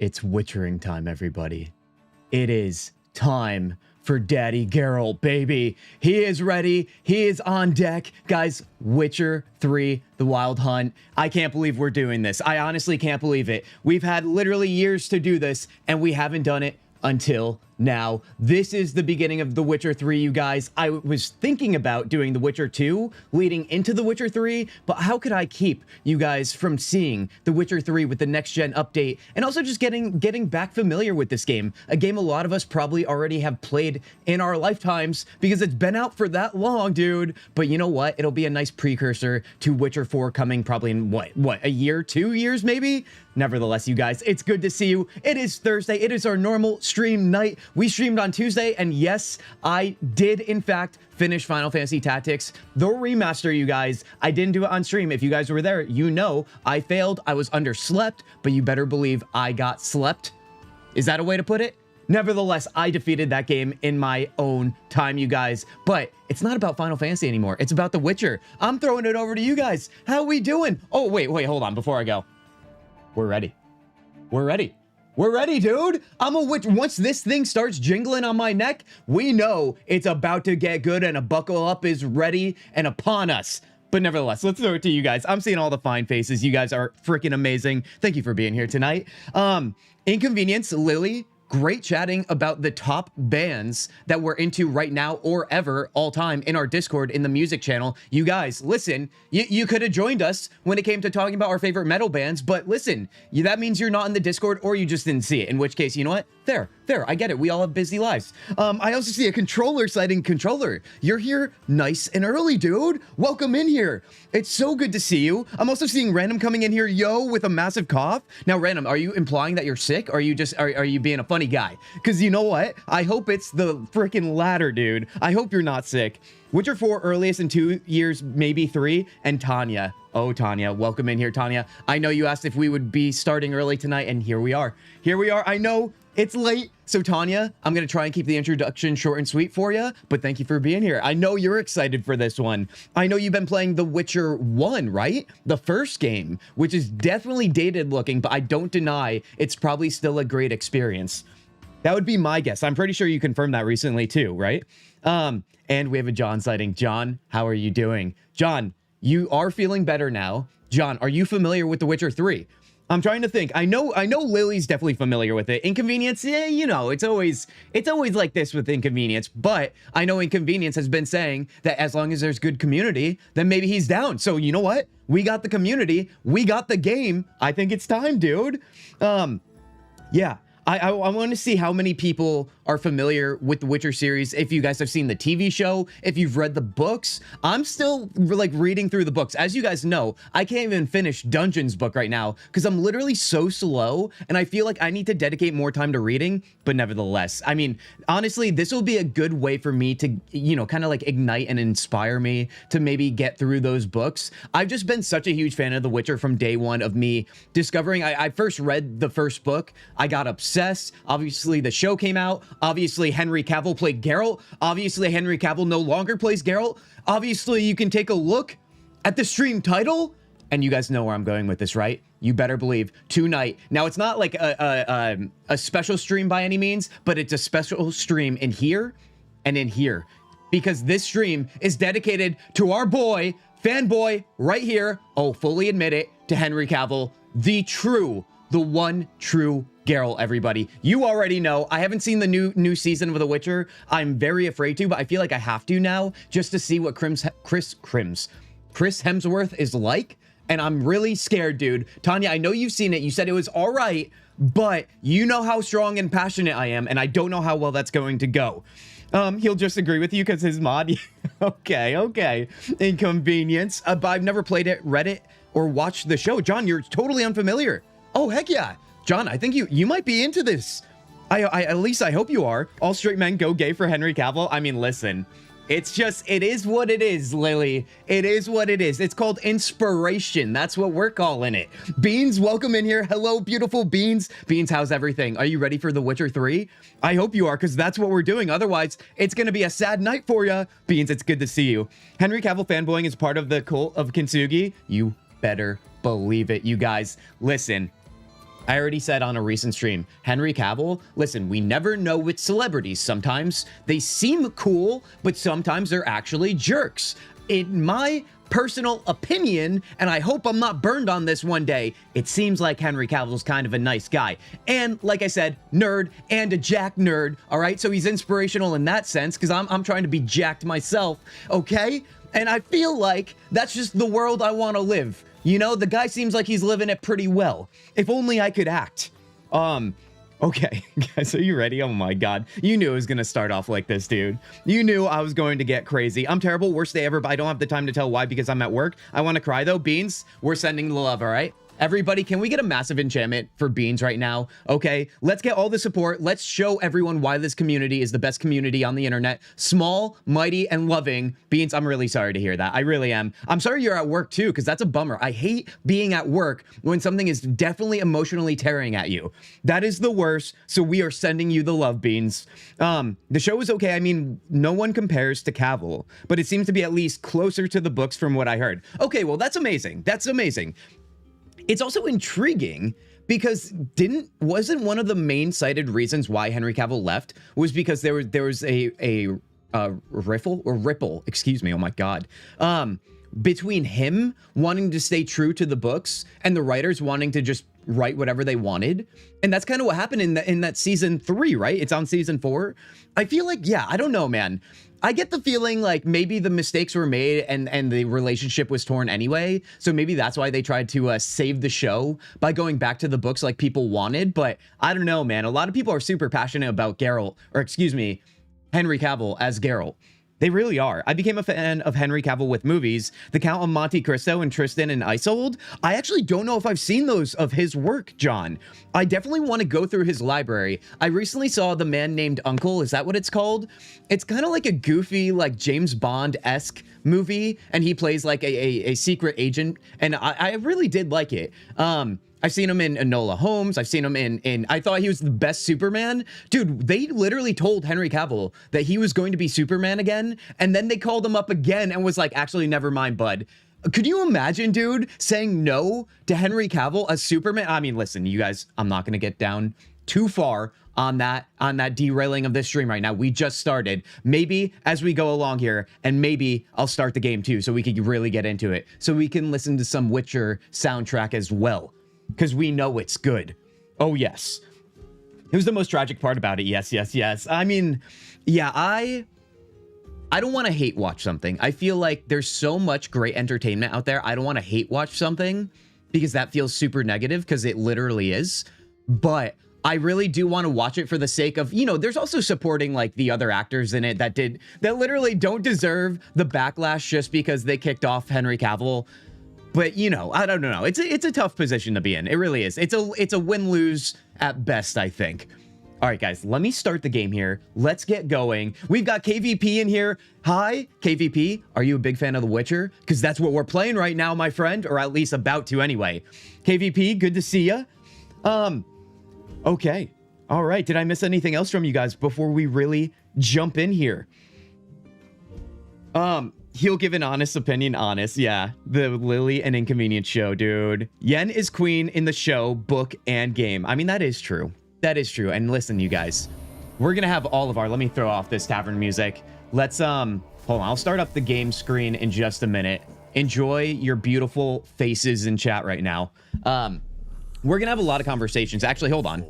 It's witchering time, everybody. It is time for Daddy Geralt, baby. He is ready. He is on deck. Guys, Witcher 3, The Wild Hunt. I can't believe we're doing this. I honestly can't believe it. We've had literally years to do this, and we haven't done it until now. This is the beginning of The Witcher 3, you guys. I was thinking about doing The Witcher 2 leading into The Witcher 3, but how could I keep you guys from seeing The Witcher 3 with the next gen update and also just getting back familiar with this game, a game a lot of us probably already have played in our lifetimes because it's been out for that long, dude. But you know what? It'll be a nice precursor to Witcher 4 coming probably in what, a year, 2 years maybe? Nevertheless, you guys, it's good to see you. It is Thursday. It is our normal stream night. We streamed on Tuesday, and yes, I did, in fact, finish Final Fantasy Tactics, the remaster, you guys. I didn't do it on stream. If you guys were there, you know I failed. I was underslept, but you better believe I got slept. Is that a way to put it? Nevertheless, I defeated that game in my own time, you guys. But it's not about Final Fantasy anymore. It's about The Witcher. I'm throwing it over to you guys. How we doing? Oh, wait, hold on before I go. We're ready. We're ready. We're ready, dude. I'm a witch. Once this thing starts jingling on my neck, we know it's about to get good and a buckle up is ready and upon us. But nevertheless, let's throw it to you guys. I'm seeing all the fine faces. You guys are freaking amazing. Thank you for being here tonight. Inconvenience, Lily, great chatting about the top bands that we're into right now or ever all time in our Discord in the music channel. You guys, listen, you could have joined us when it came to talking about our favorite metal bands, but listen, that means you're not in the Discord or you just didn't see it, in which case, you know what? There, I get it. We all have busy lives. I also see a controller citing controller. You're here nice and early, dude. Welcome in here. It's so good to see you. I'm also seeing Random coming in here, yo, with a massive cough. Now, Random, are you implying that you're sick? Or are you just, are you being a funny guy? Because you know what? I hope it's the freaking latter, dude. I hope you're not sick. Witcher 4 earliest in 2 years, maybe 3, and Tanya. Oh, Tanya, welcome in here, Tanya. I know you asked if we would be starting early tonight, and here we are. Here we are. I know it's late. So Tanya, I'm going to try and keep the introduction short and sweet for you, but thank you for being here. I know you're excited for this one. I know you've been playing The Witcher 1, right? The first game, which is definitely dated looking, but I don't deny it's probably still a great experience. That would be my guess. I'm pretty sure you confirmed that recently too, right? And we have a John sighting. John, how are you doing? John, you are feeling better now. John, are you familiar with The Witcher 3? I'm trying to think. I know Lily's definitely familiar with it. Inconvenience, yeah, you know, it's always like this with Inconvenience, but I know Inconvenience has been saying that as long as there's good community, then maybe he's down. So you know what? We got the community. We got the game. I think it's time, dude. Yeah. I want to see how many people are familiar with the Witcher series. If you guys have seen the TV show, if you've read the books, I'm still like reading through the books. As you guys know, I can't even finish Dungeon's book right now because I'm literally so slow and I feel like I need to dedicate more time to reading. But nevertheless, I mean, honestly, this will be a good way for me to, you know, kind of like ignite and inspire me to maybe get through those books. I've just been such a huge fan of The Witcher from day one of me discovering. I first read the first book. I got obsessed. Obviously, the show came out. Obviously, Henry Cavill played Geralt. Obviously, Henry Cavill no longer plays Geralt. Obviously, you can take a look at the stream title, and you guys know where I'm going with this, right? You better believe tonight. Now, it's not like a special stream by any means, but it's a special stream in here and in here, because this stream is dedicated to our boy, fanboy, right here. Oh, fully admit it, to Henry Cavill, the one true Geralt, everybody. You already know. I haven't seen the new season of The Witcher. I'm very afraid to, but I feel like I have to now just to see what Chris Hemsworth is like. And I'm really scared, dude. Tanya, I know you've seen it. You said it was all right, but you know how strong and passionate I am, and I don't know how well that's going to go. He'll just agree with you because his mod. Okay. Inconvenience. But I've never played it, read it, or watched the show. John, you're totally unfamiliar. Oh, heck yeah. John, I think you might be into this. I at least I hope you are. All straight men go gay for Henry Cavill. I mean, listen, it's just, it is what it is, Lily. It is what it is. It's called inspiration. That's what we're calling it. Beans, welcome in here. Hello, beautiful Beans. Beans, how's everything? Are you ready for The Witcher 3? I hope you are, because that's what we're doing. Otherwise, it's going to be a sad night for you. Beans, it's good to see you. Henry Cavill fanboying is part of the cult of Kintzugi. You better believe it, you guys. Listen. I already said on a recent stream, Henry Cavill, listen, we never know with celebrities. Sometimes they seem cool, but sometimes they're actually jerks. In my personal opinion, and I hope I'm not burned on this one day, it seems like Henry Cavill's kind of a nice guy. And like I said, nerd and a jack nerd, all right? So he's inspirational in that sense, because I'm trying to be jacked myself, okay? And I feel like that's just the world I want to live. You know, the guy seems like he's living it pretty well. If only I could act. Okay, guys, are you ready? Oh my god. You knew it was gonna start off like this, dude. You knew I was going to get crazy. I'm terrible, worst day ever, but I don't have the time to tell why because I'm at work. I want to cry though. Beans, we're sending the love, all right? Everybody, can we get a massive enchantment for Beans right now? Okay, let's get all the support. Let's show everyone why this community is the best community on the internet. Small, mighty, and loving. Beans, I'm really sorry to hear that. I really am. I'm sorry you're at work too, because that's a bummer. I hate being at work when something is definitely emotionally tearing at you. That is the worst, so we are sending you the love, Beans. The show is okay. I mean, no one compares to Cavill, but it seems to be at least closer to the books from what I heard. Okay, well, that's amazing. That's amazing. It's also intriguing because wasn't one of the main cited reasons why Henry Cavill left was because there was a ripple, excuse me, oh my god, between him wanting to stay true to the books and the writers wanting to just write whatever they wanted. And that's kind of what happened in that season 3, right? It's on season 4. I feel like, yeah, I don't know, man. I get the feeling like maybe the mistakes were made and the relationship was torn anyway. So maybe that's why they tried to save the show by going back to the books like people wanted. But I don't know, man. A lot of people are super passionate about Henry Cavill as Geralt. They really are. I became a fan of Henry Cavill with movies, The Count of Monte Cristo and Tristan and Isolde. I actually don't know if I've seen those of his work, John. I definitely want to go through his library. I recently saw The Man Named Uncle. Is that what it's called? It's kind of like a goofy, like James Bond-esque movie, and he plays like a secret agent, and I really did like it. I've seen him in Enola Holmes. I've seen him in I thought he was the best Superman. Dude, they literally told Henry Cavill that he was going to be Superman again, and then they called him up again and was like, actually, never mind, bud. Could you imagine, dude, saying no to Henry Cavill as Superman? I mean, listen, you guys, I'm not going to get down too far on that derailing of this stream right now. We just started. Maybe as we go along here, and maybe I'll start the game too, so we can really get into it, so we can listen to some Witcher soundtrack as well. Because we know it's good. Oh, yes. It was the most tragic part about it. Yes, yes, yes. I mean, yeah, I don't want to hate watch something. I feel like there's so much great entertainment out there. I don't want to hate watch something because that feels super negative because it literally is. But I really do want to watch it for the sake of, you know, there's also supporting like the other actors in it that literally don't deserve the backlash just because they kicked off Henry Cavill. But, you know, I don't know. It's a tough position to be in. It really is. It's a win-lose at best, I think. All right, guys, let me start the game here. Let's get going. We've got KVP in here. Hi, KVP. Are you a big fan of The Witcher? Because that's what we're playing right now, my friend, or at least about to anyway. KVP, good to see ya. Okay. All right. Did I miss anything else from you guys before we really jump in here? He'll give an honest opinion. Honest, yeah. The Lily and Inconvenience show, dude. Yen is queen in the show, book, and game. I mean, that is true. That is true. And listen, you guys, we're gonna have all of our... Let me throw off this tavern music. Let's, hold on. I'll start up the game screen in just a minute. Enjoy your beautiful faces in chat right now. We're gonna have a lot of conversations. Actually, hold on.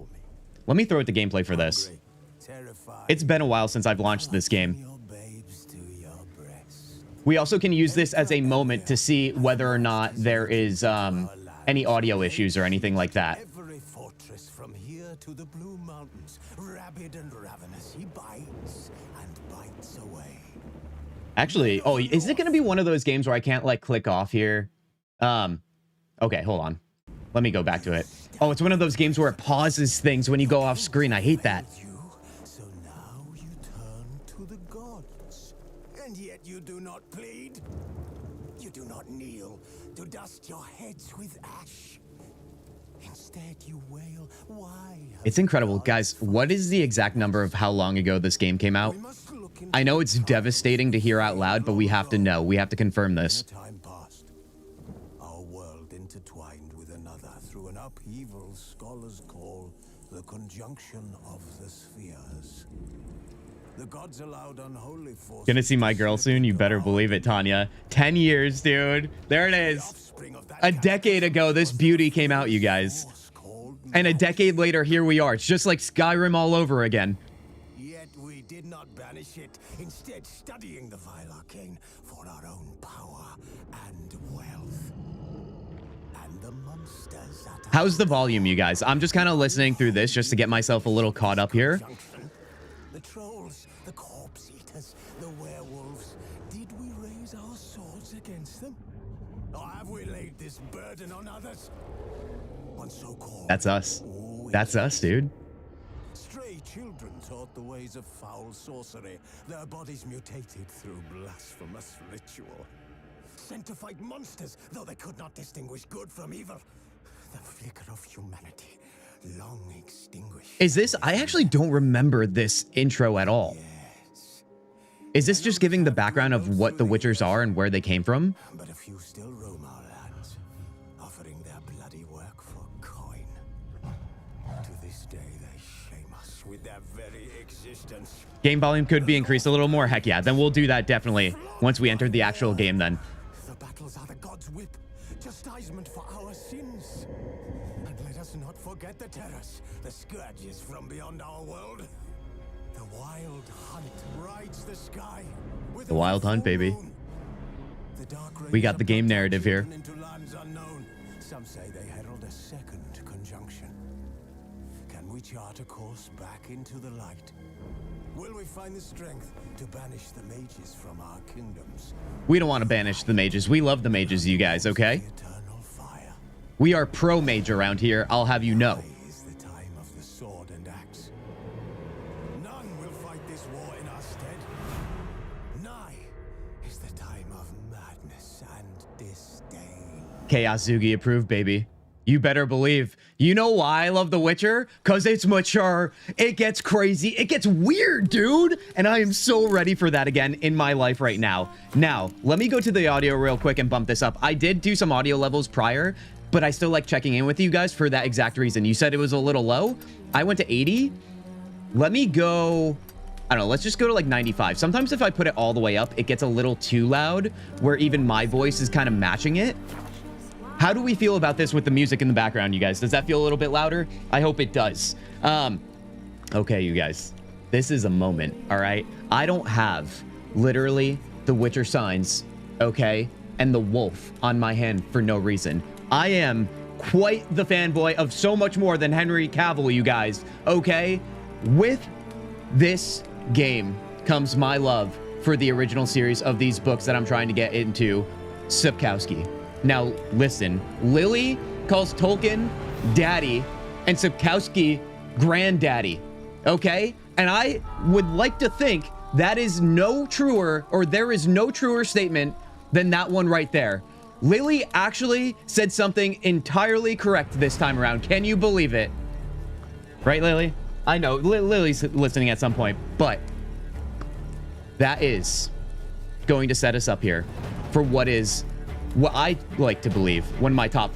Let me throw out the gameplay for this. It's been a while since I've launched this game. We also can use this as a moment to see whether or not there is any audio issues or anything like that. Every fortress from here to the Blue Mountains, rabid and ravenous, he bites and bites away. Actually, oh, is it going to be one of those games where I can't like click off here? Okay, hold on. Let me go back to it. Oh, it's one of those games where it pauses things when you go off screen. I hate that. So now you turn to the gods, and yet you do not plead. You do not kneel to dust your heads with ash. Instead, you wail, why? It's incredible. Guys, what is the exact number of how long ago this game came out? I know it's devastating to hear out loud, but we have to know. We have to confirm this. Time passed. Our world intertwined with another through an upheaval evil scholars call the conjunction of the spheres. The gods allowed unholy forces. Gonna see my girl soon? You better believe it, Tanya. 10 years, dude. There it is. A decade ago, this beauty came out, you guys. And a decade later, here we are. It's just like Skyrim all over again. Yet we did not banish it, instead studying the vile arcane for our own power and wealth. And the monsters that How's the volume, you guys? I'm just kind of listening through this just to get myself a little caught up here. The trolls, the corpse eaters, the werewolves. Did we raise our swords against them? Or have we laid this burden on others? On so-called That's us. That's us, dude. stray children taught the ways of foul sorcery, their bodies mutated through blasphemous ritual. Sent to fight monsters, though they could not distinguish good from evil. The flicker of humanity, long extinguished. Is this? I actually don't remember this intro at all. Yes. Is this just giving the background of what the Witchers are and where they came from? But a few still roam our lands, offering their bloody work for coin. To this day, they shame us with their very existence. Game volume could be increased a little more. Heck yeah, then we'll do that definitely once we enter the actual game then. The battles are the god's whip, chastisement for our sins. And let us not forget the terrors, the scourges from beyond our world. The wild hunt rides the sky. With The wild hunt, baby. moon. The dark We got rays the game abduct our narrative here. children into lands unknown. Some say they herald a second conjunction. Can we chart a course back into the light? Will we find the strength to banish the mages from our kingdoms? We don't want to banish the mages. We love the mages, you guys, okay? The eternal fire. We are pro-mage around here, I'll have you know. Nigh is the time of the sword and axe. None will fight this war in our stead. Nigh is the time of madness and disdain. Chaos Zugi approved, baby. You better believe. You know why I love The Witcher? Because it's mature. It gets crazy. It gets weird, dude. And I am so ready for that again in my life right now. Now, let me go to the audio real quick and bump this up. I did do some audio levels prior, but I still like checking in with you guys for that exact reason. You said it was a little low. I went to 80. Let me go... I don't know, let's just go to like 95. Sometimes if I put it all the way up, it gets a little too loud, where even my voice is kind of matching it. How do we feel about this with the music in the background, you guys? Does that feel a little bit louder? I hope it does. Okay, you guys. This is a moment, all right? I don't have literally the Witcher signs, okay, and the wolf on my hand for no reason. I am quite the fanboy of so much more than Henry Cavill, you guys, okay? With this game comes my love for the original series of these books that I'm trying to get into, Sapkowski. Now, listen, Lily calls Tolkien daddy and Sapkowski granddaddy, okay? And I would like to think that is no truer, or there is no truer statement than that one right there. Lily actually said something entirely correct this time around. Can you believe it? Right, Lily? I know, Lily's listening at some point, but that is going to set us up here for what I like to believe one of my top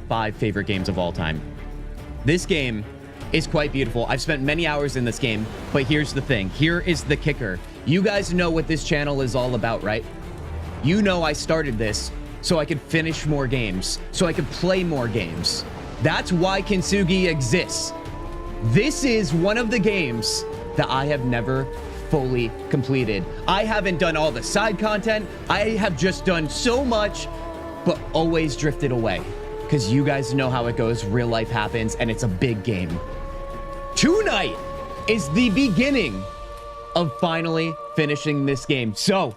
5 favorite games of all time. This game is quite beautiful. I've spent many hours in this game, but here's the thing. Here is the kicker. You guys know what this channel is all about, right? You know I started this so I could finish more games, so I could play more games. That's why Kintzugi exists. This is one of the games that I have never fully completed. I haven't done all the side content. I have just done so much, but always drifted away. Because you guys know how it goes. Real life happens, and it's a big game. Tonight is the beginning of finally finishing this game. So,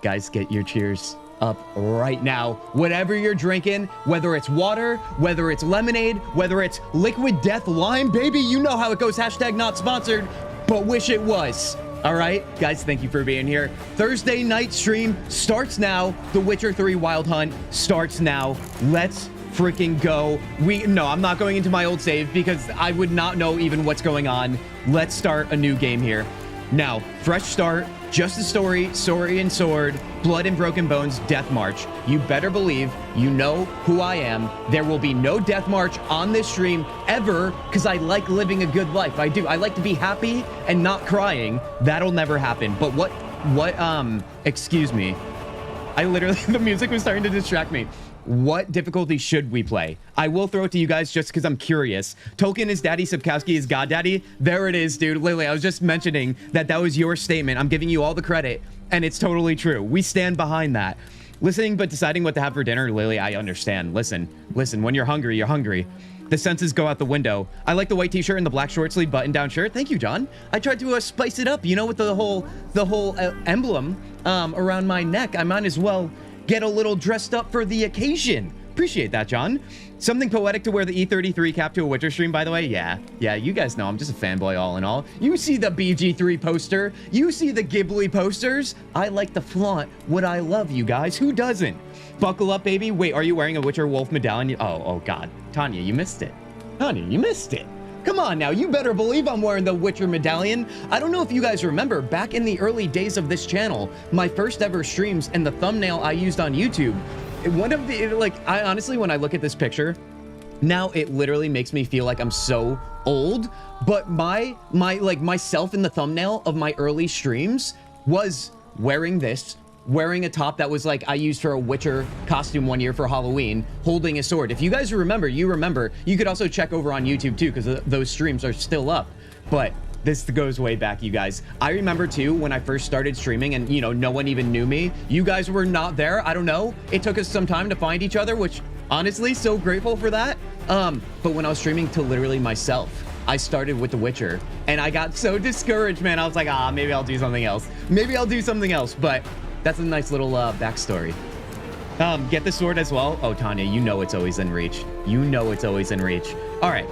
guys, get your cheers up right now. Whatever you're drinking, whether it's water, whether it's lemonade, whether it's liquid death lime, baby, you know how it goes. Hashtag not sponsored, but wish it was. All right, guys, thank you for being here. Thursday night stream starts now. The Witcher 3 Wild Hunt starts now. Let's freaking go. No, I'm not going into my old save because I would not know even what's going on. Let's start a new game here. Now, fresh start, just a story, story and sword, blood and broken bones, death march. You better believe you know who I am. There will be no death march on this stream ever because I like living a good life. I do. I like to be happy and not crying. That'll never happen. But excuse me. I literally, the music was starting to distract me. What difficulty should we play? I will throw it to you guys just because I'm curious. Tolkien is daddy, Sapkowski is god daddy. There it is, dude. Lily, I was just mentioning that was your statement. I'm giving you all the credit, and it's totally true. We stand behind that. Listening but deciding what to have for dinner, Lily, I understand. Listen, when you're hungry, you're hungry. The senses go out the window. I like the white t-shirt and the black short sleeve button down shirt. Thank you, John. I tried to spice it up, you know, with the whole emblem around my neck. I might as well get a little dressed up for the occasion. Appreciate that, John. Something poetic to wear the E33 cap to a Witcher stream, by the way. Yeah, you guys know I'm just a fanboy all in all. You see the BG3 poster. You see the Ghibli posters. I like to flaunt what I love, you guys. Who doesn't? Buckle up, baby. Wait, are you wearing a Witcher Wolf medallion? Oh, God. Tanya, you missed it. Tanya, you missed it. Come on now, you better believe I'm wearing the Witcher medallion. I don't know if you guys remember, back in the early days of this channel, my first ever streams and the thumbnail I used on YouTube, one of the, I honestly, when I look at this picture, now it literally makes me feel like I'm so old, but myself in the thumbnail of my early streams was wearing this, wearing a top that was I used for a Witcher costume one year for Halloween, holding a sword. If you guys remember, you remember. You could also check over on YouTube too, because those streams are still up. But this goes way back, you guys. I remember too, when I first started streaming and, you know, no one even knew me. You guys were not there. I don't know. It took us some time to find each other, which honestly, so grateful for that. But when I was streaming to literally myself, I started with The Witcher and I got so discouraged, man. I was like, maybe I'll do something else. Maybe I'll do something else. But that's a nice little backstory. Get the sword as well. Oh, Tanya, you know it's always in reach. You know it's always in reach. All right.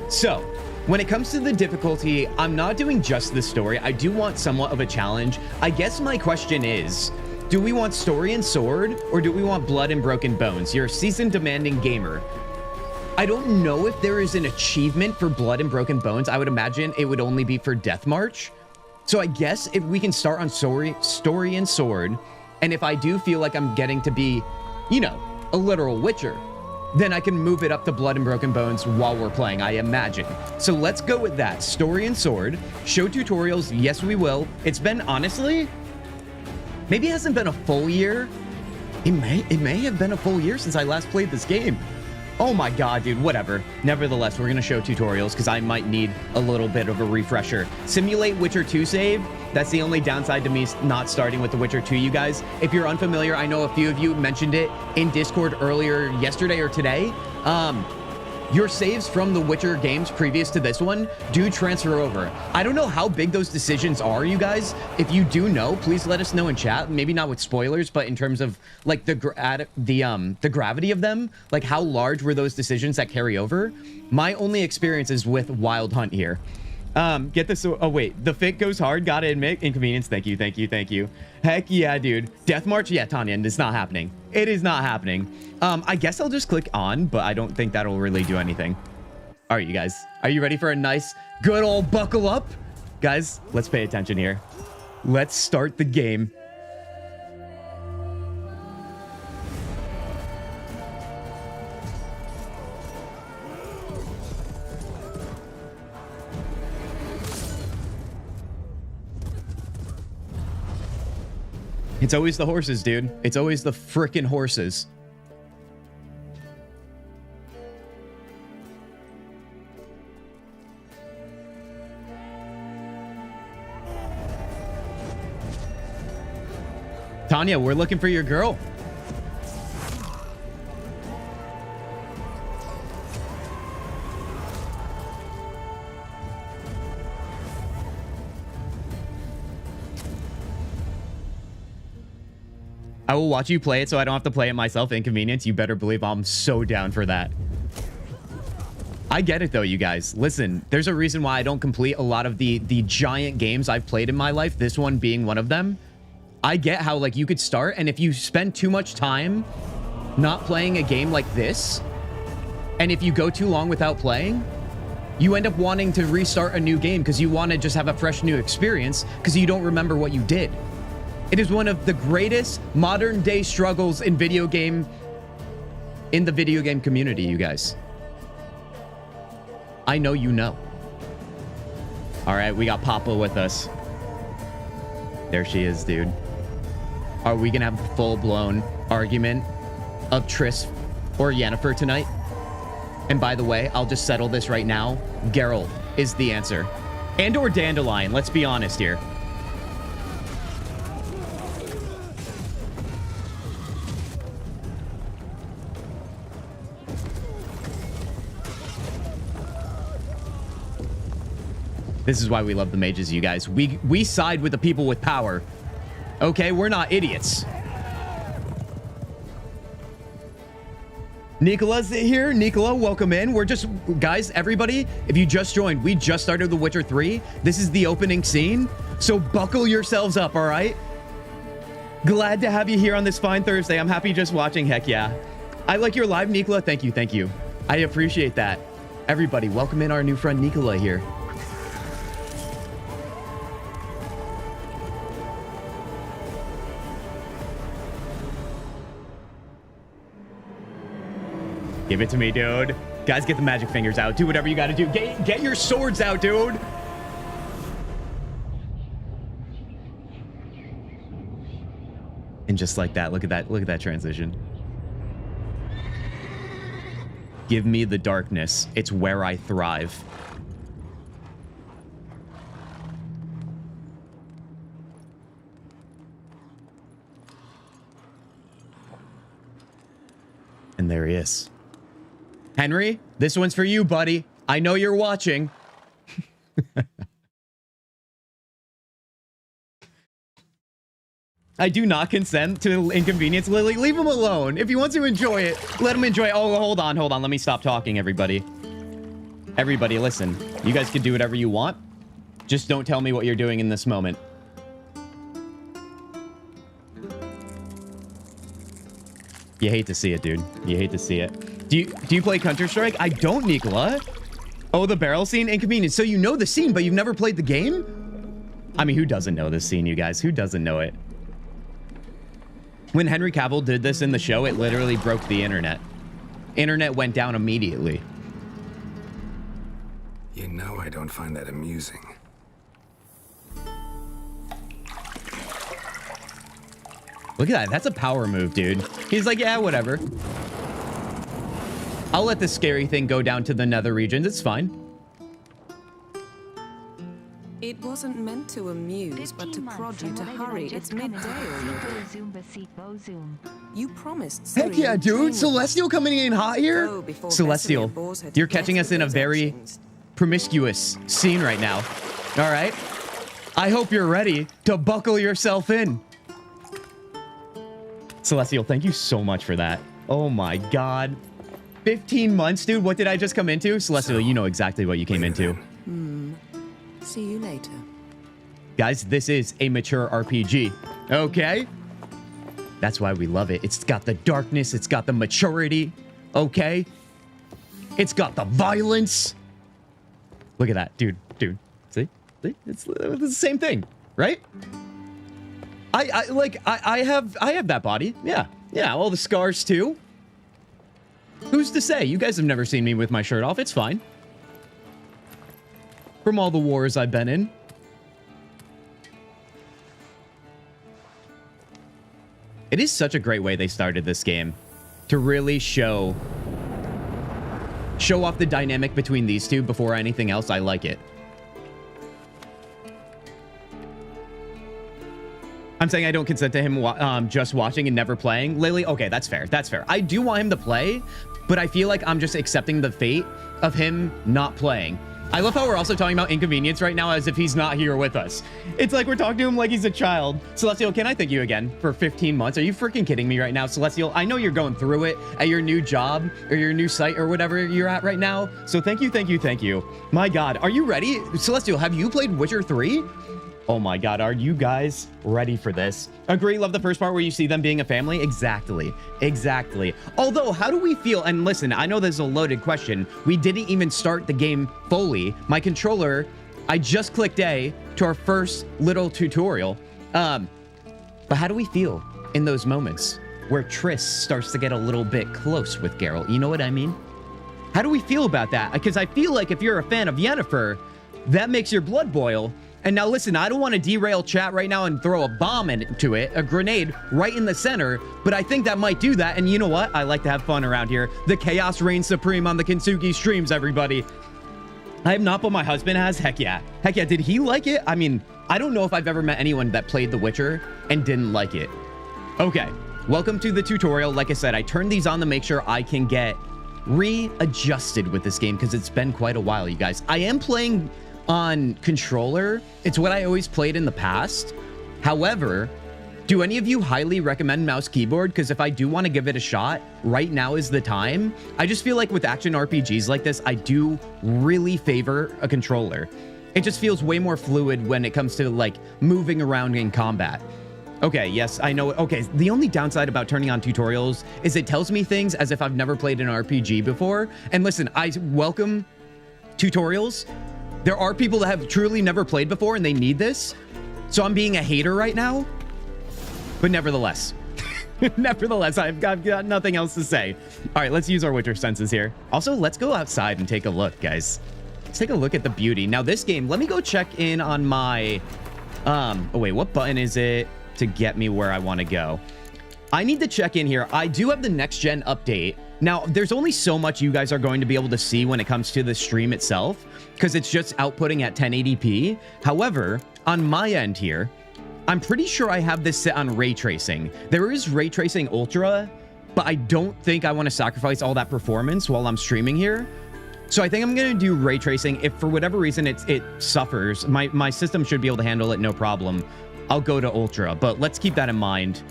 So when it comes to the difficulty, I'm not doing just the story. I do want somewhat of a challenge. I guess my question is, do we want story and sword or do we want blood and broken bones? You're a seasoned demanding gamer. I don't know if there is an achievement for blood and broken bones. I would imagine it would only be for Death March. So I guess if we can start on story and sword, and if I do feel like I'm getting to be, you know, a literal Witcher, then I can move it up to blood and broken bones while we're playing, I imagine. So let's go with that. Story and sword. Show tutorials. Yes, we will. It's been, honestly, maybe it hasn't been a full year. It may have been a full year since I last played this game. Oh my God, dude, whatever. Nevertheless, we're gonna show tutorials because I might need a little bit of a refresher. Simulate Witcher 2 save. That's the only downside to me not starting with The Witcher 2, you guys. If you're unfamiliar, I know a few of you mentioned it in Discord earlier yesterday or today. Your saves from the Witcher games previous to this one do transfer over. I don't know how big those decisions are, you guys. If you do know, please let us know in chat. Maybe not with spoilers, but in terms of like the gravity of them, like how large were those decisions that carry over? My only experience is with Wild Hunt here. Get this. Oh wait, the fit goes hard. Gotta admit, inconvenience. Thank you, thank you, thank you. Heck yeah, dude. Death March. Yeah, Tanya, it's not happening. It is not happening. I guess I'll just click on, but I don't think that'll really do anything. All right, you guys, are you ready for a nice, good old buckle up? Guys, let's pay attention here. Let's start the game. It's always the horses, dude. It's always the frickin' horses. Tanya, we're looking for your girl. I will watch you play it so I don't have to play it myself. Inconvenience. You better believe I'm so down for that. I get it though, you guys. Listen, there's a reason why I don't complete a lot of the giant games I've played in my life, this one being one of them. I get how like you could start, and if you spend too much time not playing a game like this, and if you go too long without playing, You end up wanting to restart a new game because you want to just have a fresh new experience because you don't remember what you did. It is one of the greatest modern day struggles in the video game community, you guys. I know you know. All right, we got Papa with us. There she is, dude. Are we gonna have a full-blown argument of Triss or Yennefer tonight? And by the way, I'll just settle this right now. Geralt is the answer. And or Dandelion, let's be honest here. This is why we love the mages, you guys. We side with the people with power. Okay, we're not idiots. Nicola's here. Nicola, welcome in. We're just, guys, everybody, if you just joined, we just started The Witcher 3. This is the opening scene, so buckle yourselves up, all right? Glad to have you here on this fine Thursday. I'm happy just watching, heck yeah. I like your live, Nicola. Thank you, thank you. I appreciate that. Everybody, welcome in our new friend Nicola here. Give it to me, dude. Guys, get the magic fingers out. Do whatever you gotta do. Get your swords out, dude. And just like that, look at that transition. Give me the darkness. It's where I thrive. And there he is. Henry, this one's for you, buddy. I know you're watching. I do not consent to inconvenience, Lily. Leave him alone. If he wants to enjoy it, let him enjoy it. Oh, hold on. Let me stop talking, everybody. Everybody, listen. You guys can do whatever you want. Just don't tell me what you're doing in this moment. You hate to see it, dude. You hate to see it. Do you play Counter-Strike? I don't, Nicola. Oh, the barrel scene? Inconvenience. So you know the scene, but you've never played the game? I mean, who doesn't know this scene, you guys? Who doesn't know it? When Henry Cavill did this in the show, it literally broke the internet. Internet went down immediately. You know I don't find that amusing. Look at that. That's a power move, dude. He's like, yeah, whatever. I'll let this scary thing go down to the nether regions. It's fine. It wasn't meant to amuse, but to prod you to hurry. It's midday already. You promised. Heck yeah, dude. Celestial coming in hot here. Celestial, you're catching us in a very promiscuous scene right now. All right. I hope you're ready to buckle yourself in. Celestial, thank you so much for that. Oh my God. 15 months, dude. What did I just come into? Celestial, you know exactly what you came into. See you later. Guys, this is a mature RPG. Okay? That's why we love it. It's got the darkness. It's got the maturity. Okay? It's got the violence. Look at that, dude. Dude, see? It's the same thing, right? I have that body. Yeah. Yeah, all the scars too. Who's to say? You guys have never seen me with my shirt off. It's fine. From all the wars I've been in. It is such a great way they started this game to really show off the dynamic between these two before anything else. I like it. I'm saying I don't consent to him just watching and never playing. Lily, okay, that's fair. That's fair. I do want him to play, but I feel like I'm just accepting the fate of him not playing. I love how we're also talking about inconvenience right now as if he's not here with us. It's like we're talking to him like he's a child. Celestial, can I thank you again for 15 months? Are you freaking kidding me right now, Celestial? I know you're going through it at your new job or your new site or whatever you're at right now. So thank you, thank you, thank you. My God, are you ready? Celestial, have you played Witcher 3? Oh my god, are you guys ready for this? Agree, love the first part where you see them being a family? Exactly. Although, how do we feel? And listen, I know this is a loaded question. We didn't even start the game fully. My controller, I just clicked A to our first little tutorial. But how do we feel in those moments where Triss starts to get a little bit close with Geralt? You know what I mean? How do we feel about that? Because I feel like if you're a fan of Yennefer, that makes your blood boil. And now listen, I don't want to derail chat right now and throw a bomb into it, a grenade right in the center, but I think that might do that. And you know what? I like to have fun around here. The chaos reigns supreme on the Kintzugi streams, everybody. I have not, but my husband has. Heck yeah. Did he like it? I mean, I don't know if I've ever met anyone that played The Witcher and didn't like it. Okay, welcome to the tutorial. Like I said, I turned these on to make sure I can get readjusted with this game because it's been quite a while, you guys. I am playing on controller. It's what I always played in the past. However, do any of you highly recommend mouse keyboard? Because if I do want to give it a shot, right now is the time. I just feel like with action RPGs like this, I do really favor a controller. It just feels way more fluid when it comes to like moving around in combat. Okay, yes, I know. Okay, the only downside about turning on tutorials is it tells me things as if I've never played an RPG before. And listen, I welcome tutorials. There are people that have truly never played before and they need this. So I'm being a hater right now. But nevertheless, I've got nothing else to say. All right, let's use our Witcher senses here. Also, let's go outside and take a look, guys. Let's take a look at the beauty. Now, this game, let me go check in on my... oh, wait, what button is it to get me where I want to go? I need to check in here. I do have the next-gen update. Now, there's only so much you guys are going to be able to see when it comes to the stream itself, because it's just outputting at 1080p. However, on my end here, I'm pretty sure I have this set on ray tracing. There is ray tracing ultra, but I don't think I want to sacrifice all that performance while I'm streaming here. So I think I'm going to do ray tracing. If for whatever reason it suffers, my system should be able to handle it no problem. I'll go to ultra, but let's keep that in mind.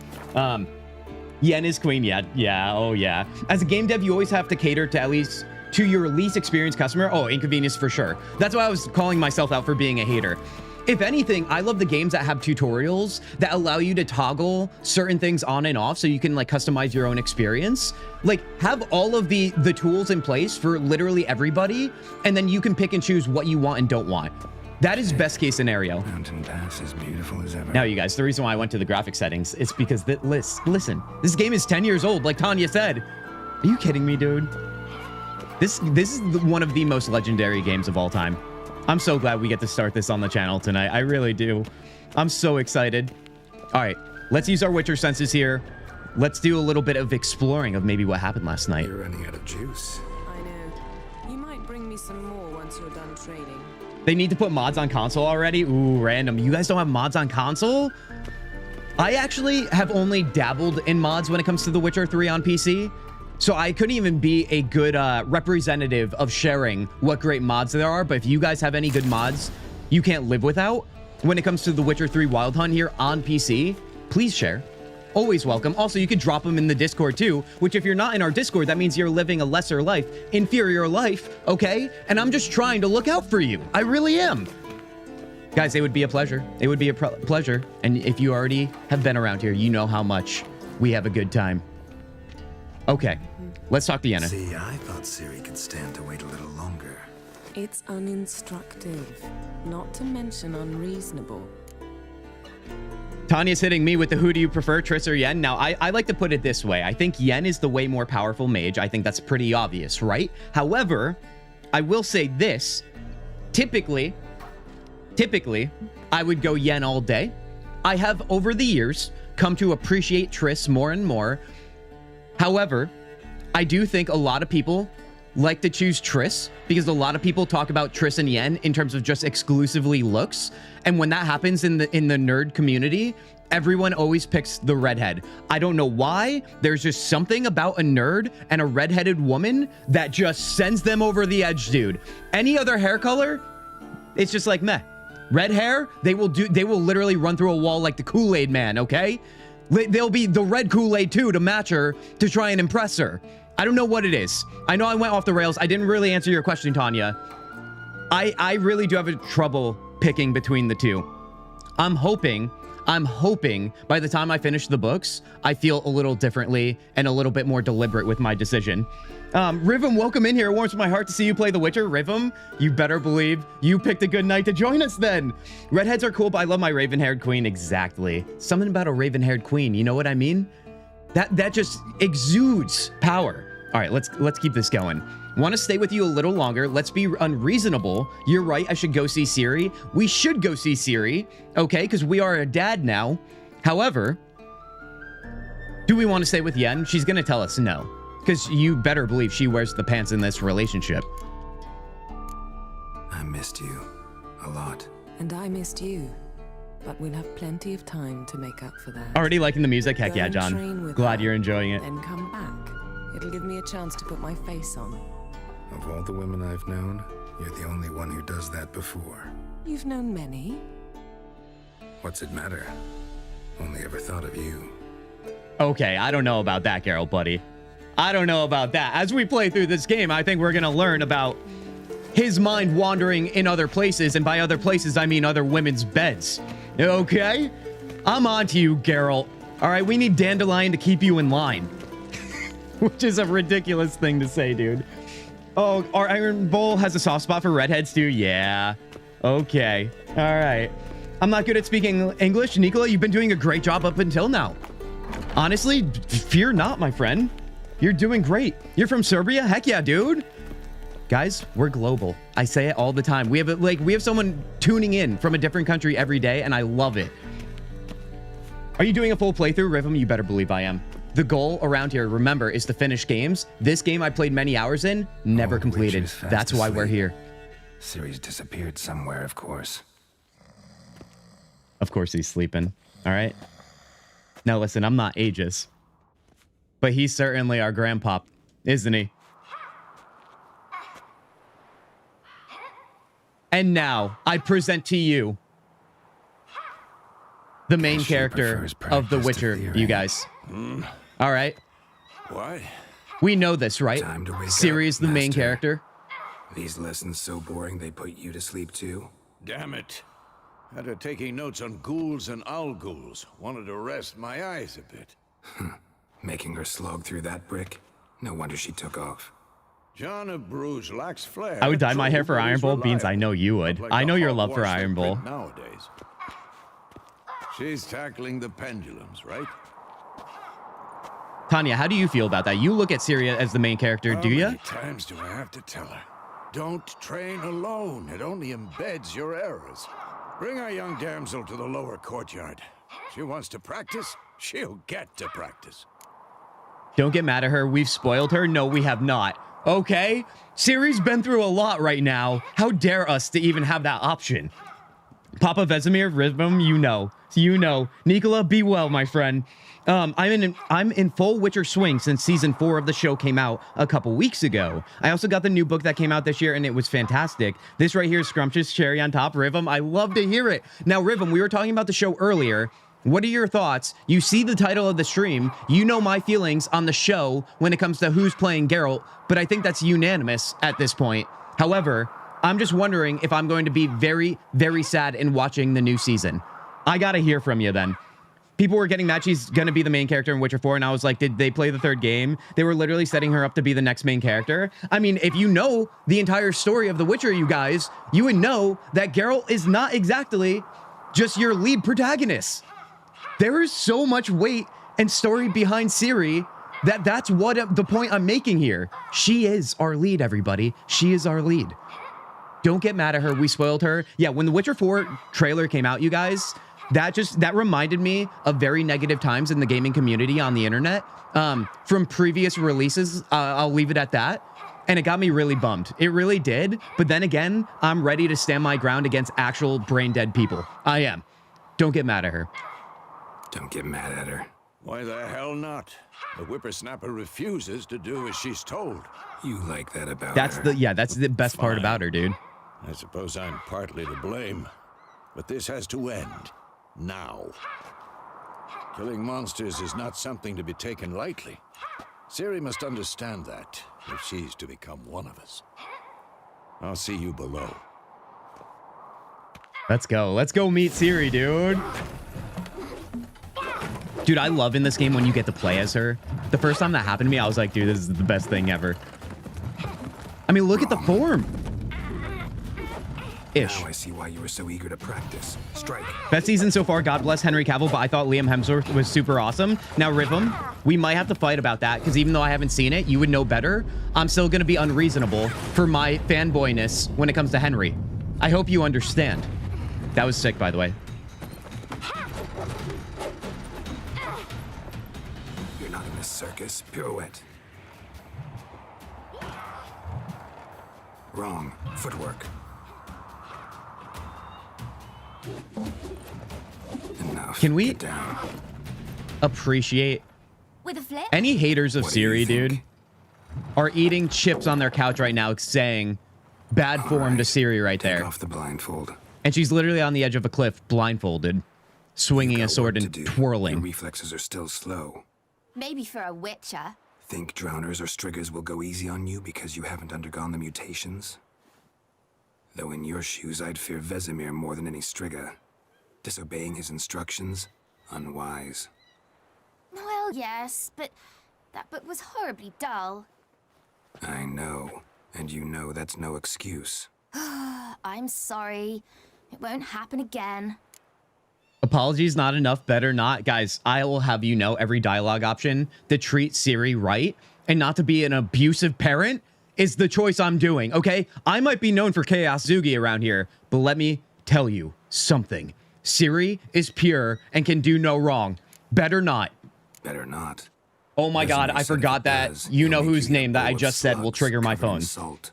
Yen is queen. Yeah. Oh yeah. As a game dev, you always have to cater to your least experienced customer. Oh, inconvenience for sure. That's why I was calling myself out for being a hater. If anything, I love the games that have tutorials that allow you to toggle certain things on and off so you can like customize your own experience. Like have all of the tools in place for literally everybody, and then you can pick and choose what you want and don't want. That is best case scenario. Mountain Pass is beautiful as ever. Now, you guys, the reason why I went to the graphic settings is because listen, this game is 10 years old, like Tanya said. Are you kidding me, dude? This is one of the most legendary games of all time. I'm so glad we get to start this on the channel tonight. I really do. I'm so excited. All right, let's use our Witcher senses here. Let's do a little bit of exploring of maybe what happened last night. You're running out of juice. I know. You might bring me some more once you're done trading. They need to put mods on console already? Ooh, random. You guys don't have mods on console? I actually have only dabbled in mods when it comes to The Witcher 3 on PC. So I couldn't even be a good representative of sharing what great mods there are. But if you guys have any good mods you can't live without when it comes to The Witcher 3 Wild Hunt here on PC, please share. Always welcome. Also, you could drop them in the Discord too, which if you're not in our Discord, that means you're living a lesser life, inferior life, okay? And I'm just trying to look out for you. I really am. Guys, it would be a pleasure. It would be a pleasure. And if you already have been around here, you know how much we have a good time. Okay, let's talk to Yenna. See, I thought Ciri could stand to wait a little longer. It's uninstructive, not to mention unreasonable. Tanya's hitting me with the who do you prefer, Triss or Yen? Now, I like to put it this way. I think Yen is the way more powerful mage. I think that's pretty obvious, right? However, I will say this. Typically, I would go Yen all day. I have, over the years, come to appreciate Triss more and more. However, I do think a lot of people like to choose Triss because a lot of people talk about Triss and Yen in terms of just exclusively looks. And when that happens in the nerd community, everyone always picks the redhead. I don't know why. There's just something about a nerd and a redheaded woman that just sends them over the edge, dude. Any other hair color, it's just like meh. Red hair, they will literally run through a wall like the Kool-Aid man, okay? They'll be the red Kool-Aid too to match her to try and impress her. I don't know what it is. I know I went off the rails. I didn't really answer your question, Tanya. I really do have trouble picking between the two. I'm hoping by the time I finish the books, I feel a little differently and a little bit more deliberate with my decision. Rhythm, welcome in here. It warms my heart to see you play The Witcher. Rhythm, you better believe you picked a good night to join us then. Redheads are cool, but I love my raven-haired queen. Exactly. Something about a raven-haired queen, you know what I mean? That just exudes power. All right, let's keep this going. Want to stay with you a little longer. Let's be unreasonable. You're right, I should go see Ciri. We should go see Ciri, okay? Because we are a dad now. However, do we want to stay with Yen? She's going to tell us no. Because you better believe she wears the pants in this relationship. I missed you a lot. And I missed you. But we'll have plenty of time to make up for that. Already liking the music? Heck Go yeah, and John. train with Glad her, you're enjoying it. Then come back. It'll give me a chance to put my face on. Of all the women I've known, you're the only one who does that before. You've known many. What's it matter? Only ever thought of you. Okay, I don't know about that, Geralt, buddy. I don't know about that. As we play through this game, I think we're going to learn about his mind wandering in other places. And by other places, I mean other women's beds. Okay? I'm on to you, Geralt. All right, we need Dandelion to keep you in line. Which is a ridiculous thing to say, dude. Oh, our Iron Bull has a soft spot for redheads, too? Yeah. Okay. All right. I'm not good at speaking English. Nicola, you've been doing a great job up until now. Honestly, fear not, my friend. You're doing great. You're from Serbia? Heck yeah, dude. Guys, we're global. I say it all the time. We have someone tuning in from a different country every day, and I love it. Are you doing a full playthrough, Rhythm? You better believe I am. The goal around here, remember, is to finish games. This game I played many hours in, never completed. That's why we're here. Ciri's disappeared somewhere, of course. Of course he's sleeping. All right. Now listen, I'm not ageist. But he's certainly our grandpa, isn't he? And now, I present to you the main character of The Witcher, you guys. All right. What? We know this, right? Time to wake Ciri is up, the main Master. character. These lessons so boring they put you to sleep too? Damn it. After taking notes on ghouls and owl ghouls, wanted to rest my eyes a bit. Making her slog through that brick? No wonder she took off. John of Bruges lacks flair. I would dye my hair for Iron Bull. Beans, I know you would. Like I know the your love for hogwash Iron they Bull. print nowadays. She's tackling the pendulums, right? Tanya, how do you feel about that? You look at Ciri as the main character, do How you? many times do I have to tell her? Don't train alone. It only embeds your errors. Bring our young damsel to the lower courtyard. She wants to practice, she'll get to practice. Don't get mad at her. We've spoiled her. No, we have not. Okay? Ciri's been through a lot right now. How dare us to even have that option? Papa Vesemir, Rhythm, you know. You know. Nicola, be well, my friend. I'm in full Witcher swing since season 4 of the show came out a couple weeks ago. I also got the new book that came out this year, and it was fantastic. This right here is Scrumptious Cherry on top. Rhythm, I love to hear it. Now, Rhythm, we were talking about the show earlier. What are your thoughts? You see the title of the stream. You know my feelings on the show when it comes to who's playing Geralt, but I think that's unanimous at this point. However, I'm just wondering if I'm going to be very, very sad in watching the new season. I gotta hear from you then. People were getting mad she's gonna be the main character in Witcher 4, and I was like, did they play the third game? They were literally setting her up to be the next main character. I mean, if you know the entire story of The Witcher, you guys, you would know that Geralt is not exactly just your lead protagonist. There is so much weight and story behind Ciri that's what the point I'm making here. She is our lead, everybody. She is our lead. Don't get mad at her. We spoiled her. Yeah, when the Witcher 4 trailer came out, you guys, that reminded me of very negative times in the gaming community on the internet from previous releases. I'll leave it at that. And it got me really bummed. It really did. But then again, I'm ready to stand my ground against actual brain dead people. I am. Don't get mad at her. Don't get mad at her. Why the hell not? The whippersnapper refuses to do as she's told. You like that about That's her? that's the best part about her, dude. I suppose I'm partly to blame, but this has to end now. Killing monsters is not something to be taken lightly. Ciri must understand that if she's to become one of us. I'll see you below. Let's go. Let's go meet Siri, dude. Dude, I love in this game when you get to play as her. The first time that happened to me, I was like, dude, this is the best thing ever. I mean, look at the form. Ish. Now I see why you were so eager to practice. Strike. Best season so far, God bless Henry Cavill, but I thought Liam Hemsworth was super awesome. Now, Rhythm, we might have to fight about that, because even though I haven't seen it, you would know better. I'm still going to be unreasonable for my fanboyness when it comes to Henry. I hope you understand. That was sick, by the way. You're not in this circus. Pirouette. Wrong. Footwork. Enough. Can we Get down. appreciate With a flip? any haters of What do you Siri, think? dude, are eating chips on their couch right now saying bad All form to right. Siri right Take there. off the blindfold. And she's literally on the edge of a cliff, blindfolded, swinging You've a got sword work and to do. twirling. Your reflexes are still slow. Maybe for a witcher. Think drowners or striggers will go easy on you because you haven't undergone the mutations? Though in your shoes, I'd fear Vesemir more than any strigger. Disobeying his instructions? Unwise. Well, yes, but that book was horribly dull. I know. And you know that's no excuse. I'm sorry. It won't happen again. Apologies not enough, better not. Guys, I will have you know every dialogue option to treat Siri right and not to be an abusive parent is the choice I'm doing, okay? I might be known for Kintzugi around here, but let me tell you something. Siri is pure and can do no wrong. Better not. Better not. Oh my God, Vesemir I said if forgot it that. does, You he'll know make whose you name a that I bowl of just said will slugs trigger my covered in phone. Salt.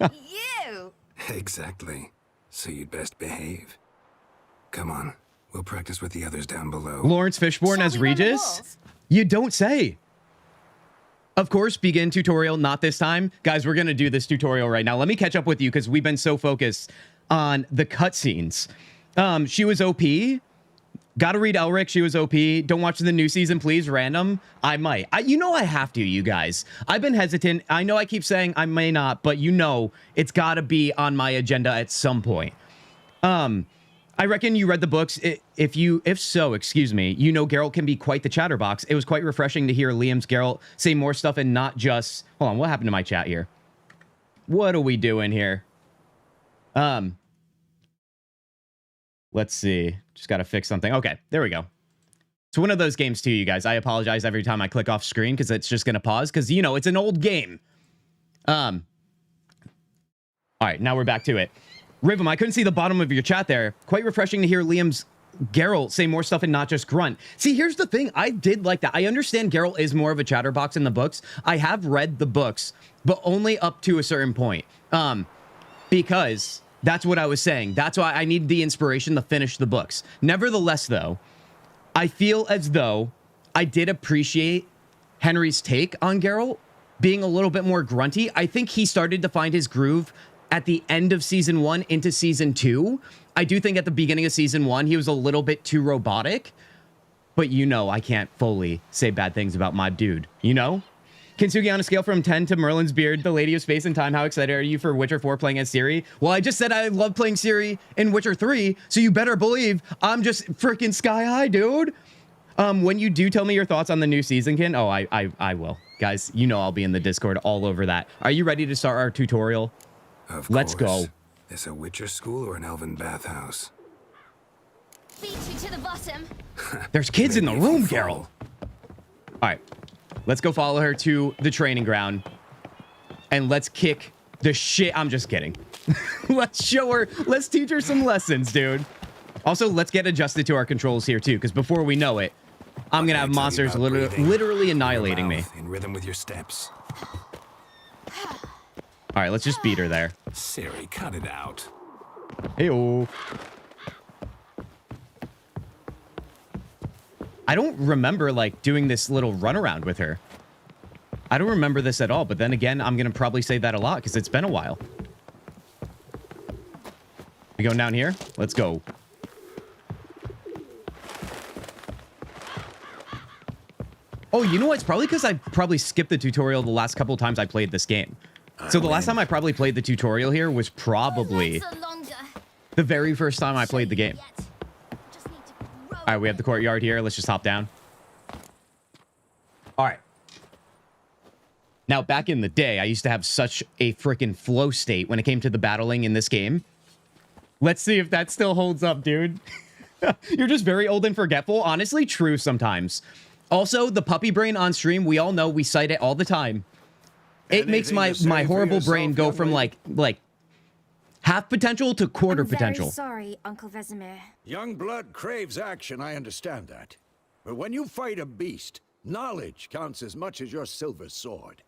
You! Exactly. So you'd best behave. Come on. We'll practice with the others down below. Lawrence Fishburne Shall as we run the Regis? walls? You don't say. Of course, begin tutorial, not this time. Guys, we're going to do this tutorial right now. Let me catch up with you because we've been so focused on the cutscenes. She was OP. Gotta read Elric. She was OP. Don't watch the new season, please. Random. I might. You know I have to, you guys. I've been hesitant. I know I keep saying I may not, but you know it's got to be on my agenda at some point. I reckon you read the books. If so, excuse me, you know Geralt can be quite the chatterbox. It was quite refreshing to hear Liam's Geralt say more stuff and not just... Hold on, what happened to my chat here? What are we doing here? Let's see. Just got to fix something. Okay, there we go. It's one of those games too, you guys. I apologize every time I click off screen because it's just going to pause because, you know, it's an old game. All right, now we're back to it. Rhythm, I couldn't see the bottom of your chat there. Quite refreshing to hear Liam's Geralt say more stuff and not just grunt. See, here's the thing. I did like that. I understand Geralt is more of a chatterbox in the books. I have read the books, but only up to a certain point. Because that's what I was saying. That's why I need the inspiration to finish the books. Nevertheless, though, I feel as though I did appreciate Henry's take on Geralt being a little bit more grunty. I think he started to find his groove at the end of season 1 into season 2. I do think at the beginning of season 1, he was a little bit too robotic, but you know, I can't fully say bad things about my dude, you know? Kintzugi, on a scale from 10 to Merlin's beard, the Lady of Space and Time, how excited are you for Witcher 4 playing as Ciri? Well, I just said I love playing Ciri in Witcher 3, so you better believe I'm just freaking sky high, dude. When you do tell me your thoughts on the new season, Kin, oh, I will. Guys, you know I'll be in the Discord all over that. Are you ready to start our tutorial? Of Let's course. go. This a Witcher school or an elven bathhouse? Beat you to the bottom. There's kids in the Maybe if you room, fall. Geralt. All right, let's go follow her to the training ground and let's kick the shit. I'm just kidding. Let's show her. Let's teach her some lessons, dude. Also, let's get adjusted to our controls here too, because before we know it, I'm gonna have monsters literally annihilating me. In rhythm with your steps. All right, let's just beat her there. Ciri, cut it out. Hey-oh. I don't remember, like, doing this little runaround with her. I don't remember this at all, but then again, I'm going to probably say that a lot because it's been a while. We going down here? Let's go. Oh, you know what? It's probably because I probably skipped the tutorial the last couple of times I played this game. So the last time I probably played the tutorial here was probably... Legs are longer. The very first time I played the game. All right, we have the courtyard here. Let's just hop down. All right. Now, back in the day, I used to have such a freaking flow state when it came to the battling in this game. Let's see if that still holds up, dude. You're just very old and forgetful. Honestly, true sometimes. Also, the puppy brain on stream, we all know we cite it all the time. It makes my horrible brain go from like half potential to quarter potential. Sorry, Uncle Vesemir. Young blood craves action, I understand that. But when you fight a beast, knowledge counts as much as your silver sword.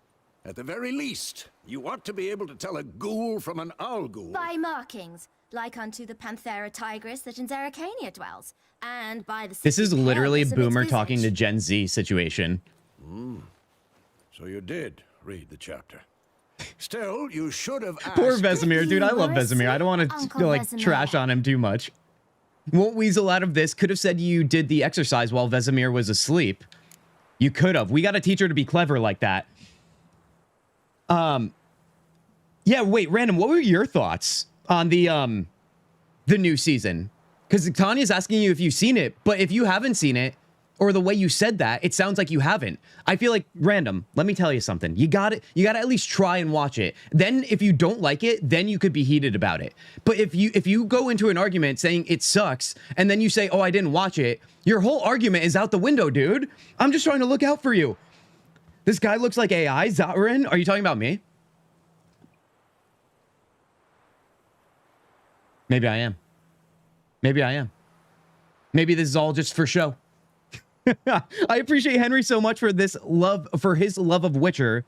At the very least, you ought to be able to tell a ghoul from an owl ghoul. By markings, like unto the Panthera tigris that in Zeracania dwells, and by the... This is literally Boomer talking to Gen Z situation. So you did read the chapter. Still, you should have asked... Poor Vesemir, dude. I love Vesemir. I don't want to like trash on him too much. Won't weasel out of this. Could have said you did the exercise while Vesemir was asleep. You could have. We got to teach her to be clever like that. Yeah, wait, Random, what were your thoughts on the new season? Because Tanya's asking you if you've seen it, but if you haven't seen it, or the way you said that, it sounds like you haven't. I feel like, Random, let me tell you something. You gotta at least try and watch it. Then if you don't like it, then you could be heated about it. But if you go into an argument saying it sucks, and then you say, oh, I didn't watch it, your whole argument is out the window, dude. I'm just trying to look out for you. This guy looks like AI. Zarin, are you talking about me? Maybe I am. Maybe I am. Maybe this is all just for show. I appreciate Henry so much for his love of Witcher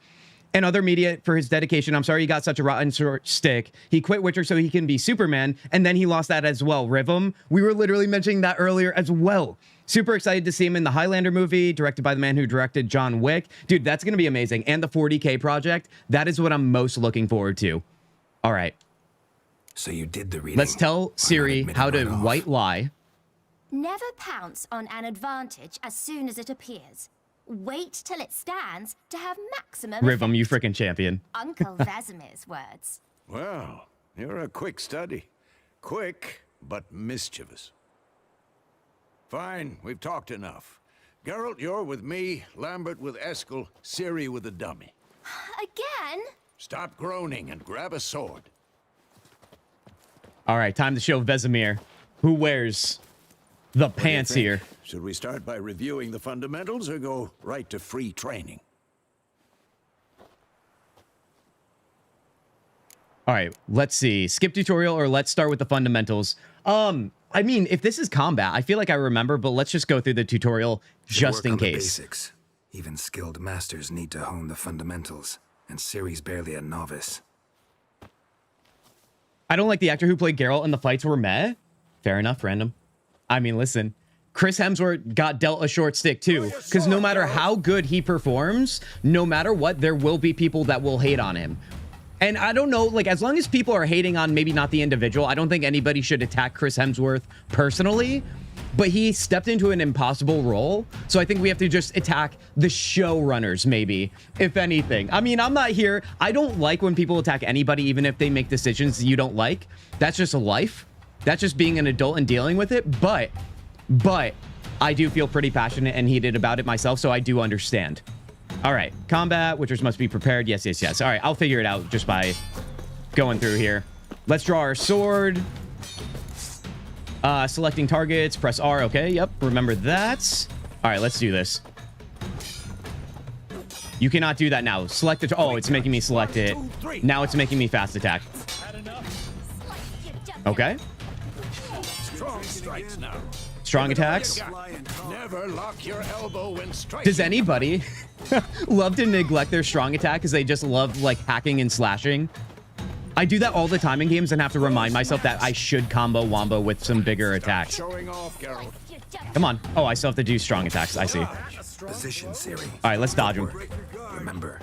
and other media for his dedication. I'm sorry he got such a rotten short stick. He quit Witcher so he can be Superman, and then he lost that as well. Rhythm, we were literally mentioning that earlier as well. Super excited to see him in the Highlander movie, directed by the man who directed John Wick. Dude, that's going to be amazing. And the 40K project, that is what I'm most looking forward to. All right. So you did the reading. Let's tell Siri how to white lie. Never pounce on an advantage as soon as it appears. Wait till it stands to have maximum Rhythm, effect. you freaking champion. Uncle Vesemir's words. Well, you're a quick study. Quick, but mischievous. Fine, we've talked enough. Geralt, you're with me, Lambert with Eskel, Ciri with the dummy. Again? Stop groaning and grab a sword. All right, time to show Vesemir who wears the pants here. Should we start by reviewing the fundamentals or go right to free training? All right, let's see. Skip tutorial or let's start with the fundamentals. I mean, if this is combat, I feel like I remember, but let's just go through the tutorial just in case. Basics. Even skilled masters need to hone the fundamentals, and Ciri's barely a novice. I don't like the actor who played Geralt and the fights were meh. Fair enough, Random. I mean, listen, Chris Hemsworth got dealt a short stick too, because no matter how good he performs, no matter what, there will be people that will hate on him. And I don't know, like, as long as people are hating on maybe not the individual, I don't think anybody should attack Chris Hemsworth personally, but he stepped into an impossible role. So I think we have to just attack the showrunners, maybe, if anything. I mean, I'm not here. I don't like when people attack anybody, even if they make decisions you don't like. That's just life. That's just being an adult and dealing with it. But I do feel pretty passionate and heated about it myself, so I do understand. All right, combat, Witchers must be prepared. Yes. All right, I'll figure it out just by going through here. Let's draw our sword. Selecting targets, press R. Okay, yep, remember that. All right, let's do this. You cannot do that now. Select it. Oh, it's making me select it. Now it's making me fast attack. Okay. Strong strikes now. Strong attacks. Never lock your elbow when striking. Does anybody love to neglect their strong attack because they just love like hacking and slashing? I do that all the time in games and have to remind myself that I should combo wombo with some bigger attacks. Showing off, Geralt. Come on. Oh, I still have to do strong attacks. I see. Position, Ciri. All right, let's dodge him. Remember.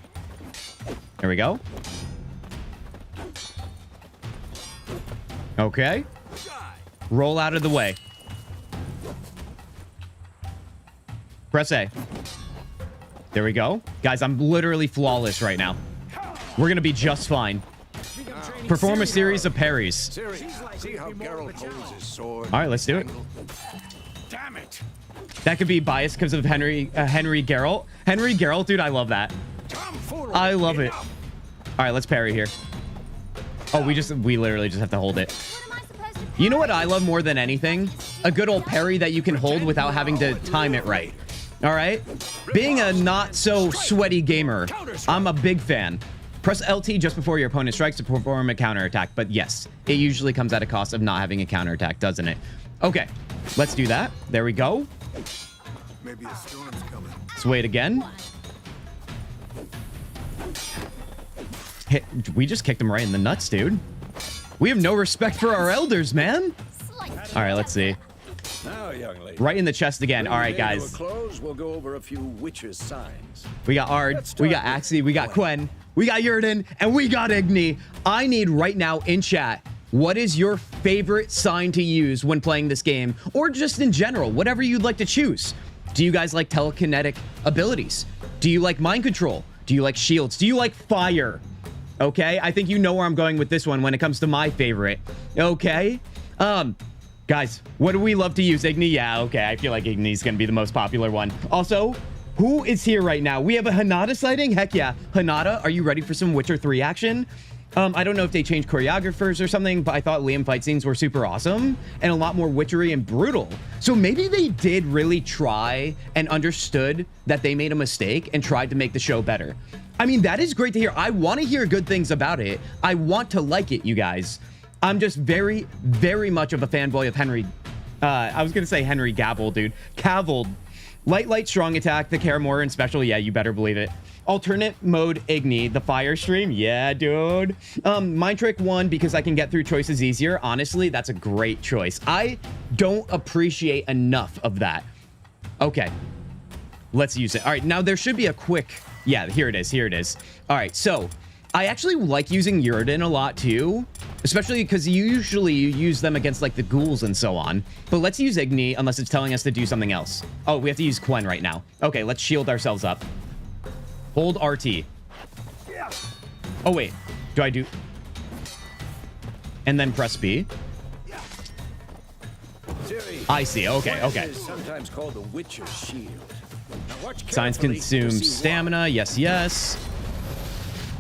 There we go. Okay. Roll out of the way. Press A. There we go. Guys, I'm literally flawless right now. We're going to be just fine. Perform a series of parries. Ciri, see how Geralt holds his sword? All right, let's do it. Damn it! That could be biased because of Henry Geralt. Henry Geralt, dude, I love that. I love it. All right, let's parry here. Oh, we literally just have to hold it. You know what I love more than anything? A good old parry that you can hold without having to time it right. All right? Being a not so sweaty gamer, I'm a big fan. Press LT just before your opponent strikes to perform a counterattack. But yes, it usually comes at a cost of not having a counterattack, doesn't it? Okay, let's do that. There we go. Maybe a storm's coming. Let's wait again. We just kicked him right in the nuts, dude. We have no respect for our elders, man. All right, let's see. Now, young lady. Right in the chest again. All right, guys. Close, we'll go over a few witches' signs. We got Ard, we got Axie, we got Quen, we got Yurden, and we got Igni. I need right now in chat, what is your favorite sign to use when playing this game? Or just in general, whatever you'd like to choose. Do you guys like telekinetic abilities? Do you like mind control? Do you like shields? Do you like fire? Okay, I think you know where I'm going with this one when it comes to my favorite. Okay, guys, what do we love to use? Igni? Yeah, okay, I feel like Igni's gonna be the most popular one. Also, who is here right now? We have a Hinata sighting? Heck yeah. Hinata, are you ready for some Witcher 3 action? I don't know if they changed choreographers or something, but I thought Liam fight scenes were super awesome and a lot more witchery and brutal. So maybe they did really try and understood that they made a mistake and tried to make the show better. I mean, that is great to hear. I want to hear good things about it. I want to like it, you guys. I'm just very, very much of a fanboy of Henry. I was going to say Henry Cavill, dude. Cavill. Light, strong attack, the Karamora, and special. Yeah, you better believe it. Alternate mode Igni, the fire stream. Yeah, dude. Mind Trick 1 because I can get through choices easier. Honestly, that's a great choice. I don't appreciate enough of that. Okay. Let's use it. All right, now there should be a quick... Yeah, here it is. Here it is. All right, so I actually like using Yurden a lot too, especially because you usually use them against like the ghouls and so on. But let's use Igni unless it's telling us to do something else. Oh, we have to use Quen right now. Okay, let's shield ourselves up. Hold RT. Oh, wait. Do I do... And then press B. I see. Okay, okay. Sometimes called the Witcher's Shield. Signs consume stamina. Yes, yes.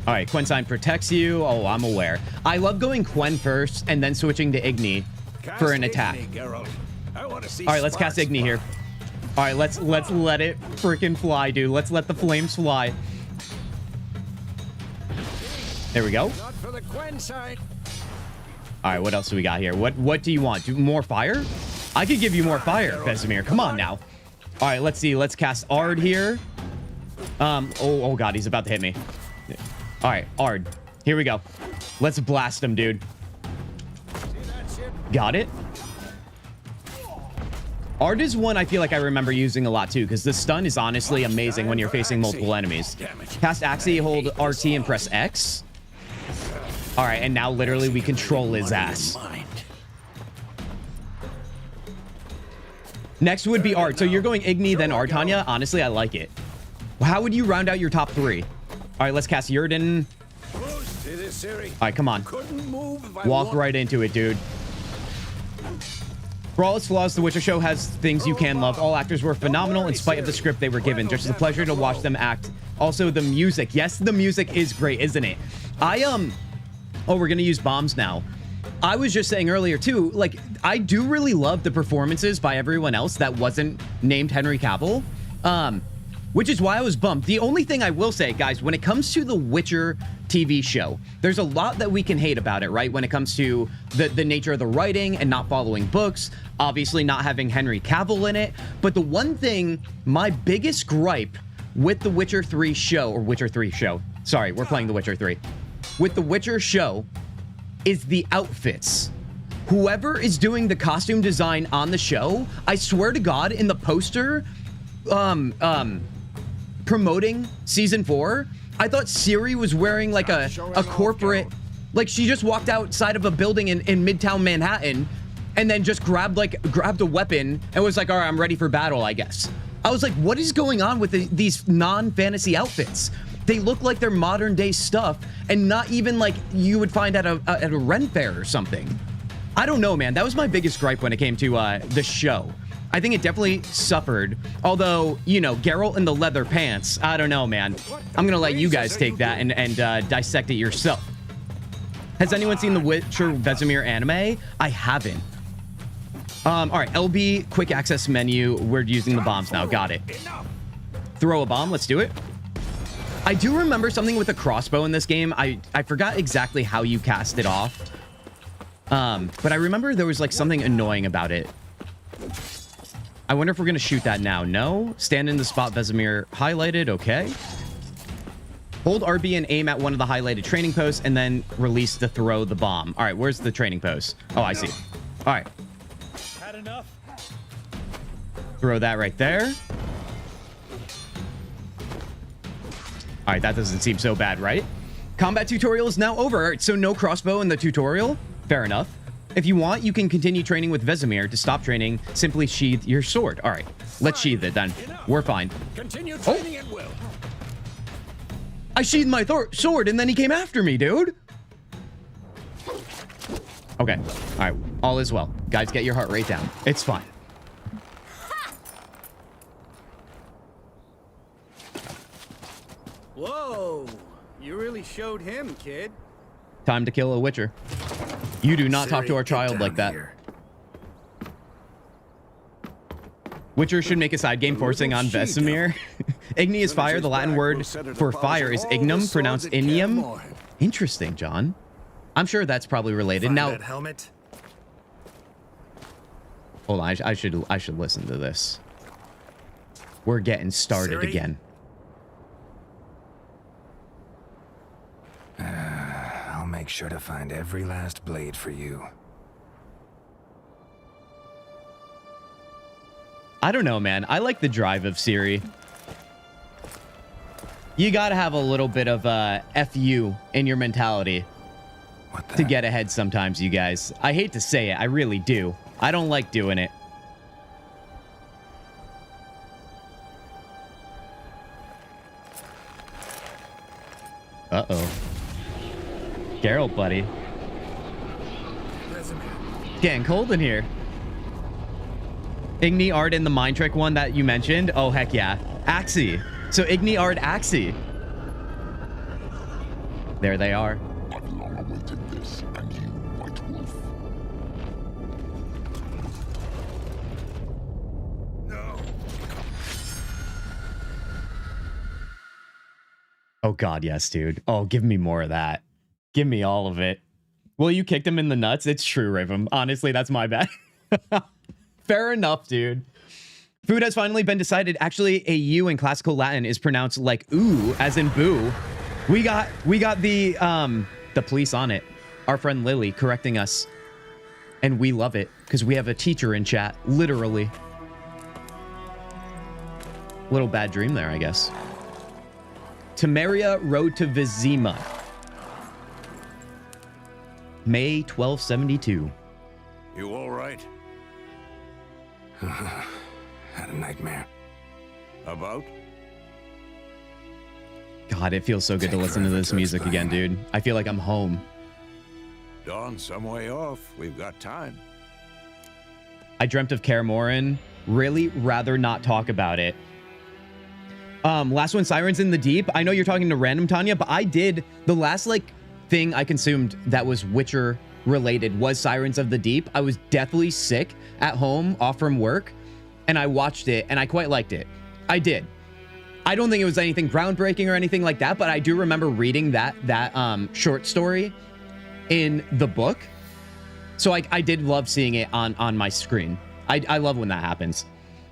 All right, Quen sign protects you. Oh, I'm aware. I love going Quen first and then switching to Igni for an attack. All right, let's cast Igni here. All right, let's let it freaking fly, dude. Let's let the flames fly. There we go. All right, what else do we got here? What do you want? Do more fire? I could give you more fire, Vesemir. Come on now. All right, let's see. Let's cast Ard here. Oh God, he's about to hit me. All right, Ard. Here we go. Let's blast him, dude. Got it. Ard is one I feel like I remember using a lot too, because the stun is honestly amazing when you're facing multiple enemies. Cast Axie, hold RT, and press X. All right, and now literally we control his ass. Next would be Ard. So you're going Igni, then Ard, Tanya. Honestly, I like it. How would you round out your top 3? All right, let's cast Yurden. All right, come on. Walk right into it, dude. For all its flaws, The Witcher show has things you can love. All actors were phenomenal in spite of the script they were given. Just a pleasure to watch them act. Also, the music. Yes, the music is great, isn't it? Oh, we're going to use bombs now. I was just saying earlier, too, like, I do really love the performances by everyone else that wasn't named Henry Cavill, which is why I was bummed. The only thing I will say, guys, when it comes to the Witcher TV show, there's a lot that we can hate about it, right? When it comes to the nature of the writing and not following books, obviously not having Henry Cavill in it. But the one thing, my biggest gripe with the Witcher 3 show, or Witcher 3 show, sorry, we're playing the Witcher 3, with the Witcher show is the outfits. Whoever is doing the costume design on the show, I swear to God, in the poster promoting season 4, I thought Ciri was wearing like a corporate, like she just walked outside of a building in Midtown Manhattan and then just grabbed a weapon and was like, all right, I'm ready for battle, I guess. I was like, what is going on with these non-fantasy outfits? They look like they're modern day stuff and not even like you would find at a Ren fair or something. I don't know, man. That was my biggest gripe when it came to the show. I think it definitely suffered. Although, you know, Geralt in the leather pants, I don't know, man. I'm going to let you guys take that and dissect it yourself. Has anyone seen the Witcher Vesemir anime? I haven't. All right, LB, quick access menu. We're using the bombs now. Got it. Throw a bomb. Let's do it. I do remember something with a crossbow in this game. I forgot exactly how you cast it off. But I remember there was like something annoying about it. I wonder if we're going to shoot that now. No. Stand in the spot Vesemir highlighted. Okay. Hold RB and aim at one of the highlighted training posts and then release to throw the bomb. All right, where's the training post? Oh, I see. All right. Had enough? Throw that right there. All right, that doesn't seem so bad, right? Combat tutorial is now over. All right, so no crossbow in the tutorial. Fair enough. If you want, you can continue training with Vesemir. To stop training, simply sheath your sword. All right, let's sheath it then. We're fine. Continue training at will. I sheathed my sword and then he came after me, dude. Okay. All right. All is well. Guys, get your heart rate down. It's fine. Whoa. You really showed him, kid. Time to kill a Witcher. You do not talk to our child like that. Witcher should make a side game forcing on Vesemir. Igni is fire. The Latin word for fire is ignum, pronounced inium. Interesting, John. I'm sure that's probably related. Now, helmet. hold on. I should listen to this. We're getting started again. I'll make sure to find every last blade for you. I don't know, man. I like the drive of Ciri. You gotta have a little bit of FU in your mentality to get ahead sometimes, you guys. I hate to say it. I really do. I don't like doing it. Uh-oh. Geralt, buddy. Getting cold in here. Igni Art in the mind trick one that you mentioned. Oh, heck yeah. Axie. So Igni Art Axie. There they are. I've long awaited this, and you, White Wolf. No. Oh, God, yes, dude. Oh, give me more of that. Give me all of it. Well, you kicked him in the nuts. It's true, Raven. Honestly, that's my bad. Fair enough, dude. Food has finally been decided. Actually, a U in classical Latin is pronounced like ooh, as in boo. We got the police on it. Our friend Lily correcting us. And we love it because we have a teacher in chat, literally. Little bad dream there, I guess. Temeria Road to Vizima. May 1272. You all right? Had a nightmare. About? God, it feels so good to listen to this music again, dude. I feel like I'm home. Dawn some way off. We've got time. I dreamt of Kaer Morhen. Really rather not talk about it. Last one, Sirens in the Deep. I know you're talking to random Tanya, but I did the last thing I consumed that was Witcher related was Sirens of the Deep. I was deathly sick at home, off from work, and I watched it and I quite liked it. I did. I don't think it was anything groundbreaking or anything like that, but I do remember reading that short story in the book. So I did love seeing it on my screen. I love when that happens.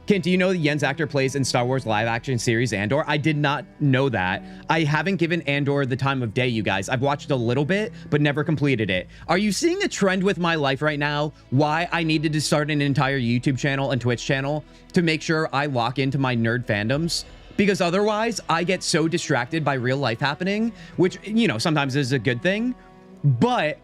Kent, do you know that Yen's actor plays in Star Wars live action series Andor? I did not know that. I haven't given Andor the time of day, you guys. I've watched a little bit, but never completed it. Are you seeing a trend with my life right now? Why I needed to start an entire YouTube channel and Twitch channel to make sure I lock into my nerd fandoms? Because otherwise, I get so distracted by real life happening, which, you know, sometimes is a good thing. But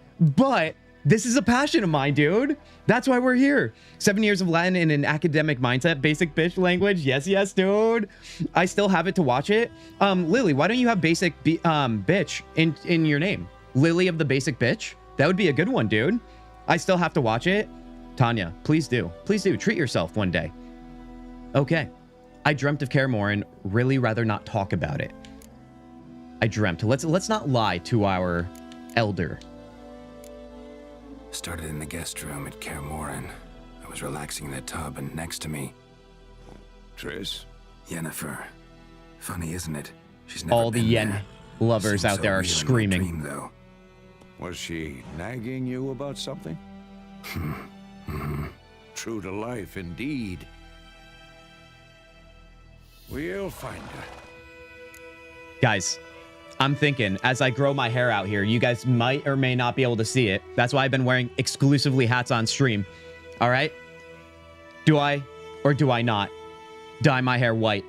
This is a passion of mine, dude. That's why we're here. 7 years of Latin in an academic mindset, basic bitch language. Yes, yes, dude. I still have it to watch it. Lily, why don't you have basic bitch in your name? Lily of the basic bitch. That would be a good one, dude. I still have to watch it. Tanya, please do. Please do. Treat yourself one day. Okay. I dreamt of Kaer Morhen. Really rather not talk about it. I dreamt. Let's not lie to our elder. Started in the guest room at Kaer Morhen. I was relaxing in the tub, and next to me... Triss? Yennefer. Funny, isn't it? She's never All the been Yen there. lovers Seems out so there are real in my screaming. dream, though. Was she nagging you about something? True to life, indeed. We'll find her. Guys, I'm thinking as I grow my hair out here, you guys might or may not be able to see it. That's why I've been wearing exclusively hats on stream. All right? Do I or do I not dye my hair white?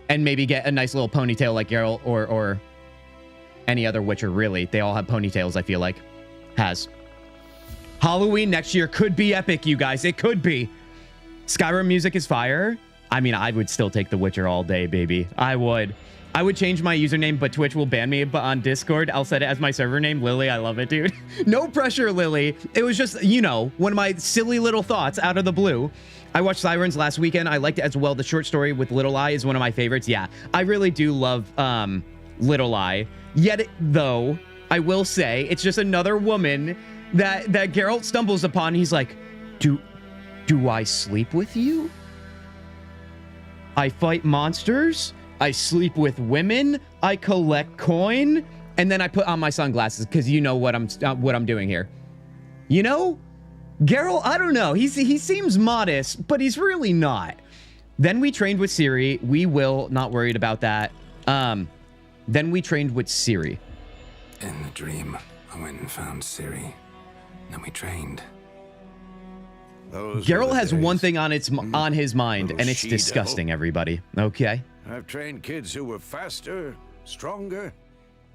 And maybe get a nice little ponytail like Geralt or any other Witcher, really. They all have ponytails, I feel like. Halloween next year could be epic, you guys. It could be. Skyrim music is fire. I mean, I would still take The Witcher all day, baby. I would. I would change my username, but Twitch will ban me. But on Discord, I'll set it as my server name. Lily, I love it, dude. No pressure, Lily. It was just, you know, one of my silly little thoughts out of the blue. I watched Sirens last weekend. I liked it as well. The short story with Little Eye is one of my favorites. Yeah, I really do love Little Eye. Yet, though, I will say, it's just another woman that Geralt stumbles upon. He's like, do I sleep with you? I fight monsters. I sleep with women. I collect coin. And then I put on my sunglasses because you know what I'm doing here. You know? Geralt, I don't know. He seems modest, but he's really not. Then we trained with Ciri. We will, not worried about that. Then we trained with Ciri. In the dream, I went and found Ciri. Then we trained. Geralt has one thing on his mind, and it's disgusting, everybody. Okay? I've trained kids who were faster, stronger,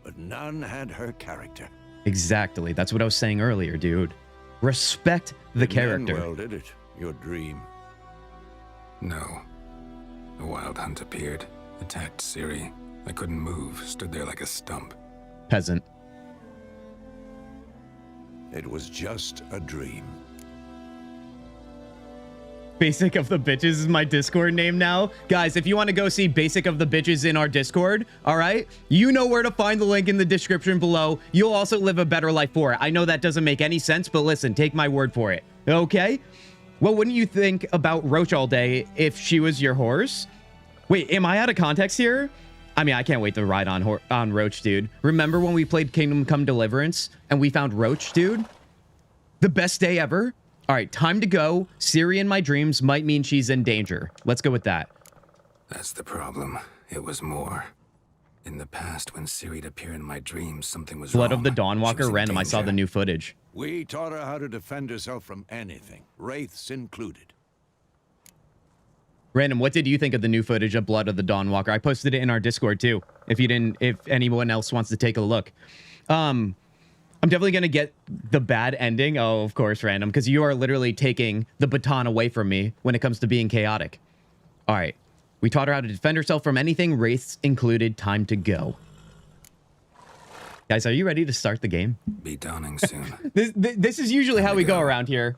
but none had her character. Exactly. That's what I was saying earlier, dude. Respect the character. Well, did it? Your dream. No. The Wild Hunt appeared, attacked Ciri. I couldn't move, stood there like a stump. Peasant. It was just a dream. Basic of the Bitches is my Discord name now. Guys, if you want to go see Basic of the Bitches in our Discord, all right? You know where to find the link in the description below. You'll also live a better life for it. I know that doesn't make any sense, but listen, take my word for it. Okay? Well, wouldn't you think about Roach all day if she was your horse? Wait, am I out of context here? I mean, I can't wait to ride on Roach, dude. Remember when we played Kingdom Come Deliverance and we found Roach, dude? The best day ever. All right, time to go. Ciri in my dreams might mean she's in danger. Let's go with that. That's the problem. It was more. In the past, when Ciri'd appear in my dreams, something was Blood wrong. of the Dawnwalker, She was in random. I saw danger. the new footage. We taught her how to defend herself from anything, wraiths included. Random, what did you think of the new footage of Blood of the Dawnwalker? I posted it in our Discord too. If anyone else wants to take a look. I'm definitely going to get the bad ending. Oh, of course, Random, because you are literally taking the baton away from me when it comes to being chaotic. All right. We taught her how to defend herself from anything, wraiths included. Time to go. Guys, are you ready to start the game? Be dawning soon. This is usually how we go around here.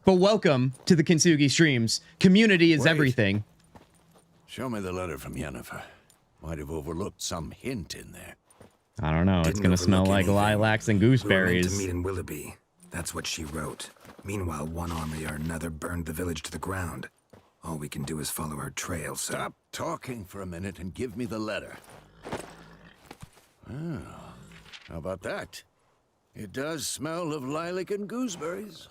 But welcome to the Kintzugi streams. Community is Wait. everything. Show me the letter from Yennefer. Might have overlooked some hint in there. I don't know. It's Didn't going to smell overlook like anything. lilacs and We were meant to gooseberries. meet in Willoughby. That's what she wrote. Meanwhile, one army or another burned the village to the ground. All we can do is follow her trail, so... Stop talking for a minute and give me the letter. Oh, how about that? It does smell of lilac and gooseberries.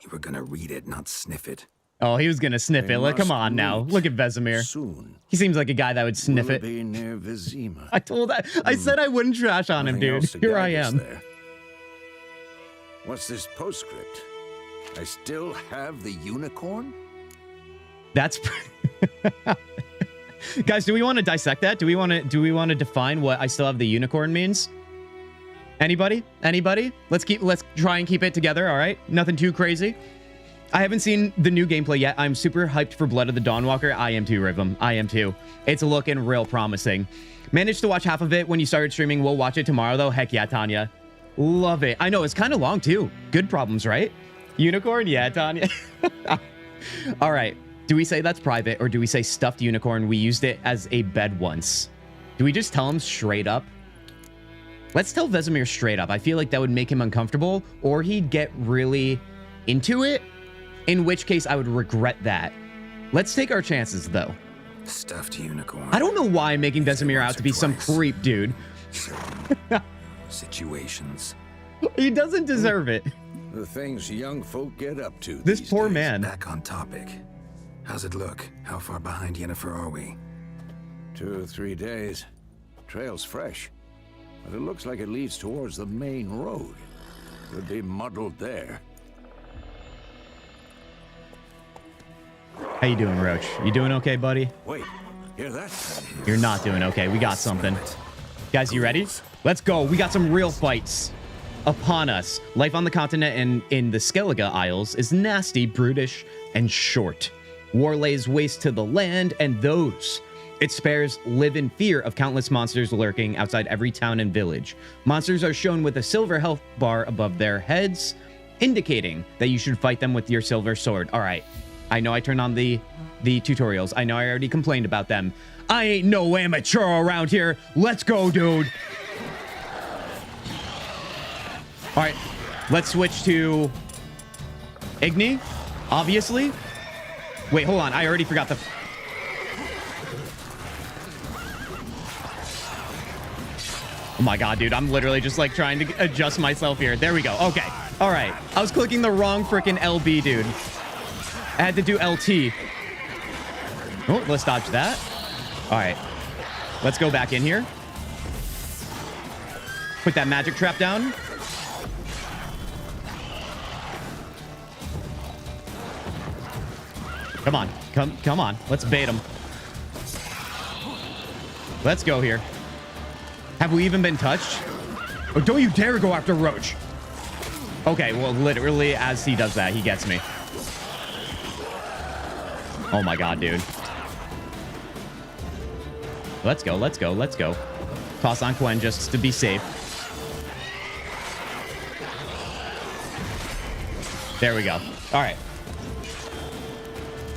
You were gonna read it, not sniff it. Oh, he was going to sniff They it. Like, come must on now. meet Look at Vesemir. Soon. He seems like a guy that would sniff it. Willoughby near Vizima. I said I wouldn't trash on him, Nothing dude. else to Here I guide us am. there. What's this postscript? I still have the unicorn? That's guys, do we want to dissect that? Do we want to define what I still have the unicorn means? Anybody? Anybody? Let's try and keep it together, all right? Nothing too crazy. I haven't seen the new gameplay yet. I'm super hyped for Blood of the Dawnwalker. I am too, Rhythm. I am too. It's looking real promising. Managed to watch half of it when you started streaming. We'll watch it tomorrow, though. Heck yeah, Tanya. Love it. I know, it's kind of long, too. Good problems, right? Unicorn? Yeah, Tanya. All right. Do we say that's private, or do we say stuffed unicorn? We used it as a bed once. Do we just tell him straight up? Let's tell Vesemir straight up. I feel like that would make him uncomfortable, or he'd get really into it, in which case I would regret that. Let's take our chances, though. Stuffed unicorn. I don't know why I'm making Vesemir out to be some creep, dude. Situations. He doesn't deserve it. The things young folk get up to. This these poor days. man. Back on topic. How's it look? How far behind Yennefer are we? 2 or 3 days. Trail's fresh, but it looks like it leads towards the main road. Could be muddled there. How you doing, Roach? You doing okay, buddy? Wait, hear that? You're not doing okay. We got something. Guys, you ready? Let's go. We got some real fights upon us. Life on the continent and in the Skellige Isles is nasty, brutish, and short. War lays waste to the land, and those it spares live in fear of countless monsters lurking outside every town and village. Monsters are shown with a silver health bar above their heads, indicating that you should fight them with your silver sword. All right. I know I turned on the tutorials. I know I already complained about them. I ain't no amateur around here. Let's go, dude. All right. Let's switch to Igni, obviously. Wait, hold on. I already forgot the... Oh my god, dude. I'm literally just like trying to adjust myself here. There we go. Okay. All right. I was clicking the wrong freaking LB, dude. I had to do LT. Oh, let's dodge that. All right. Let's go back in here. Put that magic trap down. Come on. Come on. Let's bait him. Let's go here. Have we even been touched? Oh, don't you dare go after Roach. Okay, well, literally, as he does that, he gets me. Oh my god, dude. Let's go, let's go, let's go. Toss on Quen just to be safe. There we go. All right.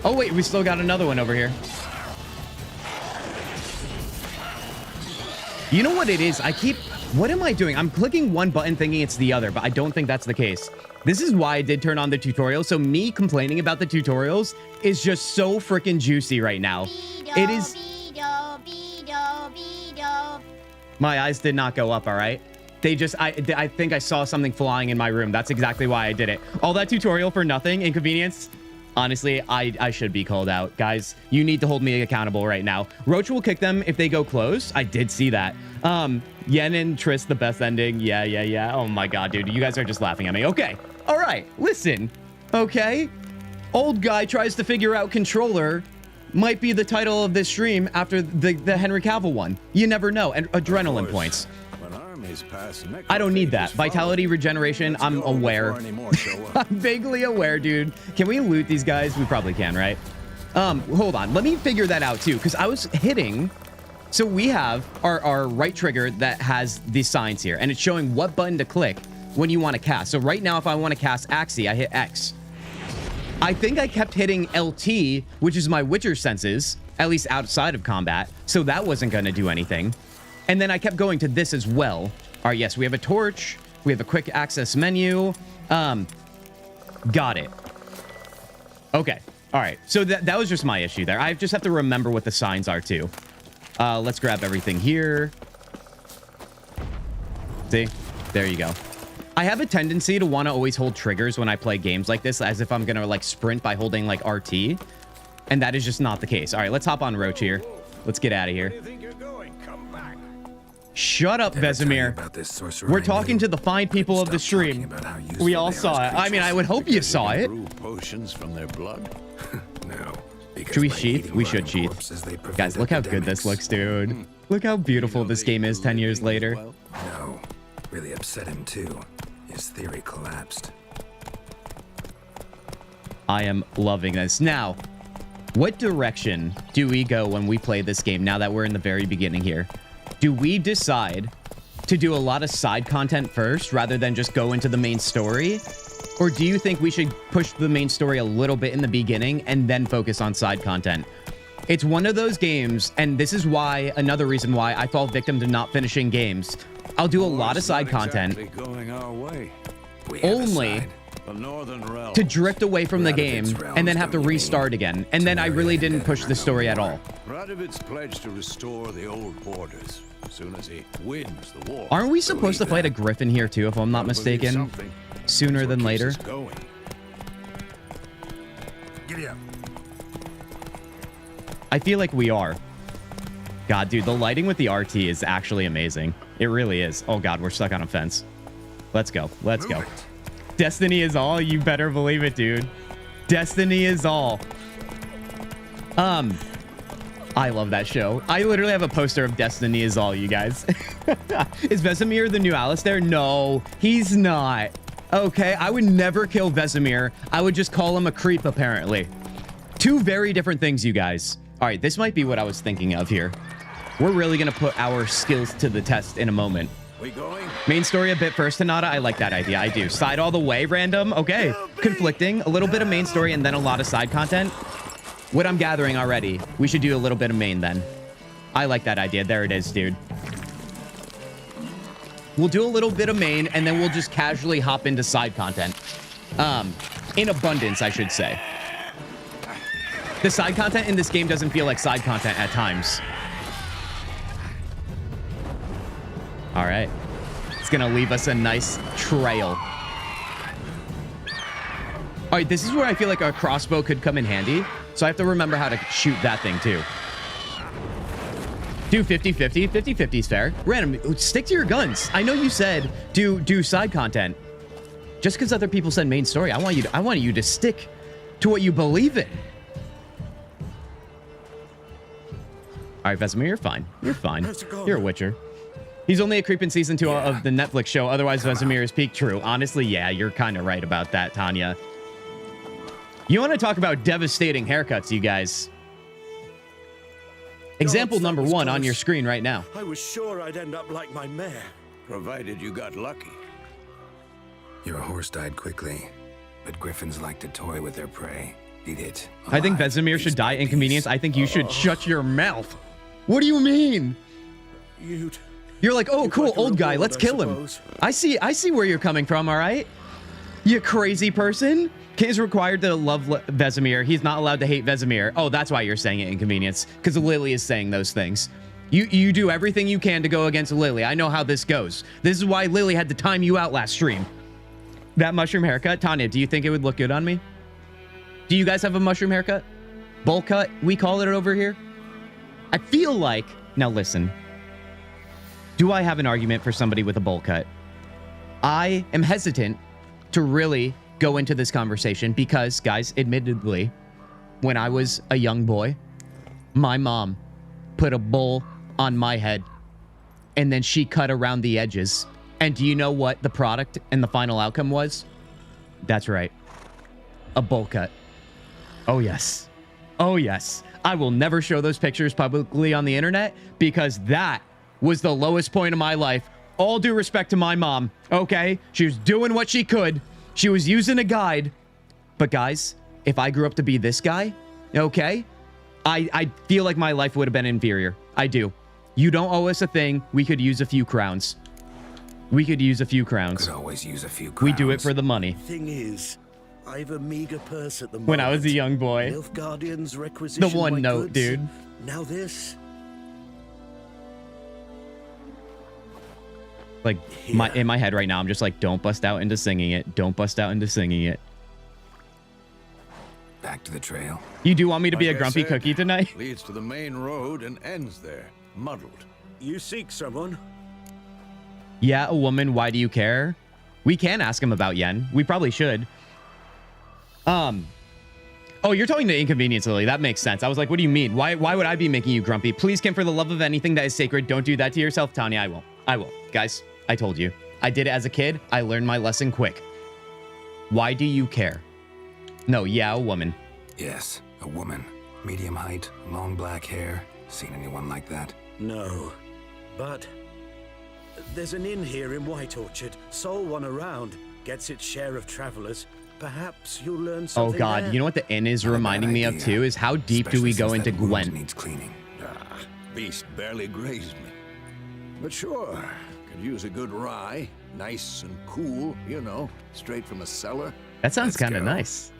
Oh, wait, we still got another one over here. You know what it is? What am I doing? I'm clicking one button thinking it's the other, but I don't think that's the case. This is why I did turn on the tutorial. So me complaining about the tutorials is just so freaking juicy right now. It is... My eyes did not go up, all right? They just... I think I saw something flying in my room. That's exactly why I did it. All that tutorial for nothing. Inconvenience. Honestly, I should be called out. Guys, you need to hold me accountable right now. Roach will kick them if they go close. I did see that. Yen and Triss, the best ending. Yeah. Oh my god, dude. You guys are just laughing at me. Okay. All right. Listen. Okay. Old guy tries to figure out controller might be the title of this stream after the Henry Cavill one. You never know. And adrenaline points. I don't need that. Vitality regeneration, I'm aware. I'm vaguely aware, dude. Can we loot these guys? We probably can, right? Hold on. Let me figure that out, too, because I was hitting... So we have our right trigger that has these signs here, and it's showing what button to click when you want to cast. So right now, if I want to cast Axii, I hit X. I think I kept hitting LT, which is my Witcher senses, at least outside of combat, so that wasn't going to do anything. And then I kept going to this as well. All right, yes, we have a torch. We have a quick access menu. Got it. Okay. All right. So that was just my issue there. I just have to remember what the signs are, too. Let's grab everything here. See? There you go. I have a tendency to want to always hold triggers when I play games like this, as if I'm going to, like, sprint by holding, like, RT. And that is just not the case. All right, let's hop on Roach here. Let's get out of here. Shut up, Vesemir. We're talking to the fine people of the stream. We all saw it. I mean, I would hope you saw it. Potions from their blood? No. Should we sheath? We should sheath. Guys, look how good this looks, dude. Look how beautiful this game is 10 years later. No. really upset him too. His theory collapsed. I am loving this. Now, what direction do we go when we play this game now that we're in the very beginning here? Do we decide to do a lot of side content first rather than just go into the main story? Or do you think we should push the main story a little bit in the beginning and then focus on side content? It's one of those games, and this is why, another reason why I fall victim to not finishing games. I'll do a lot of side content Going our way. only The northern realms. to drift away from the game Radovid's realms, and then have to don't you mean? restart again. And then I really didn't push the story at all. Radovid's pledged to restore the old borders as soon as he wins the war. Aren't we supposed to fight a griffin here too, if I'm not mistaken? Sooner than later. Giddy up. I feel like we are. God, dude, the lighting with the RT is actually amazing. It really is. Oh, God, we're stuck on a fence. Let's go. Let's go. Destiny is all. You better believe it, dude. Destiny is all. I love that show. I literally have a poster of Destiny is all, you guys. Is Vesemir the new Alistair? No, he's not. Okay, I would never kill Vesemir. I would just call him a creep, apparently. Two very different things, you guys. All right, this might be what I was thinking of here. We're really going to put our skills to the test in a moment. We going? Main story a bit first, Hinata. I like that idea. I do. Side all the way, random. Okay. Conflicting. A little bit of main story and then a lot of side content. What I'm gathering already, we should do a little bit of main then. I like that idea. There it is, dude. We'll do a little bit of main and then we'll just casually hop into side content. In abundance, I should say. The side content in this game doesn't feel like side content at times. All right. It's going to leave us a nice trail. All right, this is where I feel like a crossbow could come in handy. So I have to remember how to shoot that thing too. Do 50-50. 50-50 is fair. Random, stick to your guns. I know you said do side content. Just because other people said main story, I want you to stick to what you believe in. All right, Vesemir, you're fine. You're fine. You're a Witcher. He's only a creep in season 2 of the Netflix show. Otherwise, Vesemir is peak. True. Honestly, yeah, you're kind of right about that, Tanya. You want to talk about devastating haircuts, you guys. Example number 1 on your screen right now. I was sure I'd end up like my mare. Provided you got lucky. Your horse died quickly, but griffins like to toy with their prey. Eat it. I think alive, Vesemir should piece die by inconvenience. piece. I think you should shut your mouth. What do you mean? You're like, oh, cool, old guy. Let's kill him. I see where you're coming from, all right? You crazy person. Kid is required to love Vesemir. He's not allowed to hate Vesemir. Oh, that's why you're saying it inconvenience. Because Lily is saying those things. You do everything you can to go against Lily. I know how this goes. This is why Lily had to time you out last stream. That mushroom haircut. Tanya, do you think it would look good on me? Do you guys have a mushroom haircut? Bowl cut, we call it over here. I feel like... Now listen. Do I have an argument for somebody with a bowl cut? I am hesitant to really go into this conversation because, guys, admittedly, when I was a young boy, my mom put a bowl on my head and then she cut around the edges. And do you know what the product and the final outcome was? That's right. A bowl cut. Oh, yes. Oh, yes. I will never show those pictures publicly on the internet because that was the lowest point of my life. All due respect to my mom, okay? She was doing what she could. She was using a guide. But guys, if I grew up to be this guy, okay? I feel like my life would have been inferior. I do. You don't owe us a thing. We could use a few crowns. We could use a few crowns. Could always use a few crowns. We do it for the money. Thing is, I've a meager purse at the moment. When I was a young boy. Nilfgaardians requisition The one my note, goods. dude. Now this. Like, in my head right now, I'm just like, don't bust out into singing it. Don't bust out into singing it. Back to the trail. You do want me to be Like a I grumpy said, cookie tonight? Leads to the main road and ends there, muddled. You seek someone? Yeah, a woman. Why do you care? We can ask him about Yen. We probably should. Oh, you're talking to Inconvenience, Lily. That makes sense. I was like, what do you mean? Why would I be making you grumpy? Please, Kim, for the love of anything that is sacred, don't do that to yourself. Tanya, I won't. I won't. Guys, I told you. I did it as a kid. I learned my lesson quick. Why do you care? No, yeah, a woman. Yes, a woman. Medium height, long black hair. Seen anyone like that? No, but there's an inn here in White Orchard. Sole one around. Gets its share of travelers. Perhaps you'll learn something. Oh God, there. you know what the inn is reminding me of too? Is how deep do we go into Gwent? Needs cleaning. Ah, beast barely grazed me. But sure, could use a good rye. Nice and cool, you know, straight from the cellar. That sounds kind of nice.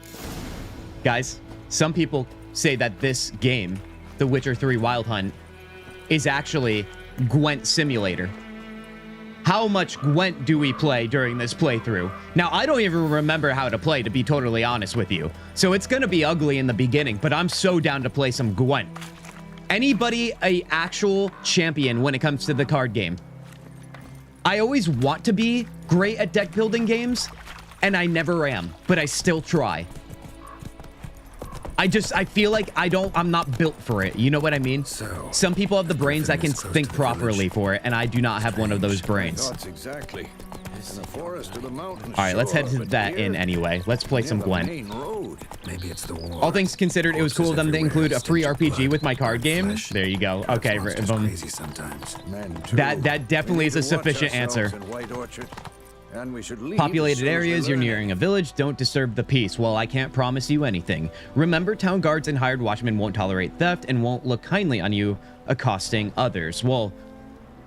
Guys, some people say that this game, The Witcher 3 Wild Hunt, is actually Gwent Simulator. How much Gwent do we play during this playthrough? Now, I don't even remember how to play, to be totally honest with you. So it's going to be ugly in the beginning, but I'm so down to play some Gwent. Anybody a actual champion when it comes to the card game? I always want to be great at deck building games, and I never am, but I still try. I feel like I'm not built for it. You know what I mean? So, some people have the brains that can think properly for it, and I do not have one of those brains. Thoughts exactly. In the forest or the mountains. All right, let's head to sure, that but inn here, anyway. Let's play some near the Gwent. main road. Maybe it's the war. All things considered, it was cool of them to include a free RPG with my card game. Flesh. There you go. Okay, Crazy sometimes. Men, too. that definitely is a We need to watch sufficient answer. ourselves in White Orchard, and we should leave as Populated soon as we areas, you're learn nearing a village. Don't disturb the peace. Well, I can't promise you anything. Remember, town guards and hired watchmen won't tolerate theft and won't look kindly on you accosting others. Well,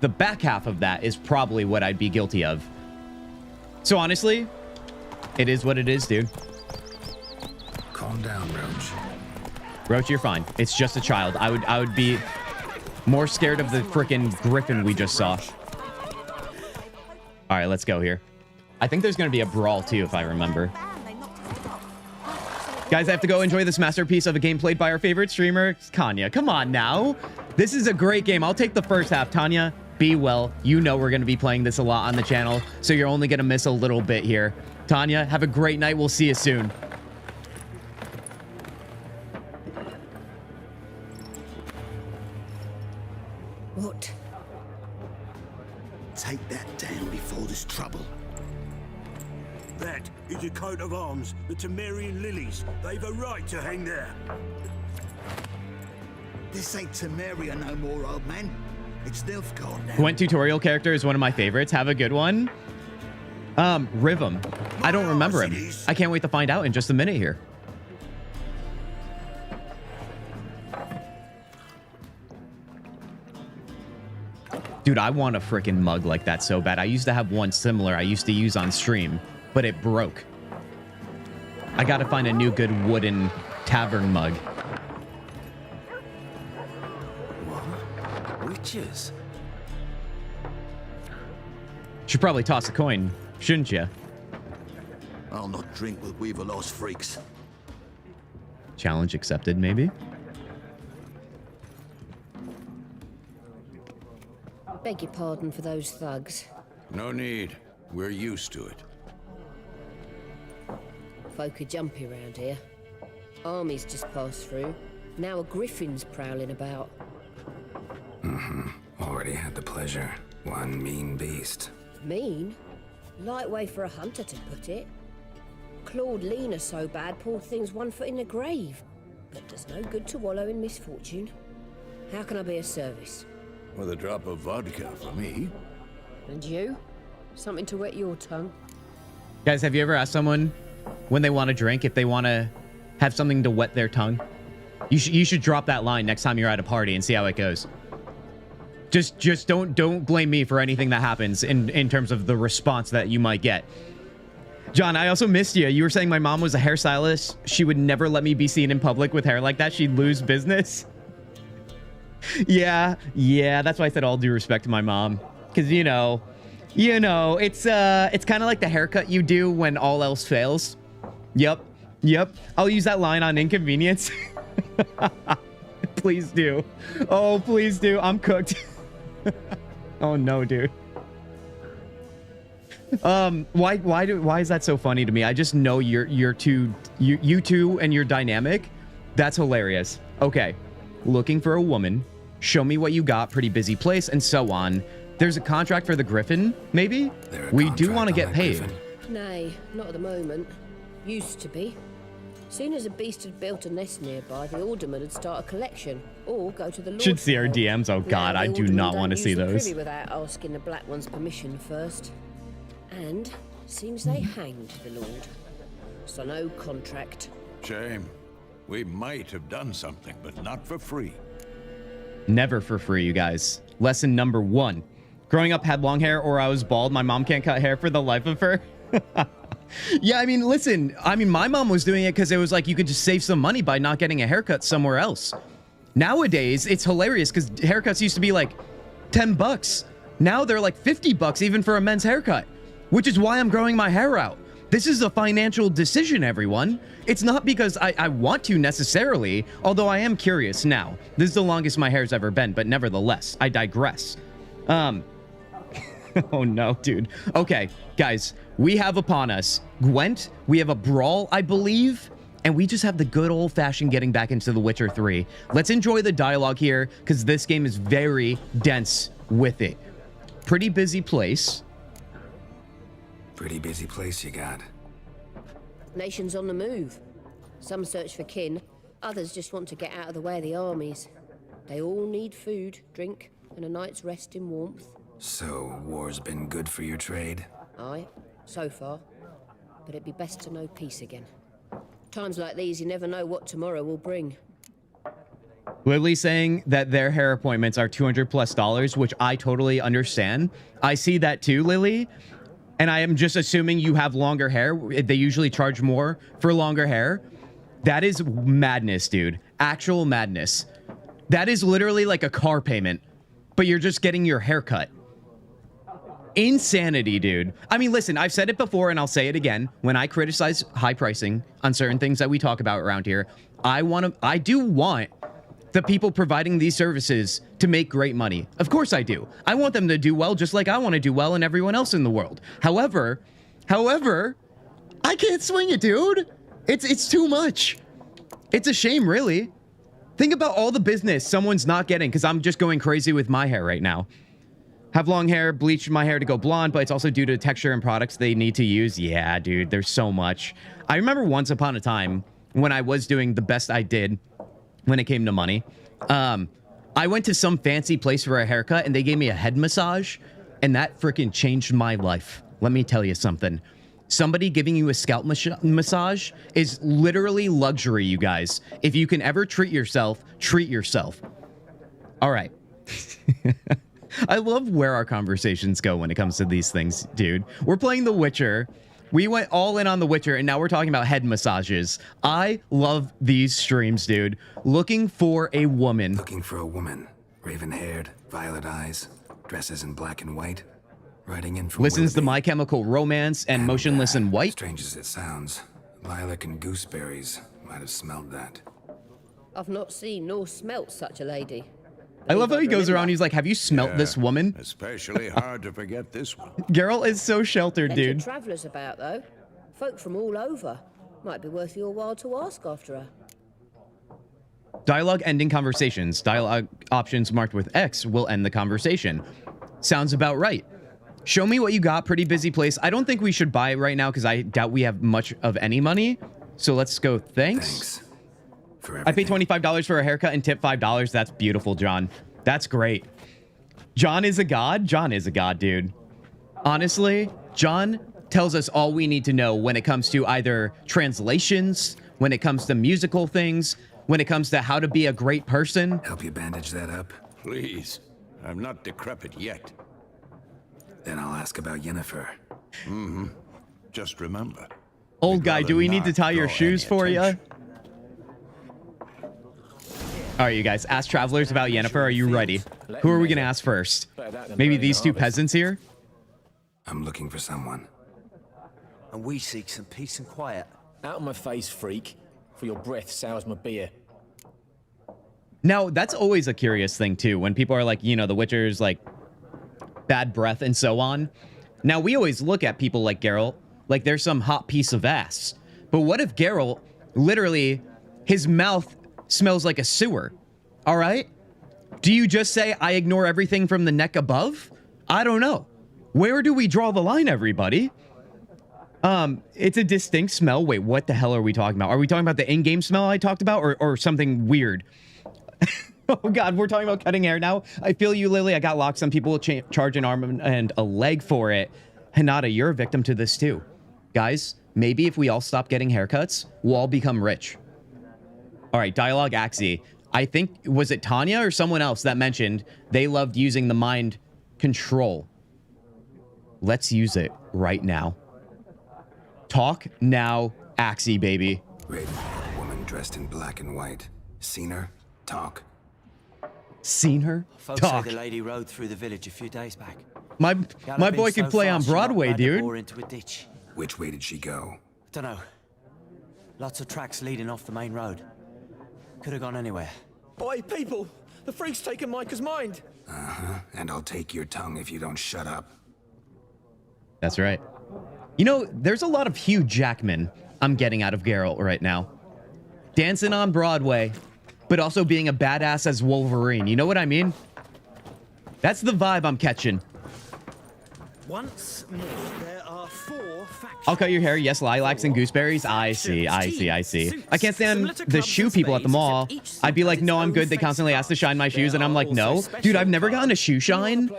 the back half of that is probably what I'd be guilty of. So honestly, it is what it is, dude. Calm down, Roach. Roach, you're fine. It's just a child. I would be more scared of the freaking griffin we just saw. All right, let's go here. I think there's going to be a brawl too, if I remember. Guys, I have to go enjoy this masterpiece of a game played by our favorite streamer, Kanya. Come on now. This is a great game. I'll take the first half. Tanya, be well. You know we're going to be playing this a lot on the channel, so you're only going to miss a little bit here. Tanya, have a great night. We'll see you soon. What? Take that down before there's trouble. That is a coat of arms, the Temerian lilies. They've a right to hang there. This ain't Temeria no more, old man. It's Nilfgaard now. Gwent tutorial character is one of my favorites. Have a good one. Rhythm. I don't remember him. I can't wait to find out in just a minute here. Dude, I want a freaking mug like that so bad. I used to have one similar I used to use on stream, but it broke. I gotta find a new good wooden tavern mug. What? Witches? Should probably toss a coin, shouldn't you? I'll not drink with Weaverloss freaks. Challenge accepted, maybe? Beg your pardon for those thugs. No need. We're used to it. Folk are jumpy around here. Armies just passed through. Now a griffin's prowling about. Already had the pleasure. One mean beast. Mean? Light way for a hunter to put it. Clawed Lena so bad, poor thing's 1 foot in the grave. But does no good to wallow in misfortune. How can I be of service? With a drop of vodka for me. And you? Something to wet your tongue? Guys, have you ever asked someone when they want to drink if they want to have something to wet their tongue? You should drop that line next time you're at a party and see how it goes. Just don't blame me for anything that happens in terms of the response that you might get. John, I also missed you. You were saying my mom was a hairstylist. She would never let me be seen in public with hair like that. She'd lose business. Yeah, that's why I said all due respect to my mom. Because, you know, it's kind of like the haircut you do when all else fails. Yep. I'll use that line on Inconvenience. Please do. Oh, please do. I'm cooked. Oh, no, dude. Why is that so funny to me? I just know you two and your dynamic. That's hilarious. Okay. Looking for a woman. Show me what you got. Pretty busy place and so on. There's a contract for the Griffin, maybe? There a We do contract want to on get that paid. Griffin? Nay, not at the moment. Used to be. Soon as a beast had built a nest nearby, the alderman would start a collection, or go to the Lord's Should see our Hall. DMs. Oh god, Now, I the do alderman not don't want to see use the those. privy without asking the Black One's permission first. And seems they hanged the Lord. So no contract. Shame. We might have done something, but not for free. Never for free, you guys. Lesson number 1. Growing up, had long hair or I was bald. My mom can't cut hair for the life of her. Yeah, I mean, listen. I mean, my mom was doing it because it was like you could just save some money by not getting a haircut somewhere else. Nowadays, it's hilarious because haircuts used to be like 10 bucks. Now they're like 50 bucks even for a men's haircut, which is why I'm growing my hair out. This is a financial decision, everyone. It's not because I want to necessarily, although I am curious now. This is the longest my hair's ever been, but nevertheless, I digress. Oh no, dude. Okay, guys, we have upon us Gwent. We have a brawl, I believe, and we just have the good old-fashioned getting back into The Witcher 3. Let's enjoy the dialogue here, because this game is very dense with it. Pretty busy place. Pretty busy place you got. Nations on the move. Some search for kin, others just want to get out of the way of the armies. They all need food, drink, and a night's rest in warmth. So, war's been good for your trade? Aye, so far. But it'd be best to know peace again. Times like these, you never know what tomorrow will bring. Lily saying that their hair appointments are $200+, which I totally understand. I see that too, Lily. And I am just assuming you have longer hair. They usually charge more for longer hair. That is madness, dude. Actual madness. That is literally like a car payment, but you're just getting your hair cut. Insanity, dude. I mean, listen, I've said it before and I'll say it again. When I criticize high pricing on certain things that we talk about around here, I do want the people providing these services to make great money. Of course I do. I want them to do well just like I want to do well and everyone else in the world. However, I can't swing it, dude. It's too much. It's a shame, really. Think about all the business someone's not getting because I'm just going crazy with my hair right now. Have long hair, bleach my hair to go blonde, but it's also due to texture and products they need to use. Yeah, dude, there's so much. I remember once upon a time when I was doing the best I did when it came to money. I went to some fancy place for a haircut and they gave me a head massage and that freaking changed my life. Let me tell you something. Somebody giving you a scalp massage is literally luxury, you guys. If you can ever treat yourself, treat yourself. All right. I love where our conversations go when it comes to these things, dude. We're playing The Witcher. We went all in on The Witcher, and now we're talking about head massages. I love these streams, dude. Looking for a woman. Looking for a woman. Raven-haired, violet eyes, dresses in black and white. Riding in from Listens to Willoughby. My Chemical Romance and Motionless in White. Strange as it sounds, lilac and gooseberries might have smelled that. I've not seen nor smelt such a lady. I love how he goes around, he's like, have you smelt this woman? Especially hard to forget this one. Geralt is so sheltered, Plenty of dude. travellers about, though. Folk from all over. Might be worth your while to ask after her. Dialogue ending conversations. Dialogue options marked with X will end the conversation. Sounds about right. Show me what you got. Pretty busy place. I don't think we should buy it right now because I doubt we have much of any money. So let's go. Thanks. I paid $25 for a haircut and tip $5. That's beautiful, John. That's great. John is a god? John is a god, dude. Honestly, John tells us all we need to know when it comes to either translations, when it comes to musical things, when it comes to how to be a great person. Help you bandage that up? Please. I'm not decrepit yet. Then I'll ask about Yennefer. Mm-hmm. Just remember. Old guy, do we need to tie your shoes for you? All right, you guys, ask travelers about Yennefer. Are you ready? Who are we going to ask first? Maybe these two peasants here? I'm looking for someone. And we seek some peace and quiet. Out of my face, freak, for your breath sours my beer. Now, that's always a curious thing, too, when people are like, you know, the Witcher's, like, bad breath and so on. Now, we always look at people like Geralt like they're some hot piece of ass. But what if Geralt, literally, his mouth smells like a sewer? All right? Do you just say, I ignore everything from the neck above? I don't know. Where do we draw the line, everybody? It's a distinct smell. Wait, what the hell are we talking about? Are we talking about the in-game smell I talked about, or something weird? Oh God, we're talking about cutting hair now. I feel you, Lily. I got locked. Some people will charge an arm and a leg for it. Hinata, you're a victim to this too. Guys, maybe if we all stop getting haircuts, we'll all become rich. All right, dialogue Axie. I think, was it Tanya or someone else that mentioned they loved using the mind control? Let's use it right now. Talk now, Axie, baby. Raven, woman dressed in black and white. Seen her? Talk. Seen her? Folks Talk. say the lady rode through the village a few days back. My boy could play on Broadway, dude. Into a ditch. Which way did she go? Don't know. Lots of tracks leading off the main road. Could have gone anywhere. Boy, people! The freak's taken Micah's mind! Uh-huh. And I'll take your tongue if you don't shut up. That's right. You know, there's a lot of Hugh Jackman I'm getting out of Geralt right now. Dancing on Broadway, but also being a badass as Wolverine. You know what I mean? That's the vibe I'm catching. Once more, there are 4 factions. I'll cut your hair. Yes, lilacs and gooseberries. I see. I can't stand the shoe people at the mall. I'd be like, no, I'm good. They constantly ask to shine my shoes, and I'm like, no. Dude, I've never gotten a shoe shine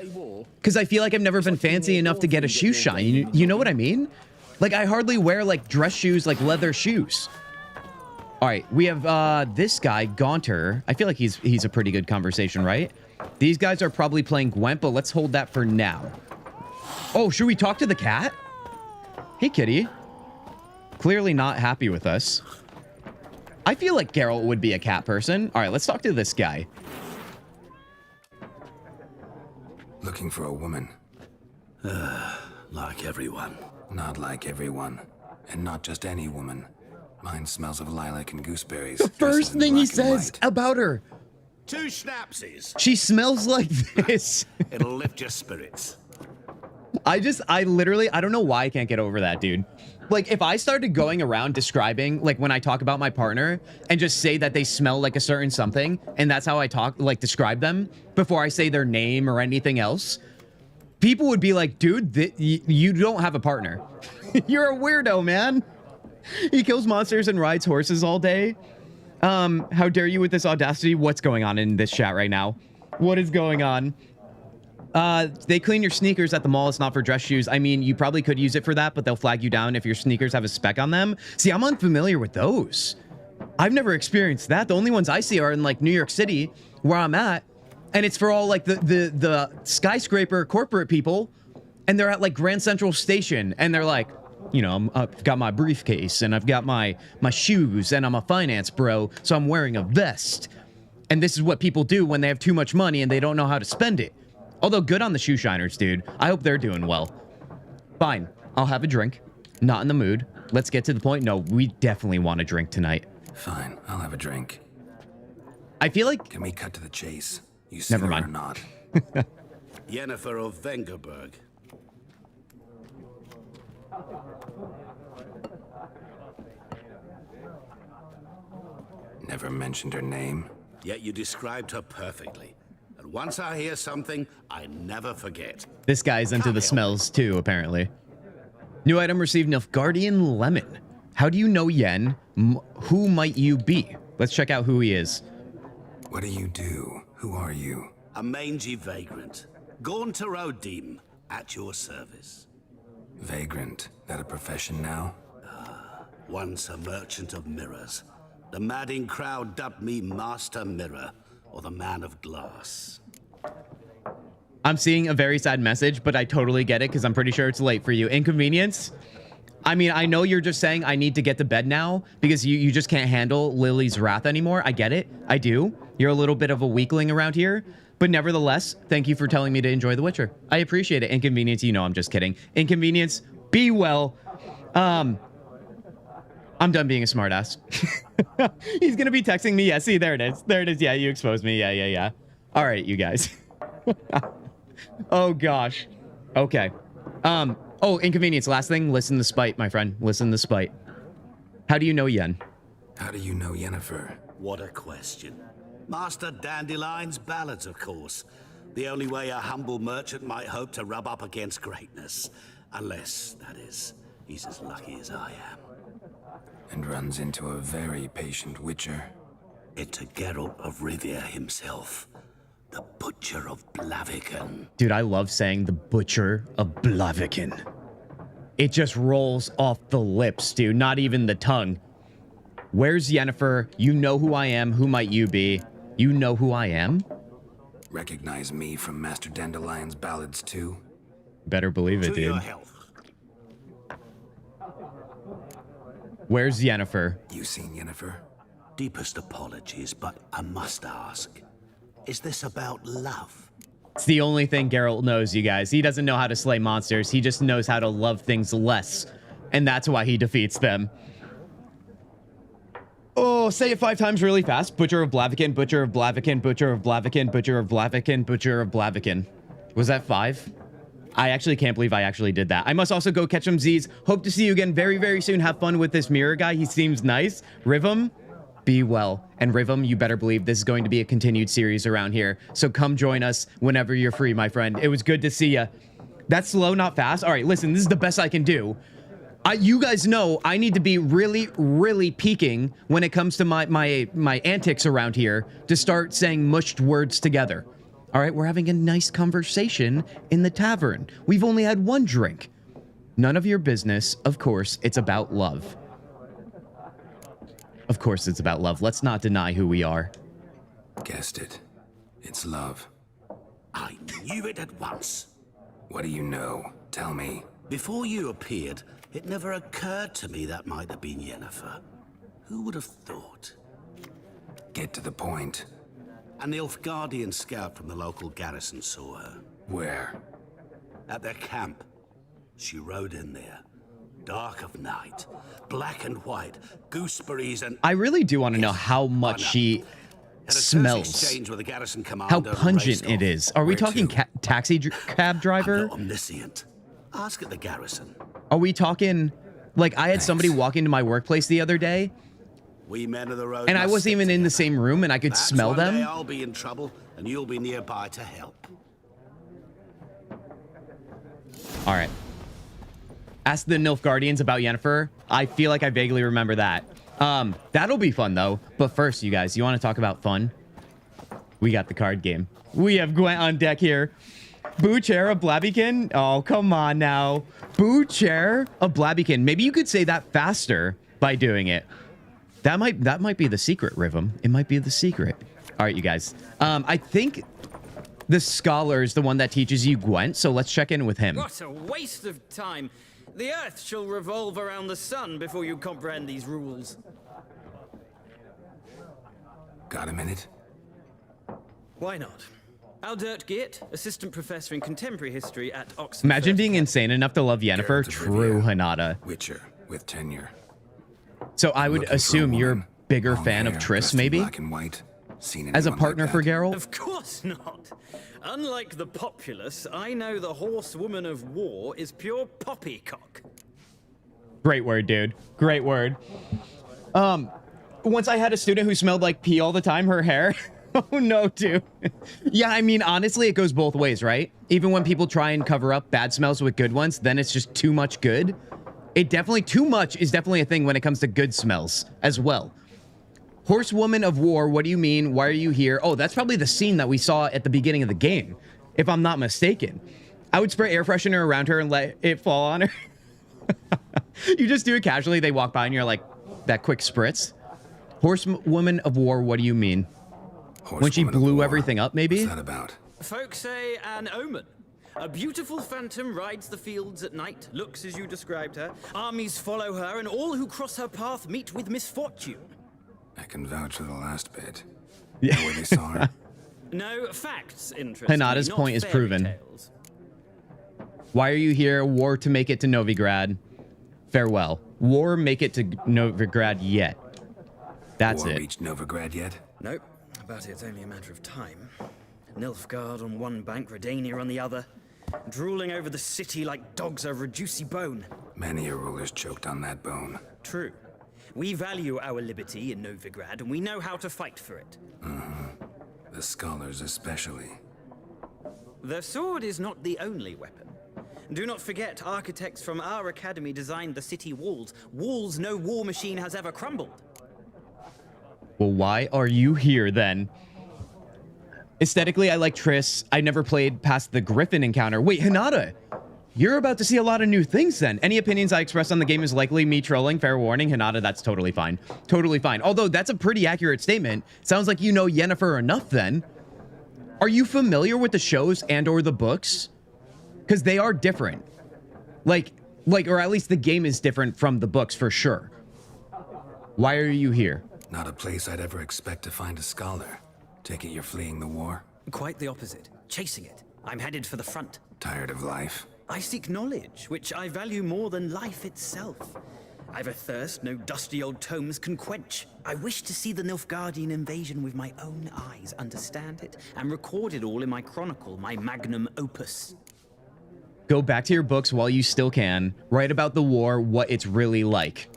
because I feel like I've never been fancy enough to get a shoe shine. You know what I mean? Like, I hardly wear, like, dress shoes, like leather shoes. All right, we have this guy, Gaunter. I feel like he's a pretty good conversation, right? These guys are probably playing Gwent, but let's hold that for now. Oh, should we talk to the cat? Hey, kitty. Clearly not happy with us. I feel like Geralt would be a cat person. All right, let's talk to this guy. Looking for a woman. Like everyone. Not like everyone. And not just any woman. Mine smells of lilac and gooseberries. The first thing he says about her. 2 schnapsies. She smells like this. It'll lift your spirits. I don't know why I can't get over that, dude. Like, if I started going around describing, like, when I talk about my partner and just say that they smell like a certain something, and that's how I talk, like, describe them before I say their name or anything else, people would be like, dude, you don't have a partner. You're a weirdo, man. He kills monsters and rides horses all day. How dare you with this audacity? What's going on in this chat right now? What is going on? They clean your sneakers at the mall. It's not for dress shoes. I mean, you probably could use it for that, but they'll flag you down if your sneakers have a speck on them. See, I'm unfamiliar with those. I've never experienced that. The only ones I see are in, like, New York City, where I'm at, and it's for all, like, the skyscraper corporate people, and they're at, like, Grand Central Station, and they're like, you know, I've got my briefcase, and I've got my shoes, and I'm a finance bro, so I'm wearing a vest. And this is what people do when they have too much money and they don't know how to spend it. Although, good on the shoe shiners, dude. I hope they're doing well. Fine. I'll have a drink. Not in the mood. Let's get to the point. No, we definitely want a drink tonight. Fine. I'll have a drink. I feel like... Can we cut to the chase? You see Never her mind. or not? Yennefer of Vengerberg. Never mentioned her name. Yet you described her perfectly. And once I hear something, I never forget. This guy's into the smells too, apparently. New item received Nilfgaardian Lemon. How do you know Yen? Who might you be? Let's check out who he is. What do you do? Who are you? A mangy vagrant. Gaunter Odim, at your service. Vagrant. That a profession now? Once a merchant of mirrors. The madding crowd dubbed me Master Mirror, or the Man of Glass. I'm seeing a very sad message, but I totally get it because I'm pretty sure it's late for you. Inconvenience? I mean, I know you're just saying I need to get to bed now because you just can't handle Lily's wrath anymore. I get it. I do. You're a little bit of a weakling around here. But nevertheless, thank you for telling me to enjoy The Witcher. I appreciate it. Inconvenience, you know I'm just kidding. Inconvenience, be well. I'm done being a smartass. He's going to be texting me. Yeah, see, there it is. There it is. Yeah, you exposed me. Yeah. All right, you guys. Oh, gosh. Okay. Oh, inconvenience. Last thing, listen to spite, my friend. Listen to spite. How do you know Yen? How do you know Yennefer? What a question. Master Dandelion's ballads, of course. The only way a humble merchant might hope to rub up against greatness. Unless, that is, he's as lucky as I am. And runs into a very patient witcher. Into Geralt of Rivia himself. The Butcher of Blaviken. Dude, I love saying the Butcher of Blaviken. It just rolls off the lips, dude. Not even the tongue. Where's Yennefer? You know who I am. Who might you be? You know who I am? Recognize me from Master Dandelion's ballads too? Better believe it, To your dude. health. Where's Yennefer? You seen Yennefer? Deepest apologies, but I must ask. Is this about love? It's the only thing Geralt knows, you guys. He doesn't know how to slay monsters. He just knows how to love things less. And that's why he defeats them. Oh, say it 5 times really fast. Butcher of Blaviken, Butcher of Blaviken, Butcher of Blaviken, Butcher of Blaviken, Butcher of Blaviken. Was that 5? I actually can't believe I actually did that. I must also go catch some Z's. Hope to see you again very, very soon. Have fun with this mirror guy. He seems nice. Rhythm, be well. And Rhythm, you better believe this is going to be a continued series around here. So come join us whenever you're free, my friend. It was good to see you. That's slow, not fast. All right, listen, this is the best I can do. You guys know I need to be really, really peaking when it comes to my antics around here to start saying mushed words together. All right, we're having a nice conversation in the tavern. We've only had 1 drink. None of your business. Of course, it's about love. Of course, it's about love. Let's not deny who we are. Guessed it. It's love. I knew it at once. What do you know? Tell me. Before you appeared, it never occurred to me that might have been Yennefer. Who would have thought? Get to the point. An Nilfgaardian scout from the local garrison saw her. Where? At their camp. She rode in there. Dark of night. Black and white. Gooseberries and... I really do want to know how much she smells. With a garrison How pungent it is. Are we talking taxi cab driver? Omniscient. Ask at the garrison. Are we talking... Like, I had somebody walk into my workplace the other day, We men of the road and I wasn't even in the same room, and I could smell one day them. I'll be in trouble, and you'll be nearby to help. All right. Ask the Nilfgaardians about Yennefer. I feel like I vaguely remember that. That'll be fun, though. But first, you guys, you want to talk about fun? We got the card game. We have Gwent on deck here. Boo Chair of Blaviken? Oh, come on now. Boo Chair of Blaviken. Maybe you could say that faster by doing it. That might be the secret, Rhythm. It might be the secret. All right, you guys. I think the scholar is the one that teaches you Gwent, so let's check in with him. What a waste of time. The Earth shall revolve around the sun before you comprehend these rules. Got a minute? Why not? Aldert Geert, assistant professor in contemporary history at Oxford. Imagine being insane enough to love Yennefer. True, Hanada. Witcher with tenure. So I would assume you're a bigger fan of Triss, maybe? Black and white. Seen As a anyone partner like for that? Geralt? Of course not. Unlike the populace, I know the horsewoman of war is pure poppycock. Great word, dude. Great word. Once I had a student who smelled like pee all the time, her hair. Oh no, dude. Yeah, I mean, honestly, it goes both ways, right? Even when people try and cover up bad smells with good ones, then it's just too much good. Too much is definitely a thing when it comes to good smells as well. Horsewoman of War, what do you mean? Why are you here? Oh, that's probably the scene that we saw at the beginning of the game, if I'm not mistaken. I would spray air freshener around her and let it fall on her. You just do it casually. They walk by and you're like, that quick spritz. Horsewoman of War, what do you mean? When she blew everything up, maybe? What's that about? Folks say an omen. A beautiful phantom rides the fields at night, looks as you described her. Armies follow her, and all who cross her path meet with misfortune. I can vouch for the last bit. Yeah. Know where they saw her? No, facts interest me, Hanada's not point is fairy proven. tales. Why are you here? War to make it to Novigrad. Farewell. War make it to Novigrad yet. That's War it. reached Novigrad yet? Nope, but it's only a matter of time. Nilfgaard on one bank, Redania on the other, drooling over the city like dogs over a juicy bone. Many a ruler's choked on that bone. True. We value our liberty in Novigrad, and we know how to fight for it. The scholars especially. The sword is not the only weapon. Do not forget, architects from our academy designed the city walls. Walls no war machine has ever crumbled. Well, why are you here then? Aesthetically, I like Triss. I never played past the Griffin encounter. Wait, Hinata, you're about to see a lot of new things then. Any opinions I express on the game is likely me trolling. Fair warning, Hinata, that's totally fine. Totally fine. Although that's a pretty accurate statement. Sounds like you know Yennefer enough then. Are you familiar with the shows and or the books? Because they are different. Like, or at least the game is different from the books for sure. Why are you here? Not a place I'd ever expect to find a scholar. Take it you're fleeing the war? Quite the opposite. Chasing it. I'm headed for the front. Tired of life? I seek knowledge, which I value more than life itself. I've a thirst no dusty old tomes can quench. I wish to see the Nilfgaardian invasion with my own eyes, understand it, and record it all in my chronicle, my magnum opus. Go back to your books while you still can. Write about the war, what it's really like.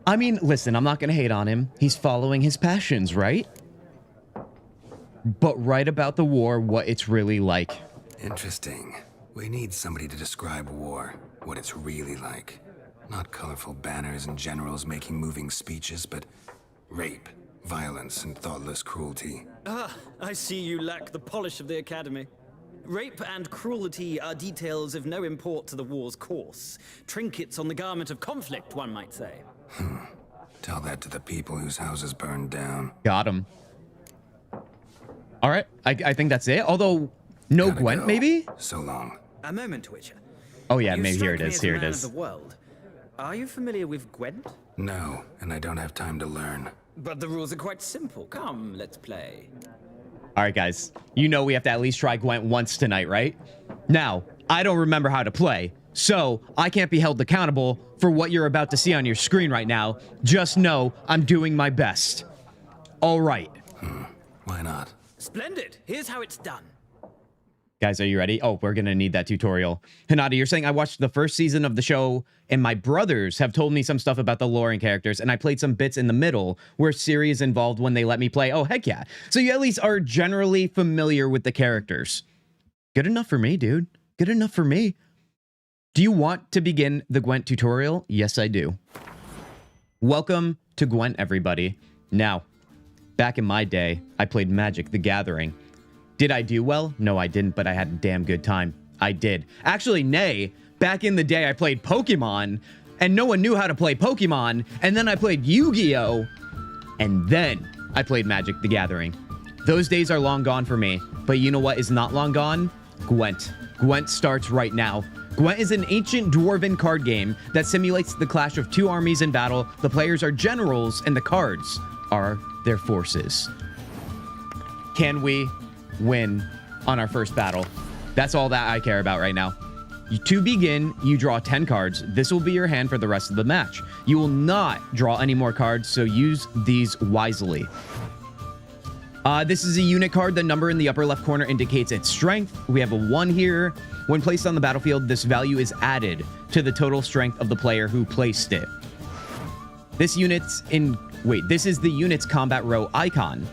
I mean, listen, I'm not going to hate on him. He's following his passions, right? But write about the war, what it's really like. Interesting. We need somebody to describe war, what it's really like. Not colorful banners and generals making moving speeches, but rape, violence, and thoughtless cruelty. Ah, I see you lack the polish of the academy. Rape and cruelty are details of no import to the war's course. Trinkets on the garment of conflict, one might say. Tell that to the people whose houses burned down. Got him. All right, I think that's it. Although, no Gotta Gwent, go. maybe? So long. A moment, Witcher. Oh yeah, You maybe here it strike me is. as Here a it man is. of the world. Are you familiar with Gwent? No, and I don't have time to learn. But the rules are quite simple. Come, let's play. All right, guys. You know we have to at least try Gwent once tonight, right? Now, I don't remember how to play, so I can't be held accountable for what you're about to see on your screen right now. Just know I'm doing my best. All right. Why not? Splendid. Here's how it's done. Guys, are you ready? Oh, we're going to need that tutorial. Hinata, you're saying I watched the first season of the show, and my brothers have told me some stuff about the lore and characters, and I played some bits in the middle where Ciri is involved when they let me play. Oh, heck yeah. So you at least are generally familiar with the characters. Good enough for me, dude. Good enough for me. Do you want to begin the Gwent tutorial? Yes, I do. Welcome to Gwent, everybody. Now, back in my day, I played Magic: The Gathering. Did I do well? No, I didn't, but I had a damn good time. I did. Actually, nay, back in the day, I played Pokemon, and no one knew how to play Pokemon, and then I played Yu-Gi-Oh!, and then I played Magic: The Gathering. Those days are long gone for me, but you know what is not long gone? Gwent. Gwent starts right now. Gwent is an ancient dwarven card game that simulates the clash of two armies in battle. The players are generals, and the cards are their forces. Can we win on our first battle? That's all that I care about right now. To begin, you draw 10 cards. This will be your hand for the rest of the match. You will not draw any more cards, so use these wisely. This is a unit card. The number in the upper left corner indicates its strength. We have a 1 here. When placed on the battlefield, this value is added to the total strength of the player who placed it. This is the unit's combat row icon.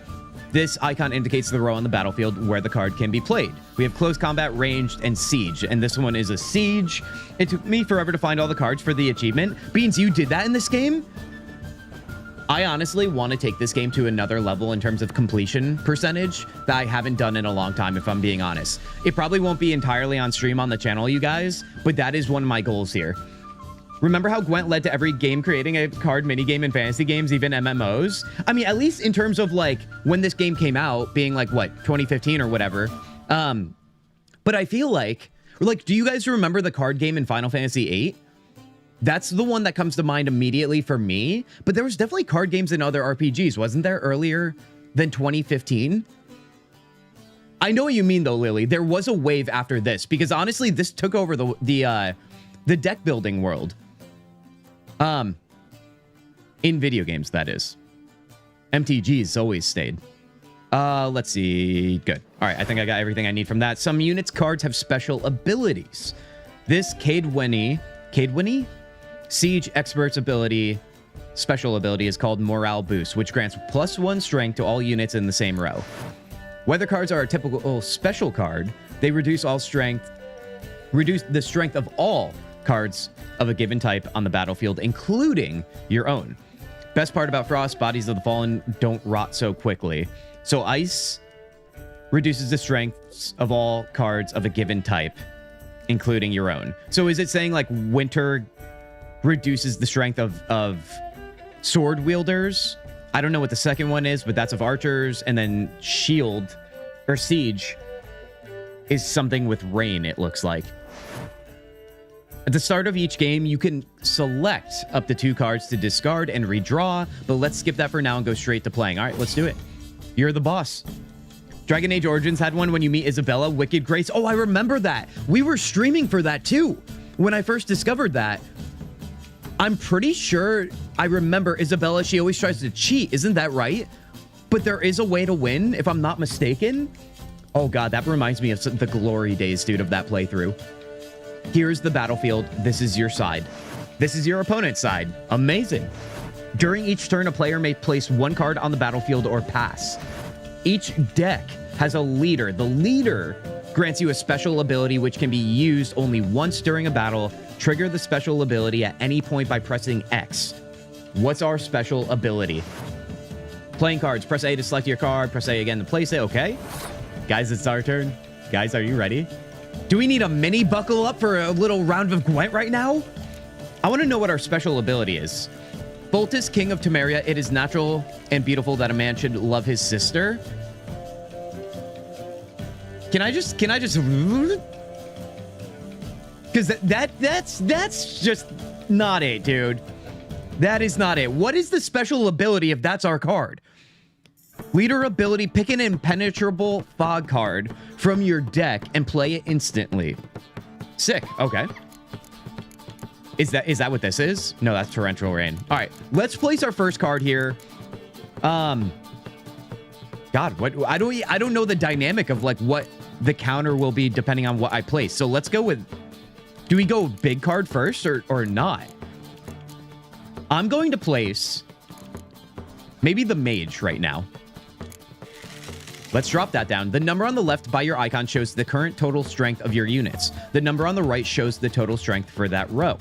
This icon indicates the row on the battlefield where the card can be played. We have close combat, ranged, and siege, and this one is a siege. It took me forever to find all the cards for the achievement. Beans, you did that in this game? I honestly want to take this game to another level in terms of completion percentage that I haven't done in a long time, if I'm being honest. It probably won't be entirely on stream on the channel, you guys, but that is one of my goals here. Remember how Gwent led to every game creating a card minigame in fantasy games, even MMOs? I mean, at least in terms of like when this game came out, being like, what, 2015 or whatever. But I feel like, do you guys remember the card game in Final Fantasy VIII? That's the one that comes to mind immediately for me. But there was definitely card games in other RPGs, wasn't there, earlier than 2015? I know what you mean, though, Lily. There was a wave after this, because honestly, this took over the deck building world. In video games, that is. MTG's always stayed. Let's see. Good. All right, I think I got everything I need from that. Some units' cards have special abilities. This Cadwenny? Siege Expert's special ability is called Morale Boost, which grants +1 strength to all units in the same row. Weather cards are a typical special card. They reduce the strength of all cards of a given type on the battlefield, including your own. Best part about Frost, bodies of the fallen don't rot so quickly. So ice reduces the strengths of all cards of a given type, including your own. So is it saying like winter reduces the strength of sword wielders? I don't know what the second one is, but that's of archers. And then shield or siege is something with rain, it looks like. At the start of each game, you can select up to 2 cards to discard and redraw, but let's skip that for now and go straight to playing. All right, let's do it. You're the boss. Dragon Age Origins had one when you meet Isabella, Wicked Grace. Oh, I remember that. We were streaming for that too. When I first discovered that, I'm pretty sure I remember Isabella, she always tries to cheat. Isn't that right? But there is a way to win, if I'm not mistaken. Oh God, that reminds me of the glory days, dude, of that playthrough. Here's the battlefield. This is your side. This is your opponent's side. Amazing. During each turn, a player may place 1 card on the battlefield or pass. Each deck has a leader. The leader grants you a special ability which can be used only once during a battle. Trigger the special ability at any point by pressing X. What's our special ability? Playing cards. Press A to select your card. Press A again to place it. Okay. Guys, it's our turn. Guys, are you ready? Do we need a mini buckle up for a little round of Gwent right now? I want to know what our special ability is. Boltus, King of Temeria, it is natural and beautiful that a man should love his sister. Can I just because that's just not it, dude. That is not it. What is the special ability if that's our card? Leader ability, pick an impenetrable fog card from your deck and play it instantly. Sick. Okay. Is that what this is? No, that's torrential rain. All right, let's place our first card here. God, what I don't know the dynamic of like what the counter will be depending on what I place. So let's go with, do we go big card first or not? I'm going to place maybe the mage right now. Let's drop that down. The number on the left by your icon shows the current total strength of your units. The number on the right shows the total strength for that row.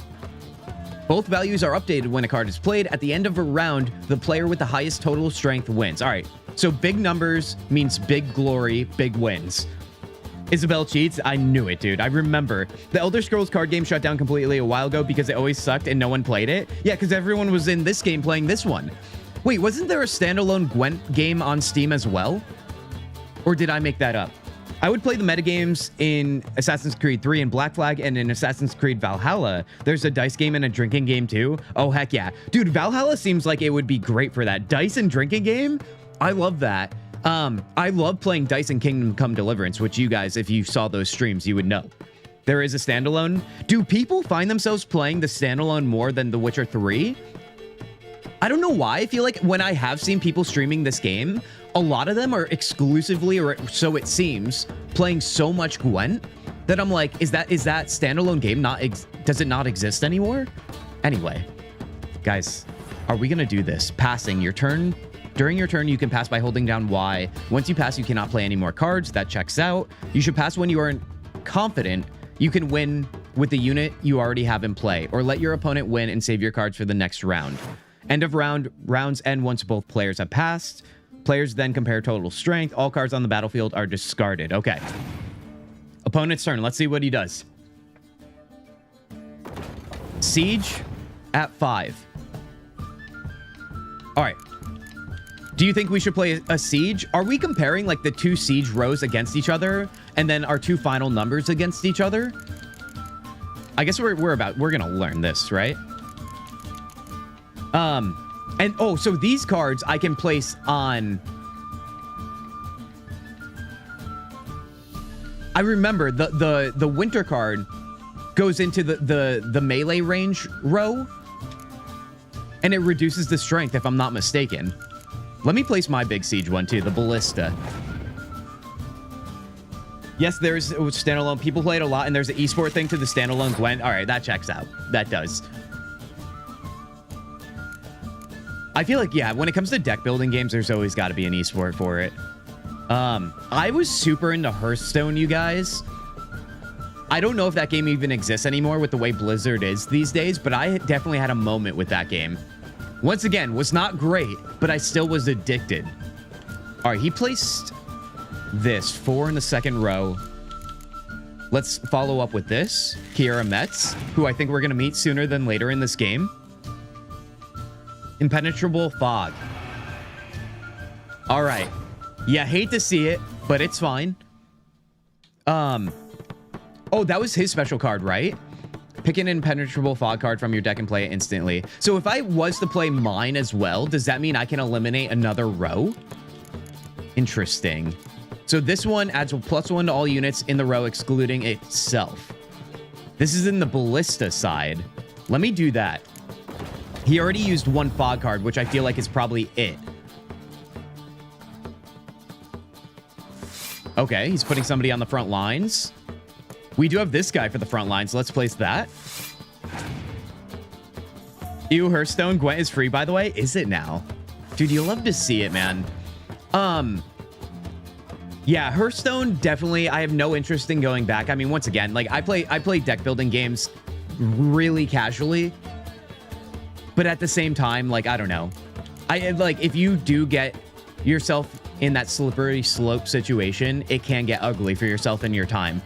Both values are updated when a card is played. At the end of a round, the player with the highest total strength wins. All right, so big numbers means big glory, big wins. Isabel cheats? I knew it, dude. I remember. The Elder Scrolls card game shut down completely a while ago because it always sucked and no one played it. Yeah, because everyone was in this game playing this one. Wait, wasn't there a standalone Gwent game on Steam as well? Or did I make that up? I would play the metagames in Assassin's Creed 3 and Black Flag, and in Assassin's Creed Valhalla, there's a dice game and a drinking game too. Oh, heck yeah. Dude, Valhalla seems like it would be great for that. Dice and drinking game? I love that. I love playing Dice and Kingdom Come Deliverance, which you guys, if you saw those streams, you would know. There is a standalone. Do people find themselves playing the standalone more than The Witcher 3? I don't know why. I feel like when I have seen people streaming this game, a lot of them are exclusively, or so it seems, playing so much Gwent that I'm like, is that standalone game does it not exist anymore? Anyway, guys, are we gonna do this? Passing your turn. During your turn, you can pass by holding down Y. Once you pass, you cannot play any more cards. That checks out. You should pass when you are confident you can win with the unit you already have in play, or let your opponent win and save your cards for the next round. End of round. Rounds end once both players have passed. Players then compare total strength. All cards on the battlefield are discarded. Okay. Opponent's turn. Let's see what he does. Siege at 5. All right. Do you think we should play a siege? Are we comparing like the 2 siege rows against each other and then our 2 final numbers against each other? I guess we're gonna learn this, right? And oh, so these cards I can place on. I remember the winter card goes into the melee range row, and it reduces the strength if I'm not mistaken. Let me place my big siege one too, the ballista. Yes, there's standalone. People play it a lot, and there's an esport thing to the standalone Gwent. All right, that checks out. That does. I feel like, yeah, when it comes to deck building games, there's always got to be an esport for it. I was super into Hearthstone, you guys. I don't know if that game even exists anymore with the way Blizzard is these days, but I definitely had a moment with that game. Once again, was not great, but I still was addicted. All right, he placed this 4 in the second row. Let's follow up with this. Kiera Metz, who I think we're going to meet sooner than later in this game. Impenetrable Fog. All right. Yeah, hate to see it, but it's fine. Oh, that was his special card, right? Pick an Impenetrable Fog card from your deck and play it instantly. So if I was to play mine as well, does that mean I can eliminate another row? Interesting. So this one adds a +1 to all units in the row, excluding itself. This is in the Ballista side. Let me do that. He already used one fog card, which I feel like is probably it. Okay, he's putting somebody on the front lines. We do have this guy for the front lines. Let's place that. Ew, Hearthstone. Gwent is free, by the way. Is it now? Dude, you love to see it, man. Yeah, Hearthstone, definitely. I have no interest in going back. I mean, once again, like I play deck building games really casually. But at the same time, like, I don't know. If you do get yourself in that slippery slope situation, it can get ugly for yourself and your time.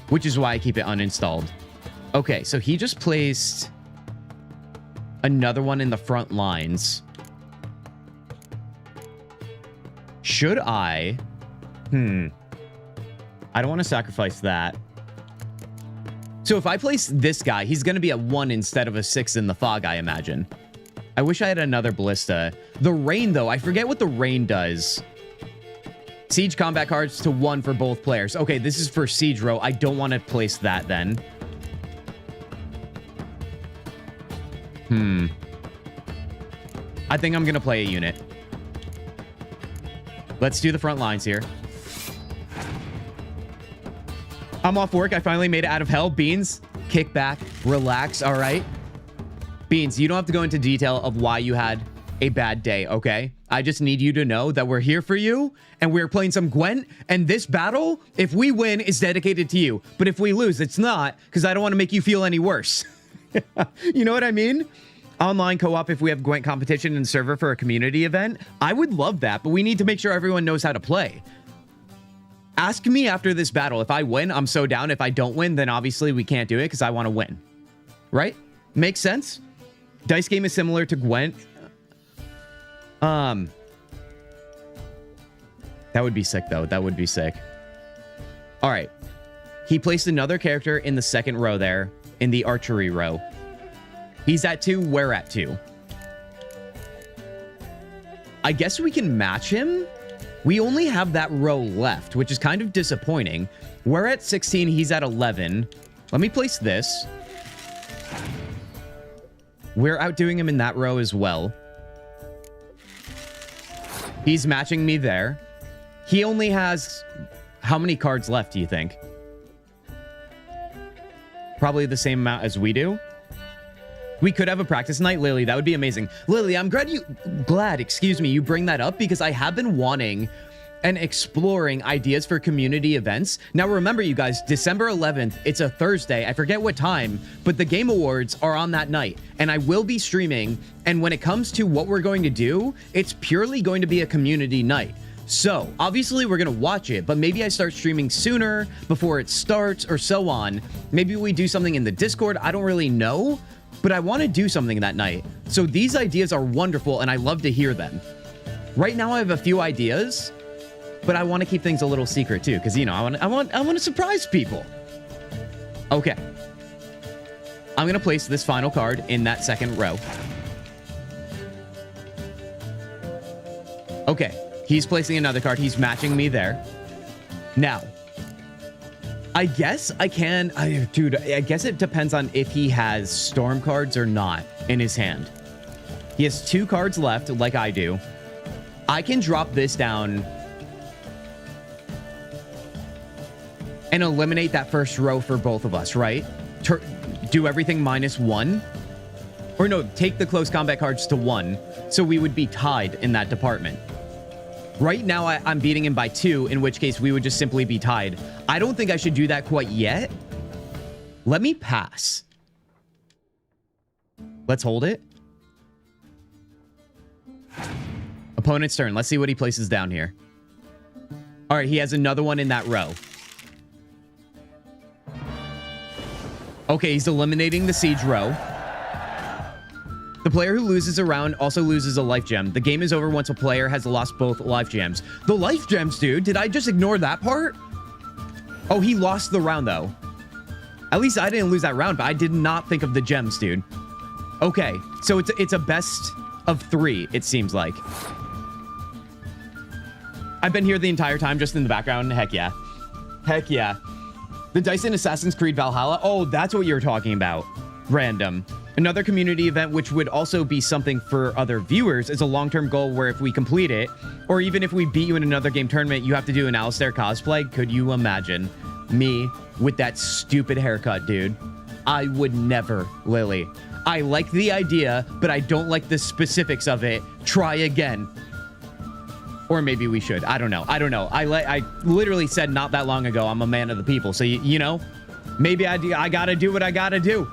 Which is why I keep it uninstalled. Okay, so he just placed another one in the front lines. Should I? I don't want to sacrifice that. So if I place this guy, he's going to be a 1 instead of a 6 in the fog, I imagine. I wish I had another Ballista. The rain, though, I forget what the rain does. Siege combat cards to 1 for both players. Okay, this is for Siege row. I don't want to place that then. I think I'm going to play a unit. Let's do the front lines here. I'm off work. I finally made it out of hell. Beans, kick back, relax, all right? Beans, you don't have to go into detail of why you had a bad day, okay? I just need you to know that we're here for you, and we're playing some Gwent, and this battle, if we win, is dedicated to you. But if we lose, it's not, because I don't want to make you feel any worse. You know what I mean? Online co-op if we have Gwent competition and server for a community event. I would love that, but we need to make sure everyone knows how to play. Ask me after this battle. If I win, I'm so down. If I don't win, then obviously we can't do it because I want to win. Right? Makes sense? Dice game is similar to Gwent. That would be sick, though. That would be sick. All right. He placed another character in the second row there, in the archery row. He's at 2. We're at 2. I guess we can match him. We only have that row left, which is kind of disappointing. We're at 16. He's at 11. Let me place this. We're outdoing him in that row as well. He's matching me there. He only has... How many cards left, do you think? Probably the same amount as we do. We could have a practice night, Lily. That would be amazing. Lily, I'm glad you bring that up because I have been wanting and exploring ideas for community events. Now, remember, you guys, December 11th, it's a Thursday. I forget what time, but the Game Awards are on that night, and I will be streaming. And when it comes to what we're going to do, it's purely going to be a community night. So, obviously, we're going to watch it, but maybe I start streaming sooner before it starts or so on. Maybe we do something in the Discord. I don't really know, but I want to do something that night. So these ideas are wonderful, and I love to hear them. Right now, I have a few ideas, but I want to keep things a little secret too, because, you know, I want to surprise people. Okay. I'm going to place this final card in that second row. Okay. He's placing another card. He's matching me there. Now, I guess I can... Dude, I guess it depends on if he has storm cards or not in his hand. He has 2 cards left, like I do. I can drop this down and eliminate that first row for both of us, right? Do everything -1. Or no, take the close combat cards to 1. So we would be tied in that department. Right now, I'm beating him by 2, in which case we would just simply be tied. I don't think I should do that quite yet. Let me pass. Let's hold it. Opponent's turn. Let's see what he places down here. All right, he has another one in that row. Okay, he's eliminating the siege row. The player who loses a round also loses a life gem. The game is over once a player has lost both life gems. The life gems, dude. Did I just ignore that part? Oh, he lost the round, though. At least I didn't lose that round, but I did not think of the gems, dude. Okay, so it's a best of 3, it seems like. I've been here the entire time, just in the background. Heck yeah. Heck yeah. The dice in Assassin's Creed Valhalla. Oh, that's what you're talking about. Random. Another community event, which would also be something for other viewers, is a long-term goal where if we complete it, or even if we beat you in another game tournament, you have to do an Alistair cosplay. Could you imagine me with that stupid haircut, dude? I would never, Lily. I like the idea, but I don't like the specifics of it. Try again. Or maybe we should. I don't know. I don't know. I literally said not that long ago, I'm a man of the people. So, you know, maybe I gotta do what I gotta do.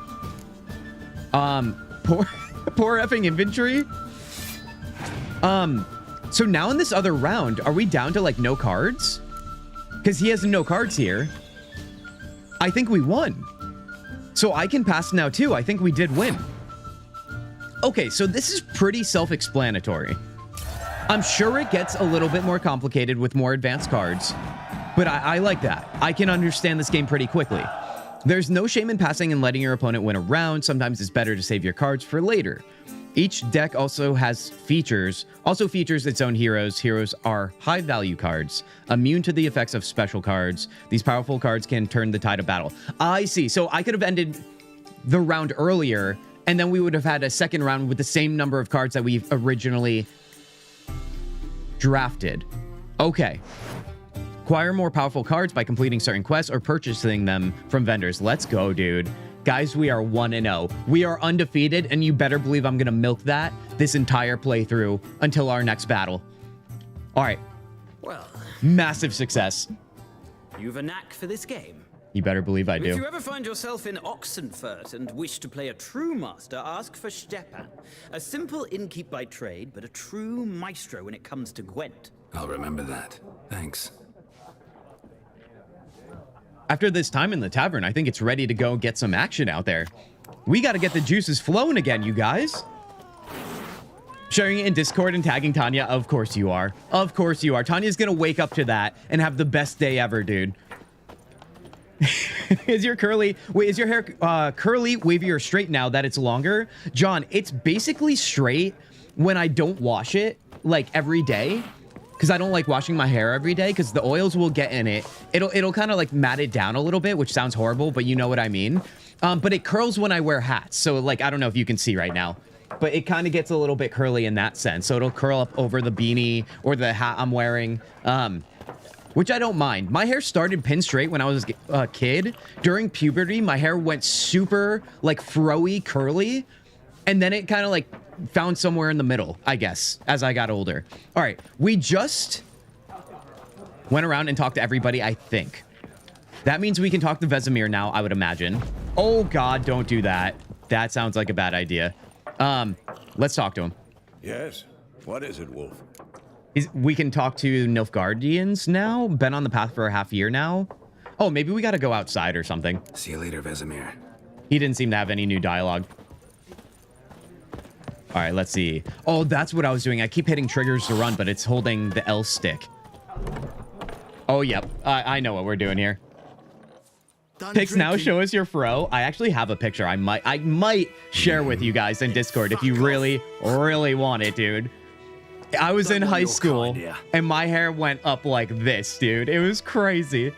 Poor effing inventory. So now in this other round, are we down to like no cards? Because he has no cards here. I think we won. So I can pass now too. I think we did win. Okay, so this is pretty self-explanatory. I'm sure it gets a little bit more complicated with more advanced cards, but I like that. I can understand this game pretty quickly. There's no shame in passing and letting your opponent win a round. Sometimes it's better to save your cards for later. Each deck also features its own heroes. Heroes are high-value cards, immune to the effects of special cards. These powerful cards can turn the tide of battle. I see. So I could have ended the round earlier, and then we would have had a second round with the same number of cards that we've originally drafted. Okay. Acquire more powerful cards by completing certain quests or purchasing them from vendors. Let's go, dude. Guys, we are 1-0. We are undefeated, and you better believe I'm going to milk that this entire playthrough until our next battle. All right. Well, massive success. You've a knack for this game. You better believe I do. If you ever find yourself in Oxenfurt and wish to play a true master, ask for Stepan. A simple innkeep by trade, but a true maestro when it comes to Gwent. I'll remember that. Thanks. After this time in the tavern, I think it's ready to go get some action out there. We got to get the juices flowing again, you guys. Sharing it in Discord and tagging Tanya. Of course you are. Of course you are. Tanya's going to wake up to that and have the best day ever, dude. Is your hair curly, wavy, or straight now that it's longer? John, it's basically straight when I don't wash it like every day, because I don't like washing my hair every day because the oils will get in it. It'll kind of like mat it down a little bit, which sounds horrible, but you know what I mean. But it curls when I wear hats. So like, I don't know if you can see right now, but it kind of gets a little bit curly in that sense. So it'll curl up over the beanie or the hat I'm wearing. Which I don't mind. My hair started pin straight when I was a kid. During puberty, my hair went super like fro-y, curly. And then it kind of like found somewhere in the middle, I guess, as I got older. All right, we just went around and talked to everybody, I think. That means we can talk to Vesemir now, I would imagine. Oh God, don't do that. That sounds like a bad idea. Let's talk to him. Yes, what is it, Wolf? We can talk to Nilfgaardians now. Been on the path for a half year now. Oh, maybe we got to go outside or something. See you later, Vesemir. He didn't seem to have any new dialogue. All right, let's see. Oh, that's what I was doing. I keep hitting triggers to run, but it's holding the L stick. Oh, yep. I know what we're doing here. Pics now, show us your fro. I actually have a picture. I might share with you guys in Discord if you really want it, dude. I was in high school and my hair went up like this, dude. It was crazy.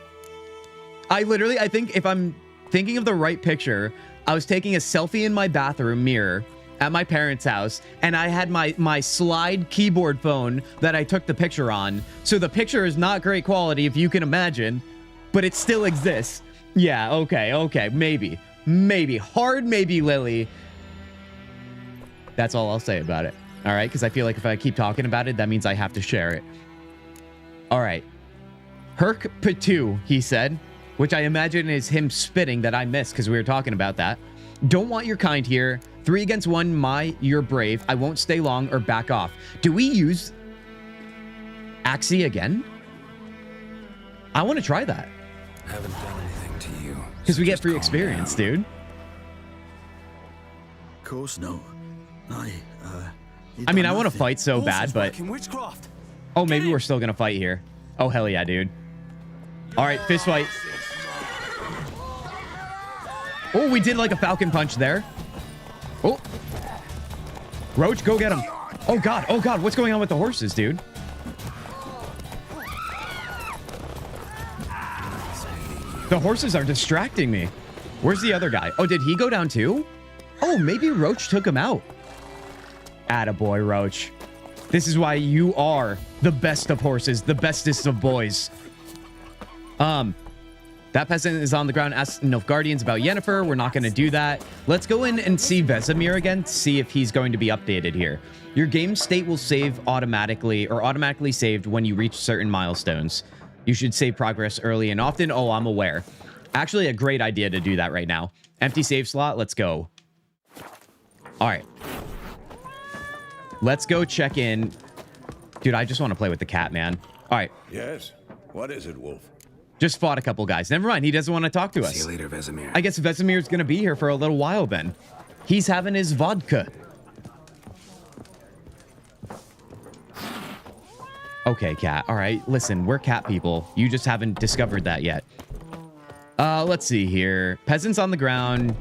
I think if I'm thinking of the right picture, I was taking a selfie in my bathroom mirror at my parents' house, and I had my slide keyboard phone that I took the picture on. So the picture is not great quality, if you can imagine, but it still exists. Yeah, okay, maybe. Hard maybe, Lily. That's all I'll say about it. All right, because I feel like if I keep talking about it, that means I have to share it. All right. Herc Patu, he said, which I imagine is him spitting that I missed because we were talking about that. Don't want your kind here. 3 against 1, you're brave. I won't stay long or back off. Do we use Axie again? I want to try that. Haven't done anything to you. Because we get free experience, dude. Of course, no. I mean, I want to fight so bad, but... Oh, maybe we're still going to fight here. Oh, hell yeah, dude. All right, fist fight. Oh, we did like a falcon punch there. Oh. Roach, go get him. Oh, God. Oh, God. What's going on with the horses, dude? The horses are distracting me. Where's the other guy? Oh, did he go down too? Oh, maybe Roach took him out. Attaboy, Roach. This is why you are the best of horses, the bestest of boys. That peasant is on the ground asking Nilfgaardians about Yennefer. We're not going to do that. Let's go in and see Vesemir again, see if he's going to be updated here. Your game state will save automatically or automatically saved when you reach certain milestones. You should save progress early and often. Oh, I'm aware. Actually, a great idea to do that right now. Empty save slot. Let's go. All right. Let's go check in. Dude, I just want to play with the cat, man. All right. Yes. What is it, Wolf? Just fought a couple guys. Never mind. He doesn't want to talk to us. See you later, Vesemir. I guess Vesemir's going to be here for a little while then. He's having his vodka. Okay, cat. All right. Listen, we're cat people. You just haven't discovered that yet. Let's see here. Peasants on the ground.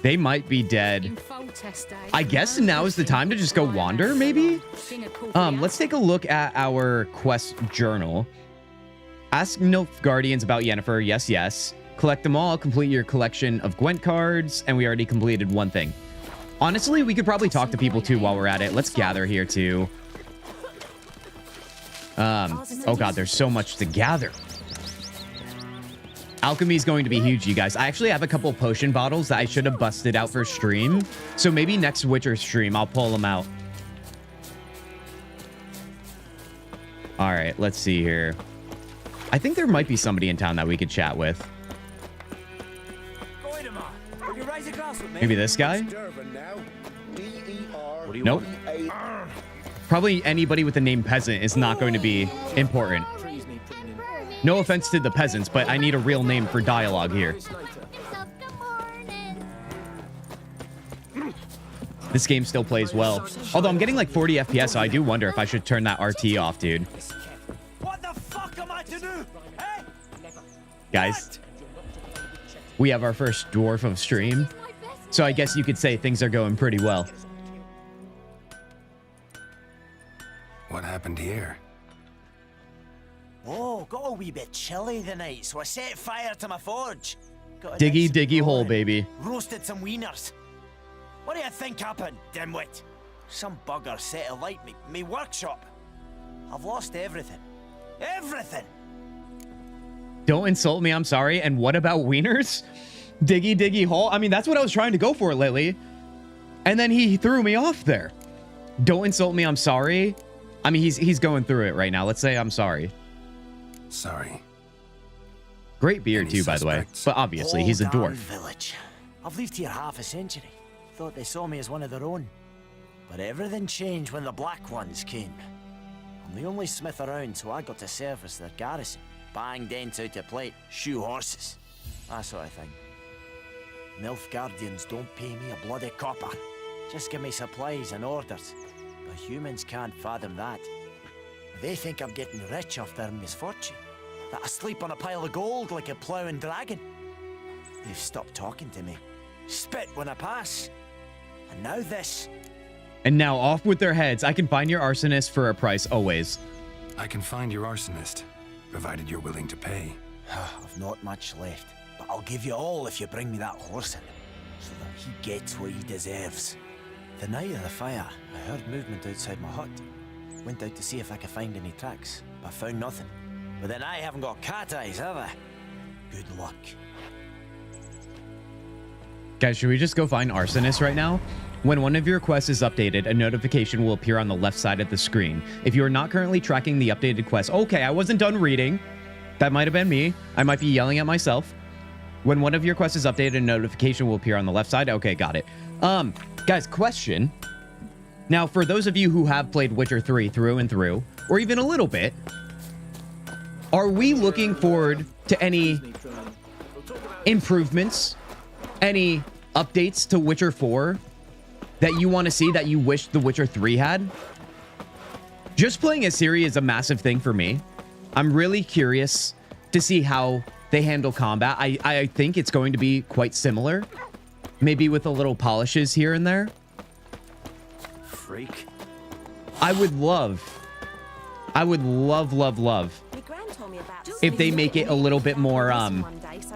They might be dead. I guess now is the time to just go wander, maybe? Let's take a look at our quest journal. Ask Nilfgaardians about Yennefer. Yes, yes. Collect them all. Complete your collection of Gwent cards. And we already completed one thing. Honestly, we could probably talk to people too while we're at it. Let's gather here too. Oh god, there's so much to gather. Alchemy is going to be huge, you guys. I actually have a couple potion bottles that I should have busted out for stream. So maybe next Witcher stream, I'll pull them out. All right, let's see here. I think there might be somebody in town that we could chat with. Maybe this guy? Nope. Probably anybody with the name Peasant is not going to be important. No offense to the peasants, but I need a real name for dialogue here. This game still plays well. Although I'm getting like 40 FPS, so I do wonder if I should turn that RT off, dude. What the fuck am I to do? Hey? Guys, we have our first dwarf of stream. So I guess you could say things are going pretty well. What happened here? Oh, got a wee bit chilly the night, so I set fire to my forge. Got a Diggy, nice diggy hole, going. baby. Roasted some wieners. What do you think happened, dimwit? Some bugger set alight me workshop. I've lost everything. Everything! Don't insult me, I'm sorry. And what about wieners? Diggy, diggy hole? I mean, that's what I was trying to go for, Lily. And then he threw me off there. Don't insult me, I'm sorry. I mean, he's going through it right now. Let's say I'm sorry. Sorry. Great beard too, by the way. But obviously, he's a dwarf. Village. I've lived here half a century. Thought they saw me as one of their own. But everything changed when the Black Ones came. I'm the only smith around, so I got to service their garrison. Bang dents out of plate, shoe horses. That sort of thing. Nilfgaardians don't pay me a bloody copper. Just give me supplies and orders. But humans can't fathom that. They think I'm getting rich off their misfortune. That I sleep on a pile of gold like a ploughing dragon. They've stopped talking to me. Spit when I pass. And now this. And now off with their heads. I can find your arsonist for a price, always. I can find your arsonist, provided you're willing to pay. I've not much left, but I'll give you all if you bring me that horse in, so that he gets what he deserves. The night of the fire, I heard movement outside my hut. Went out to see if I could find any tracks, but found nothing. But then I haven't got cat eyes, have I? Good luck. Guys, should we just go find Arsonist right now? When one of your quests is updated, a notification will appear on the left side of the screen. If you are not currently tracking the updated quest... Okay, I wasn't done reading. That might have been me. I might be yelling at myself. When one of your quests is updated, a notification will appear on the left side. Okay, got it. Guys, question. Now, for those of you who have played Witcher 3 through and through, or even a little bit, are we looking forward to any improvements, any updates to Witcher 4 that you want to see that you wish The Witcher 3 had? Just playing a series is a massive thing for me. I'm really curious to see how they handle combat. I think it's going to be quite similar. Maybe with a little polishes here and there. Freak. I would love, love if they make it a little bit more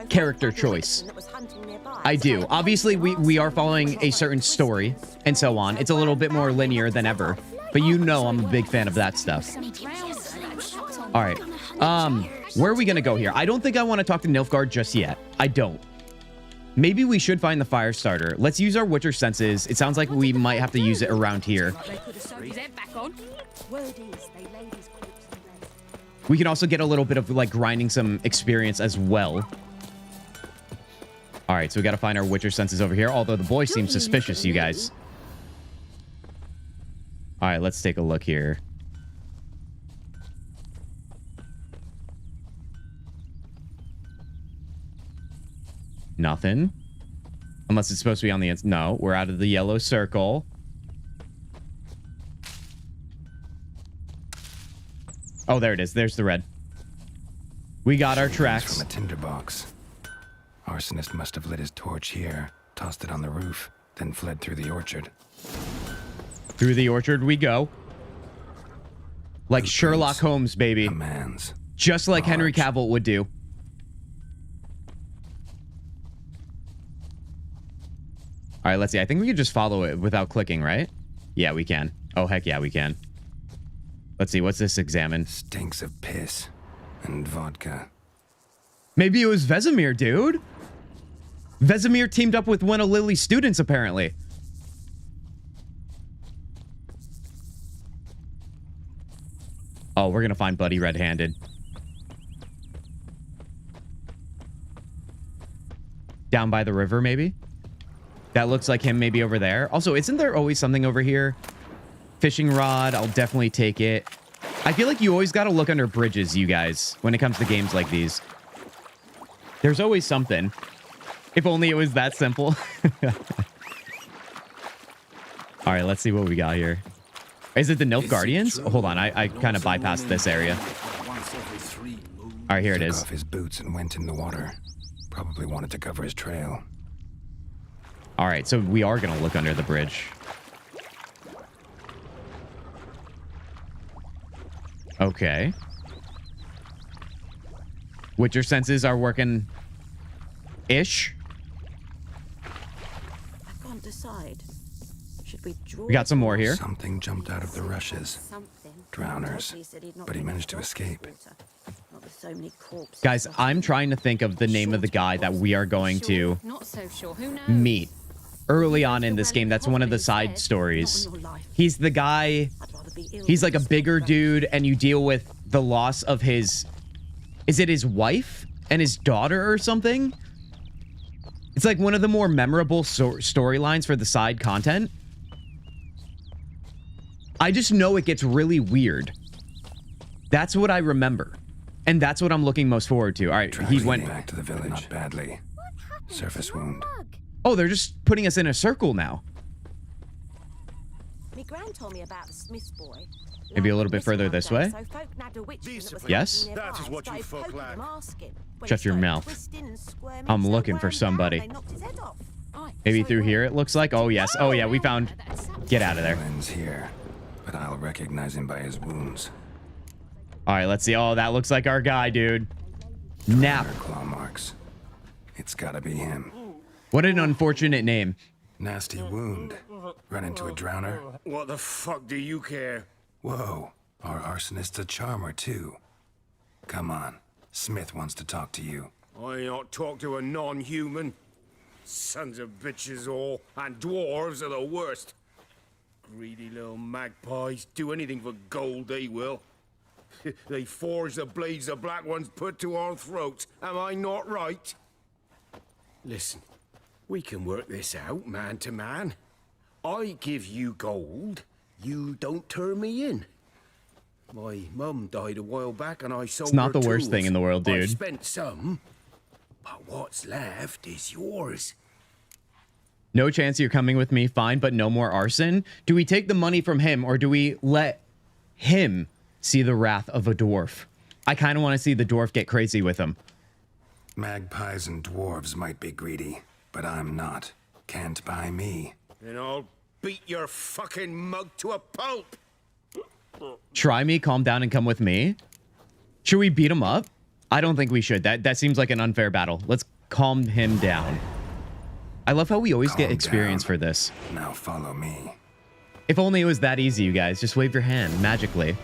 character choice. I do. Obviously, we are following a certain story and so on. It's a little bit more linear than ever. But you know I'm a big fan of that stuff. All right. Where are we going to go here? I don't think I want to talk to Nilfgaard just yet. I don't. Maybe we should find the fire starter. Let's use our Witcher senses. It sounds like we might have to use it around here. We can also get a little bit of like grinding some experience as well. All right, so we got to find our Witcher senses over here. Although the boy seems suspicious, you guys. All right, let's take a look here. Nothing. Unless it's supposed to be on the inside. No, we're out of the yellow circle. Oh, there it is. There's the red. We got our tracks. From a tinderbox. Arsonist must have lit his torch here, tossed it on the roof, then fled through the orchard. Through the orchard we go. Like Sherlock Holmes, baby. Commands. Just like Henry Cavill would do. All right, let's see. I think we could just follow it without clicking, right? Yeah, we can. Oh, heck yeah, we can. Let's see. What's this? Examine. Stinks of piss and vodka. Maybe it was Vesemir, dude. Vesemir teamed up with one of Lily's students, apparently. Oh, we're going to find Buddy red-handed. Down by the river, maybe? That looks like him maybe over there. Also, isn't there always something over here? Fishing rod. I'll definitely take it. I feel like you always got to look under bridges, you guys, when it comes to games like these. There's always something. If only it was that simple. All right, let's see what we got here. Is it the Nilfgaardians? Hold on, I kind of bypassed this area. All right, here it is. Took off his boots and went in the water. Probably wanted to cover his trail. All right, so we are going to look under the bridge. Okay. Witcher senses are working ish. I can't decide. Should we draw? We got some more here. Something jumped out of the rushes. Drowners. But he managed to escape. Guys, I'm trying to think of the name of the guy that we are going to meet early on in this game. That's one of the side stories. He's the guy. He's like a bigger dude, and you deal with the loss of his... Is it his wife and his daughter or something? It's like one of the more memorable storylines for the side content. I just know it gets really weird. That's what I remember. And that's what I'm looking most forward to. All right, he went back to the village. Not badly. Surface wound. Oh, they're just putting us in a circle now. Me gran told me about the Smith's boy. Maybe a little bit further this way. Yes? That is what you folk lack. Shut your mouth. I'm looking for somebody. Maybe through here it looks like. Oh, yes. Oh, yeah, we found... Get out of there. Ends here, but I'll recognize him by his wounds. All right, let's see. Oh, that looks like our guy, dude. Nap. Claw marks. It's gotta be him. What an unfortunate name. Nasty wound. Run into a drowner. What the fuck do you care? Whoa, our arsonist's a charmer too. Come on, Smith wants to talk to you. I ain't talk to a non-human. Sons of bitches all, and dwarves are the worst. Greedy little magpies. Do anything for gold, they will. They forge the blades the black ones put to our throats. Am I not right? Listen, we can work this out, man to man. I give you gold, you don't turn me in. My mum died a while back and I sold It's not her the worst tools. thing in the world, dude. I spent some, but what's left is yours. No chance you're coming with me, fine, but no more arson. Do we take the money from him or do we let him see the wrath of a dwarf? I kind of want to see the dwarf get crazy with him. Magpies and dwarves might be greedy, but I'm not. Can't buy me. Then I'll beat your fucking mug to a pulp. Try me, calm down, and come with me. Should we beat him up? I don't think we should. That seems like an unfair battle. Let's calm him down. I love how we always get experience for this. Now follow me. If only it was that easy, you guys. Just wave your hand magically.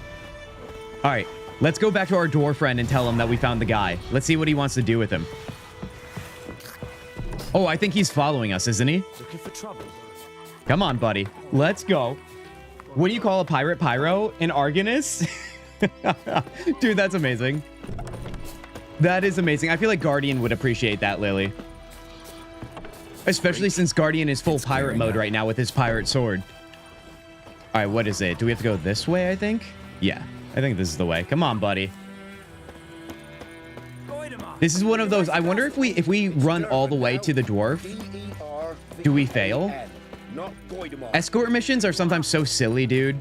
All right, let's go back to our dwarf friend and tell him that we found the guy. Let's see what he wants to do with him. Oh, I think he's following us, isn't he? Looking for trouble. Come on, buddy. Let's go. What do you call a pirate pyro? An Argonist? Dude, that's amazing. That is amazing. I feel like Guardian would appreciate that, Lily. Especially since Guardian is full pirate mode right now with his pirate sword. All right, what is it? Do we have to go this way, I think? Yeah, I think this is the way. Come on, buddy. This is one of those. I wonder if we run all the way to the dwarf, do we fail? Escort missions are sometimes so silly, dude.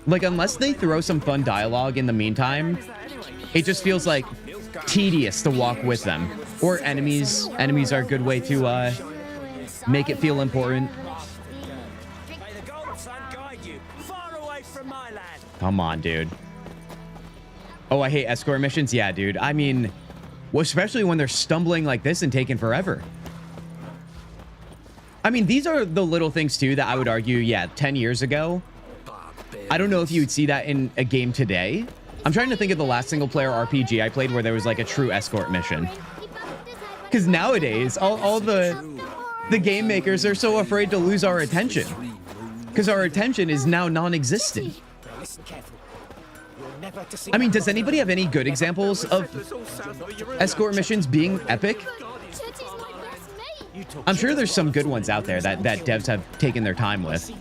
Like, unless they throw some fun dialogue in the meantime, it just feels like tedious to walk with them. Or enemies. Enemies are a good way to make it feel important. Come on, dude. Oh, I hate escort missions. Yeah, dude. I mean, well, especially when they're stumbling like this and taking forever. I mean, these are the little things, too, that I would argue, yeah, 10 years ago. I don't know if you would see that in a game today. I'm trying to think of the last single-player RPG I played where there was, like, a true escort mission. Because nowadays, all the game makers are so afraid to lose our attention. Because our attention is now non-existent. I mean, does anybody have any good examples of escort missions being epic? I'm sure there's some good ones out there that devs have taken their time with.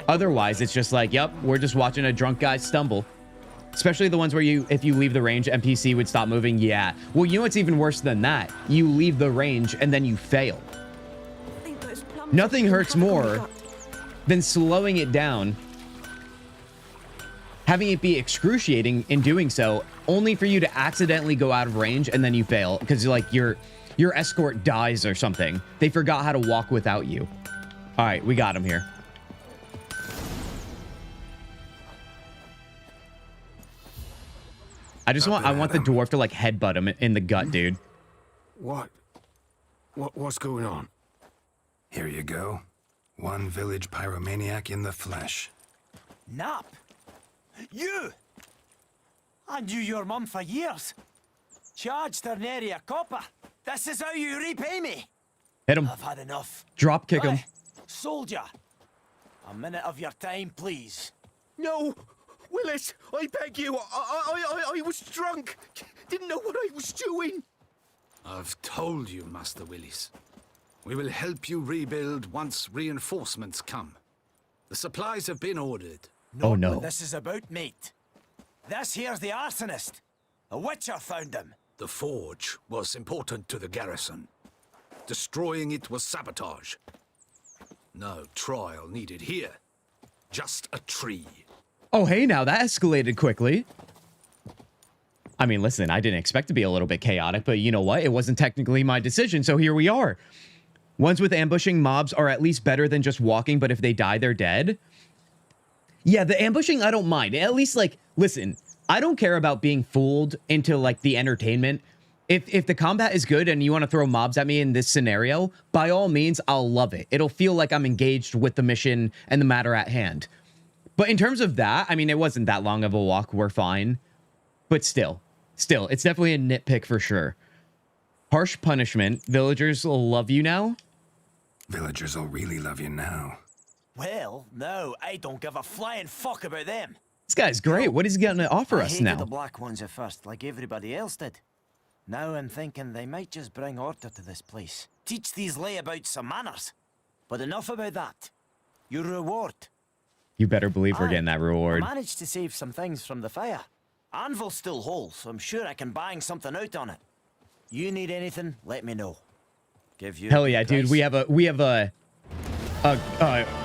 Otherwise, it's just like, yep, we're just watching a drunk guy stumble. Especially the ones where if you leave the range, NPC would stop moving. Yeah. Well, you know what's even worse than that? You leave the range and then you fail. Nothing hurts more than slowing it down, having it be excruciating in doing so, only for you to accidentally go out of range and then you fail because like your escort dies or something. They forgot how to walk without you. All right, we got him here. I want the dwarf to like headbutt him in the gut, dude. What's going on? Here you go. One village pyromaniac in the flesh. Nap? You? I knew your mum for years. Charged her nary a copper. This is how you repay me. Hit him. I've had enough. Drop kick him. Soldier, a minute of your time, please. No! Willis, I beg you. I was drunk. Didn't know what I was doing. I've told you, Master Willis. We will help you rebuild once reinforcements come. The supplies have been ordered. Oh no. What this is about, mate. This here's the arsonist. A witcher found him. The forge was important to the garrison. Destroying it was sabotage. No trial needed here. Just a tree. Oh, hey, now that escalated quickly. I mean, listen, I didn't expect to be a little bit chaotic, but you know what? It wasn't technically my decision, so here we are. Ones with ambushing mobs are at least better than just walking, but if they die, they're dead. Yeah, the ambushing, I don't mind. At least, like, listen, I don't care about being fooled into, like, the entertainment. If the combat is good and you want to throw mobs at me in this scenario, by all means, I'll love it. It'll feel like I'm engaged with the mission and the matter at hand. But in terms of that, I mean, it wasn't that long of a walk. We're fine. But still, it's definitely a nitpick for sure. Harsh punishment. Villagers will love you now. Villagers will really love you now. Well, no, I don't give a flying fuck about them. This guy's great. What is he going to offer us now? The black ones at first, like everybody else did. Now I'm thinking they might just bring order to this place. Teach these layabouts some manners. But enough about that. Your reward. You better believe we're getting that reward. I managed to save some things from the fire. Anvil's still whole, so I'm sure I can bang something out on it. You need anything, let me know. Give you Hell yeah, dude. We have a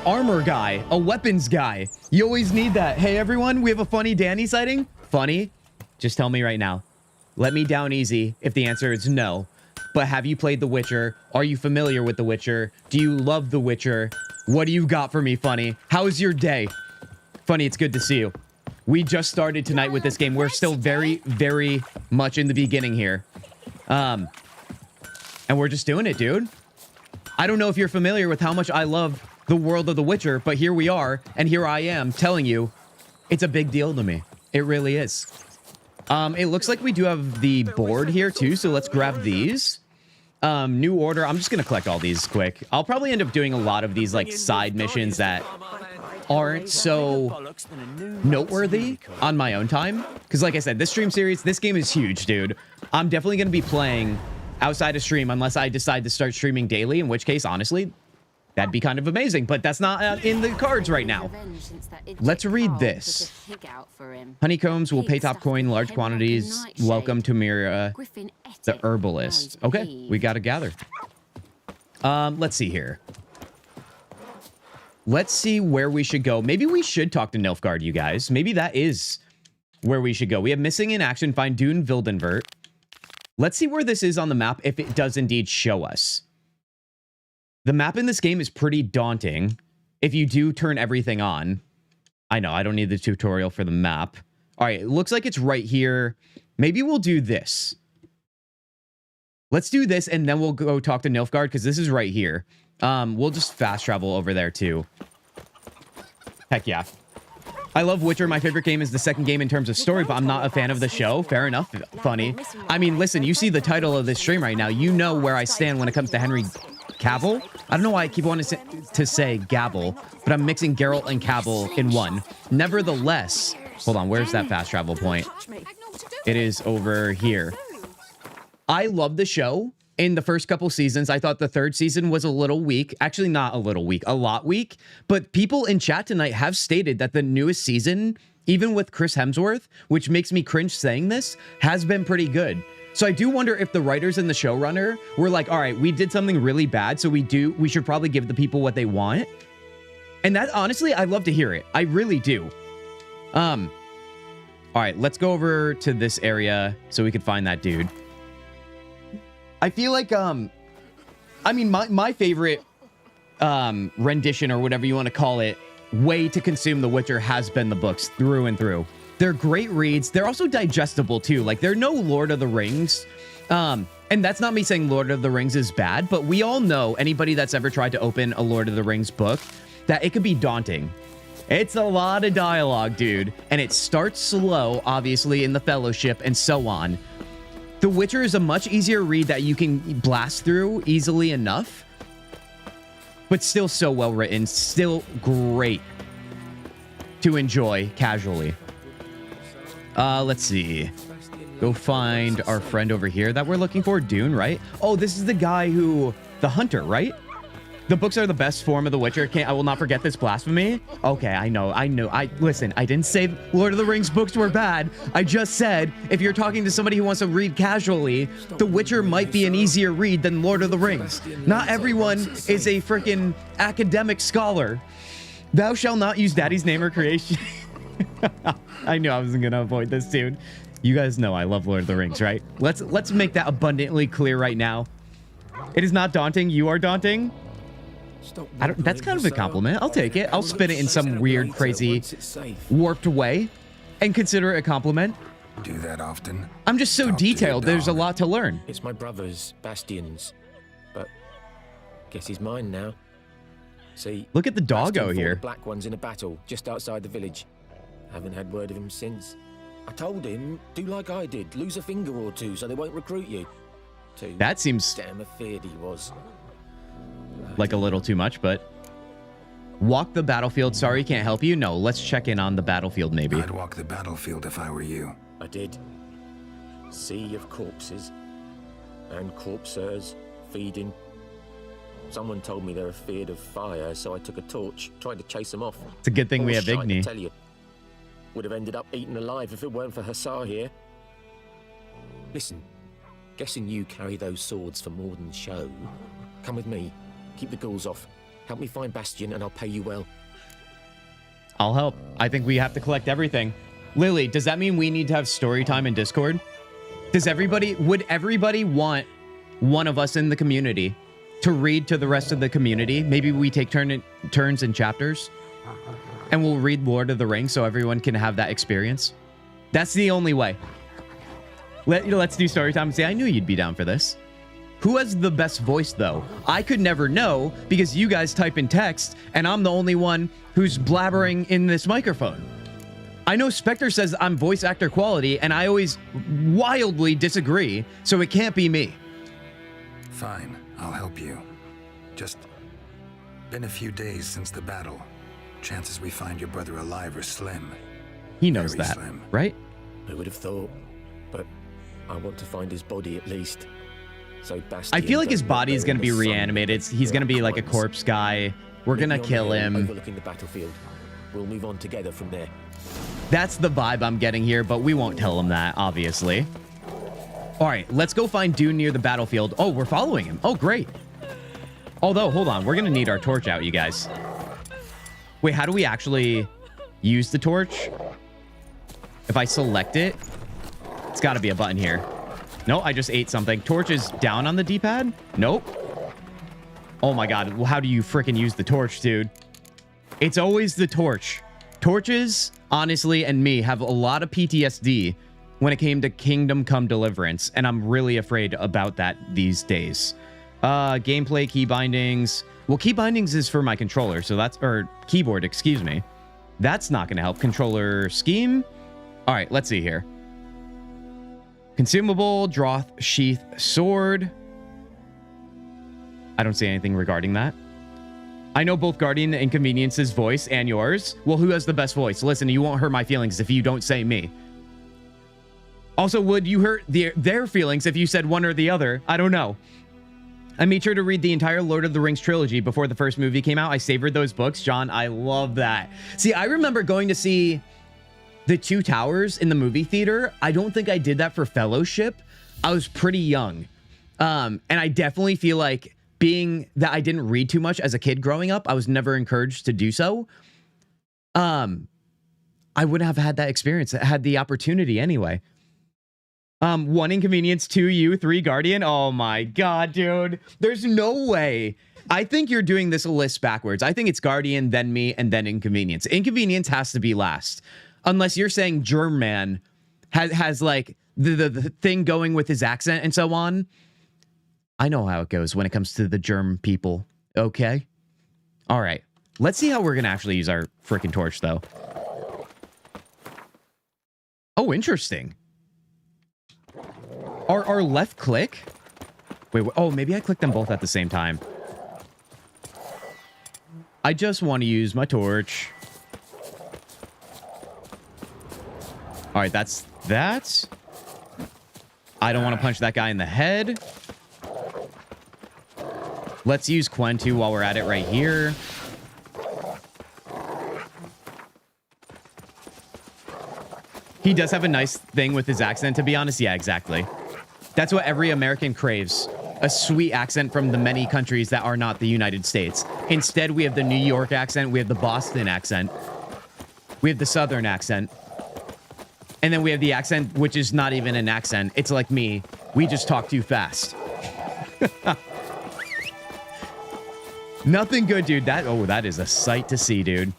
armor guy, a weapons guy. You always need that. Hey everyone, we have a funny Danny sighting. Funny? Just tell me right now. Let me down easy if the answer is no. But have you played The Witcher? Are you familiar with The Witcher? Do you love The Witcher? What do you got for me, Funny? How's your day? Funny, it's good to see you. We just started tonight with this game. We're still very, very much in the beginning here. And we're just doing it, dude. I don't know if you're familiar with how much I love the world of The Witcher, but here we are, and here I am telling you, it's a big deal to me. It really is. It looks like we do have the board here too, so let's grab these. New order. I'm just gonna collect all these quick. I'll probably end up doing a lot of these like side missions that aren't so noteworthy on my own time. Because like I said, this stream series, this game is huge, dude. I'm definitely gonna be playing outside of stream unless I decide to start streaming daily, in which case, honestly, that'd be kind of amazing, but that's not in the cards right now. Let's read this. Honeycombs will pay top coin, large quantities. Welcome to Mira, the herbalist. Okay, we gotta gather. Let's see here. Let's see where we should go. Maybe we should talk to Nilfgaard, you guys. Maybe that is where we should go. We have missing in action, find Dune Vildenvert. Let's see where this is on the map, if it does indeed show us. The map in this game is pretty daunting if you do turn everything on. I know, I don't need the tutorial for the map. All right, it looks like it's right here. Maybe we'll do this. Let's do this, and then we'll go talk to Nilfgaard, because this is right here. We'll just fast travel over there, too. Heck yeah. I love Witcher. My favorite game is the second game in terms of story, but I'm not a fan of the show. Fair enough. Funny. I mean, listen, you see the title of this stream right now. You know where I stand when it comes to Henry Cavill. I don't know why I keep wanting to say Gavel, but I'm mixing Geralt and Cavill in one. Nevertheless, hold on, where's that fast travel point? It is over here. I love the show. In the first couple seasons, I thought the third season was a little weak. Actually, not a little weak, a lot weak. But people in chat tonight have stated that the newest season, even with Chris Hemsworth, which makes me cringe saying this, has been pretty good. So I do wonder if the writers and the showrunner were like, all right, we did something really bad, so we should probably give the people what they want. And that, honestly, I love to hear it. I really do. All right, let's go over to this area so we can find that dude. I feel like, I mean, my favorite rendition, or whatever you want to call it, way to consume The Witcher has been the books through and through. They're great reads. They're also digestible, too. Like, they're no Lord of the Rings. And that's not me saying Lord of the Rings is bad, but we all know, anybody that's ever tried to open a Lord of the Rings book, that it could be daunting. It's a lot of dialogue, dude. And it starts slow, obviously, in the Fellowship and so on. The Witcher is a much easier read that you can blast through easily enough, but still so well written, still great to enjoy casually. Let's see. Go find our friend over here that we're looking for, Dune, right? Oh, this is the guy who, the hunter, right? The books are the best form of The Witcher. I will not forget this blasphemy. Okay, I know. Listen, I didn't say Lord of the Rings books were bad. I just said, if you're talking to somebody who wants to read casually, The Witcher might be an easier read than Lord of the Rings. Not everyone is a freaking academic scholar. Thou shalt not use daddy's name or creation. I knew I wasn't gonna avoid this, dude. You guys know I love Lord of the Rings, right? Let's make that abundantly clear right now. It is not daunting. You are daunting. That's kind of a compliment. I'll take it. I'll spin it in some weird, crazy, warped way and consider it a compliment. Do that often? I'm just so detailed. There's a lot to learn. It's my brother's, Bastion's, but guess he's mine now. See, look at the doggo here. The black ones in a battle just outside the village. Haven't had word of him since. I told him, do like I did, lose a finger or two so they won't recruit you. That seems damn afeard he was. like a little too much, but... Walk the battlefield. Sorry, can't help you. No, let's check in on the battlefield, maybe. I'd walk the battlefield if I were you. I did. Sea of corpses. And corpsers feeding. Someone told me they're afeard of fire, so I took a torch, tried to chase them off. It's a good thing we have Igni. Tell you. Would have ended up eaten alive if it weren't for Hussar here. Listen, guessing you carry those swords for more than show. Come with me. Keep the ghouls off. Help me find Bastion and I'll pay you well. I'll help. I think we have to collect everything. Lily, does that mean we need to have story time in Discord? Would everybody want one of us in the community to read to the rest of the community? Maybe we take turns in chapters and we'll read Lord of the Rings so everyone can have that experience. That's the only way. Let's do story time. See, I knew you'd be down for this. Who has the best voice, though? I could never know because you guys type in text and I'm the only one who's blabbering in this microphone. I know Spectre says I'm voice actor quality and I always wildly disagree, so it can't be me. Fine, I'll help you. Just been a few days since the battle. Chances we find your brother alive are slim. He knows Very that, slim. right? Who would have thought? But I want to find his body at least. So I feel like his body is going to be reanimated. He's going to be like a corpse guy. We're going to kill him. Overlooking the battlefield. We'll move on together from there. That's the vibe I'm getting here, but we won't tell him that, obviously. All right, let's go find Dune near the battlefield. Oh, we're following him. Oh, great. Although, hold on. We're going to need our torch out, you guys. Wait, how do we actually use the torch? If I select it, it's got to be a button here. No, I just ate something. Torch is down on the D-pad? Nope. Oh my god. Well, how do you freaking use the torch, dude? It's always the torch. Torches, honestly, and me have a lot of PTSD when it came to Kingdom Come Deliverance, and I'm really afraid about that these days. Gameplay, key bindings. Well, key bindings is for my controller, so that's... Or keyboard, excuse me. That's not going to help. Controller scheme. All right, let's see here. Consumable, Droth, sheath, sword. I don't see anything regarding that. I know both Guardian Inconvenience's voice and yours. Well, who has the best voice? Listen, you won't hurt my feelings if you don't say me. Also, would you hurt their feelings if you said one or the other? I don't know. I made sure to read the entire Lord of the Rings trilogy before the first movie came out. I savored those books. John, I love that. See, I remember going to see The Two Towers in the movie theater. I don't think I did that for Fellowship. I was pretty young. And I definitely feel like being that I didn't read too much as a kid growing up, I was never encouraged to do so. I wouldn't have had that experience. I had the opportunity anyway. 1 Inconvenience, 2 you, 3 Guardian. Oh my god, dude. There's no way. I think you're doing this list backwards. I think it's Guardian, then me, and then Inconvenience. Inconvenience has to be last. Unless you're saying German has like the thing going with his accent and so on. I know how it goes when it comes to the German people. Okay? All right. Let's see how we're going to actually use our freaking torch, though. Oh, interesting. Our left click? Wait, oh, maybe I clicked them both at the same time. I just want to use my torch. All right, that's that. I don't want to punch that guy in the head. Let's use Quentu while we're at it right here. He does have a nice thing with his accent, to be honest. Yeah, exactly. That's what every American craves. A sweet accent from the many countries that are not the United States. Instead, we have the New York accent. We have the Boston accent. We have the Southern accent. And then we have the accent, which is not even an accent. It's like me. We just talk too fast. Nothing good, dude. That is a sight to see, dude.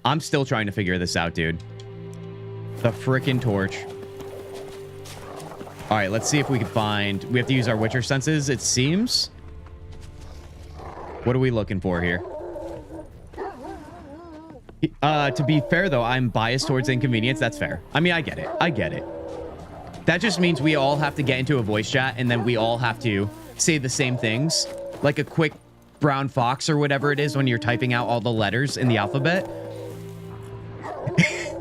I'm still trying to figure this out, dude. The frickin' torch. All right, let's see if we can find... We have to use our Witcher senses, it seems. What are we looking for here? To be fair, though, I'm biased towards inconvenience. That's fair. I mean, I get it. I get it. That just means we all have to get into a voice chat, and then we all have to say the same things. Like a quick brown fox or whatever it is when you're typing out all the letters in the alphabet.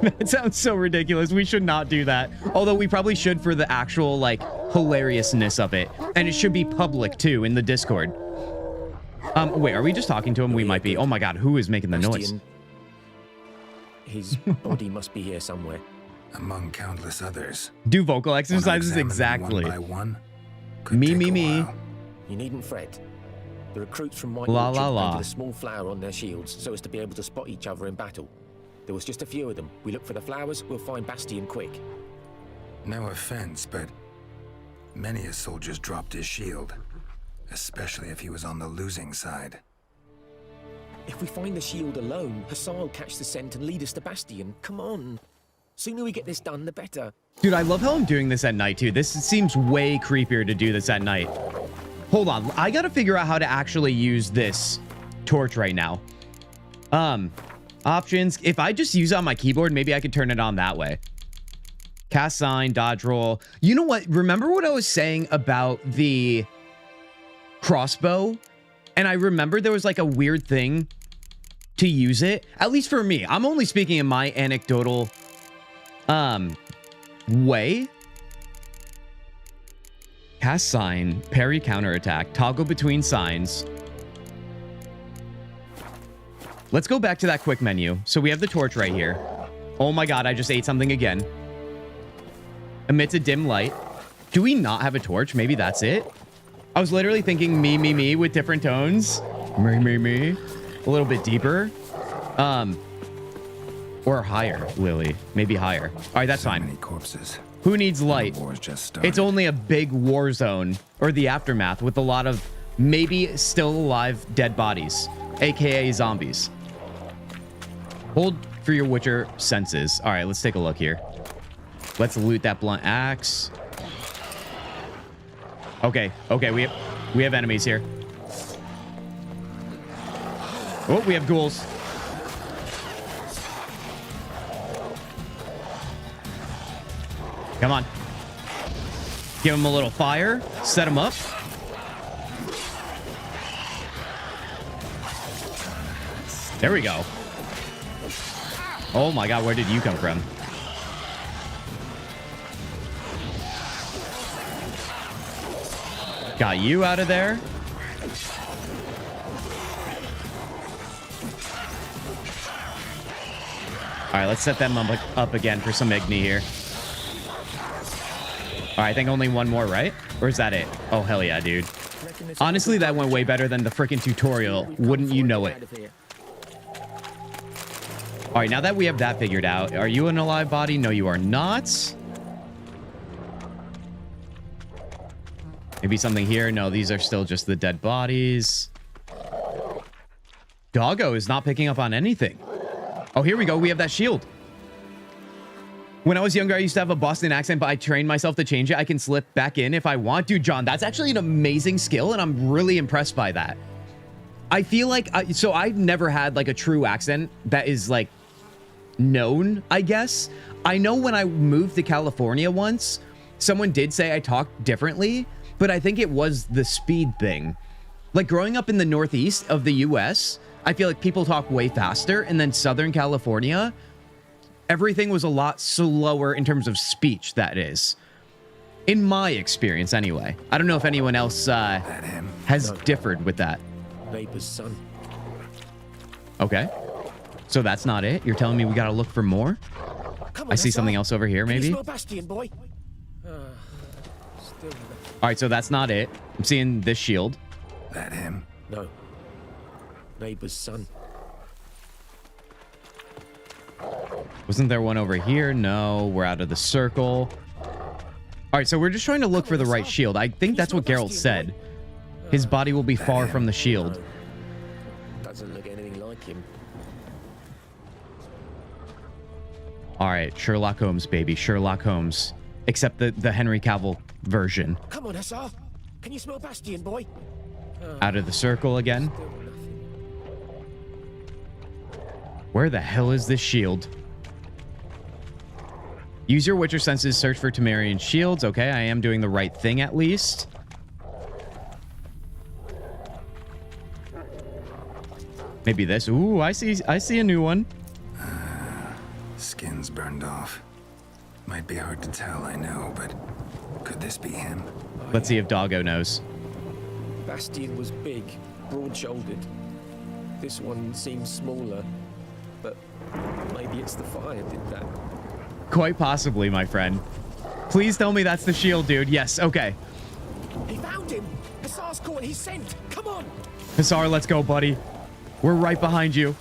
That sounds so ridiculous. We should not do that. Although we probably should for the actual, like, hilariousness of it. And it should be public, too, in the Discord. Wait, are we just talking to him? We might be. Oh my god, who is making the noise? His body must be here somewhere. Among countless others. Do vocal exercises exactly. One by one, me. You needn't fret. The recruits from White La, Orchard la, la. painted a small flower on their shields so as to be able to spot each other in battle. There was just a few of them. We look for the flowers, we'll find Bastion quick. No offense, but many a soldier's dropped his shield. Especially if he was on the losing side. If we find the shield alone, Hussar will catch the scent and lead us to Bastion. Come on. Sooner we get this done, the better. Dude, I love how I'm doing this at night, too. This seems way creepier to do this at night. Hold on. I gotta figure out how to actually use this torch right now. Options. If I just use it on my keyboard, maybe I could turn it on that way. Cast sign, dodge roll. You know what? Remember what I was saying about the crossbow? And I remember there was like a weird thing to use it. At least for me. I'm only speaking in my anecdotal way. Cast sign, parry counterattack, toggle between signs. Let's go back to that quick menu. So we have the torch right here. Oh my god, I just ate something again. Emits a dim light. Do we not have a torch? Maybe that's it. I was literally thinking me with different tones. Me. A little bit deeper. Or higher, Lily. Maybe higher. All right, that's fine. Many corpses. Who needs light? The war's just started. It's only a big war zone, or the aftermath, with a lot of maybe still alive dead bodies, aka zombies. Hold for your Witcher senses. All right, let's take a look here. Let's loot that blunt axe. Okay, we have enemies here. Oh, we have ghouls. Come on. Give him a little fire. Set him up. There we go. Oh my god, where did you come from? Got you out of there. All right, let's set them up again for some Igni here. All right, I think only one more, right? Or is that it? Oh, hell yeah, dude. Honestly, that went way better than the freaking tutorial. Wouldn't you know it? All right, now that we have that figured out, are you an alive body? No, you are not. Maybe something here. No, these are still just the dead bodies. Doggo is not picking up on anything. Oh, here we go. We have that shield. When I was younger, I used to have a Boston accent, but I trained myself to change it. I can slip back in if I want. Dude, John, that's actually an amazing skill, and I'm really impressed by that. I feel like... so I've never had, like, a true accent that is, like, known, I guess. I know when I moved to California once, someone did say I talked differently, but I think it was the speed thing. Like, growing up in the Northeast of the U.S., I feel like people talk way faster, and then Southern California... everything was a lot slower in terms of speech, that is. In my experience, anyway. I don't know if anyone else has differed with that. Neighbor's son. Okay. So that's not it? You're telling me we gotta look for more? I see something else over here, maybe? Bastion, boy? All right, so that's not it. I'm seeing this shield. That him? No. Neighbor's son. Wasn't there one over here? No, we're out of the circle. All right, so we're just trying to look for the right shield. I think that's what Geralt said. His body will be far from the shield. Doesn't look anything like him. All right, Sherlock Holmes, baby. Sherlock Holmes. Except the Henry Cavill version. Come on, Hussar. Can you smell Bastion, boy? Out of the circle again. Where the hell is this shield? Use your Witcher senses, search for Temerian shields. Okay, I am doing the right thing at least. Maybe this. Ooh, I see a new one. Skin's burned off. Might be hard to tell, I know, but could this be him? Let's see if Doggo knows. Bastion was big, broad-shouldered. This one seems smaller, but maybe it's the fire did that. Quite possibly, my friend. Please tell me that's the shield, dude. Yes, okay. He found him! Hussar's caught his scent! Come on! Hussar, let's go, buddy. We're right behind you.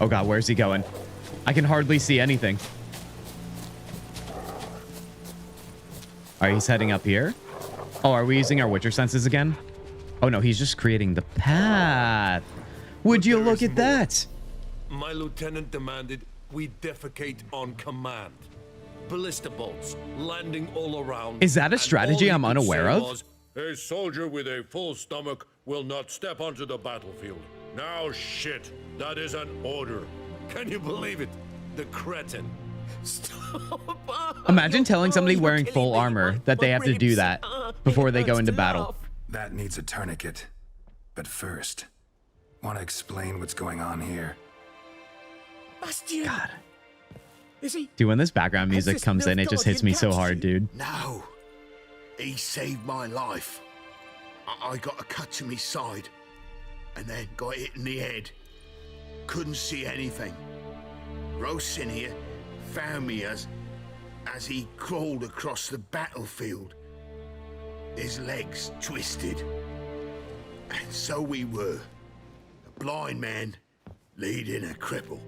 Oh god, where's he going? I can hardly see anything. All right, he's heading up here. Oh, are we using our Witcher senses again? Oh no, he's just creating the path. Would you look at that? My lieutenant demanded we defecate on command. Ballista bolts landing all around. Is that a strategy I'm unaware of? A soldier with a full stomach will not step onto the battlefield. Now shit, that is an order. Can you believe it? The cretin. Stop. Imagine telling somebody wearing full armor that they have to do that before they go into battle. That needs a tourniquet. But first, want to explain what's going on here? Bastion. God. Is he? Dude, when this background music comes in, it just hits me so hard, dude. No. He saved my life. I got a cut to my side, and then got hit in the head. Couldn't see anything. Rosin here found me as he crawled across the battlefield. His legs twisted. And so we were. A blind man leading a cripple.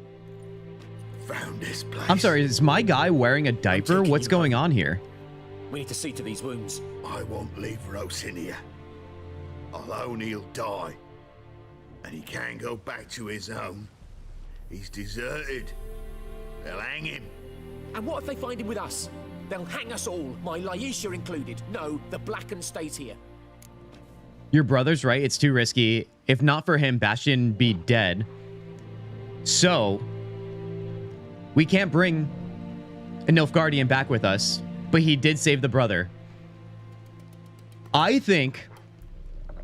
Found this place. I'm sorry, is my guy wearing a diaper? What's going on here? We need to see to these wounds. I won't leave Rosin here. Alone he'll die. And he can't go back to his home. He's deserted. They'll hang him. And what if they find him with us? They'll hang us all, my Laisha included. No, the Blacken stays here. Your brother's right, it's too risky. If not for him, Bastion'd be dead. So, we can't bring a Nilfgaardian back with us, but he did save the brother. I think,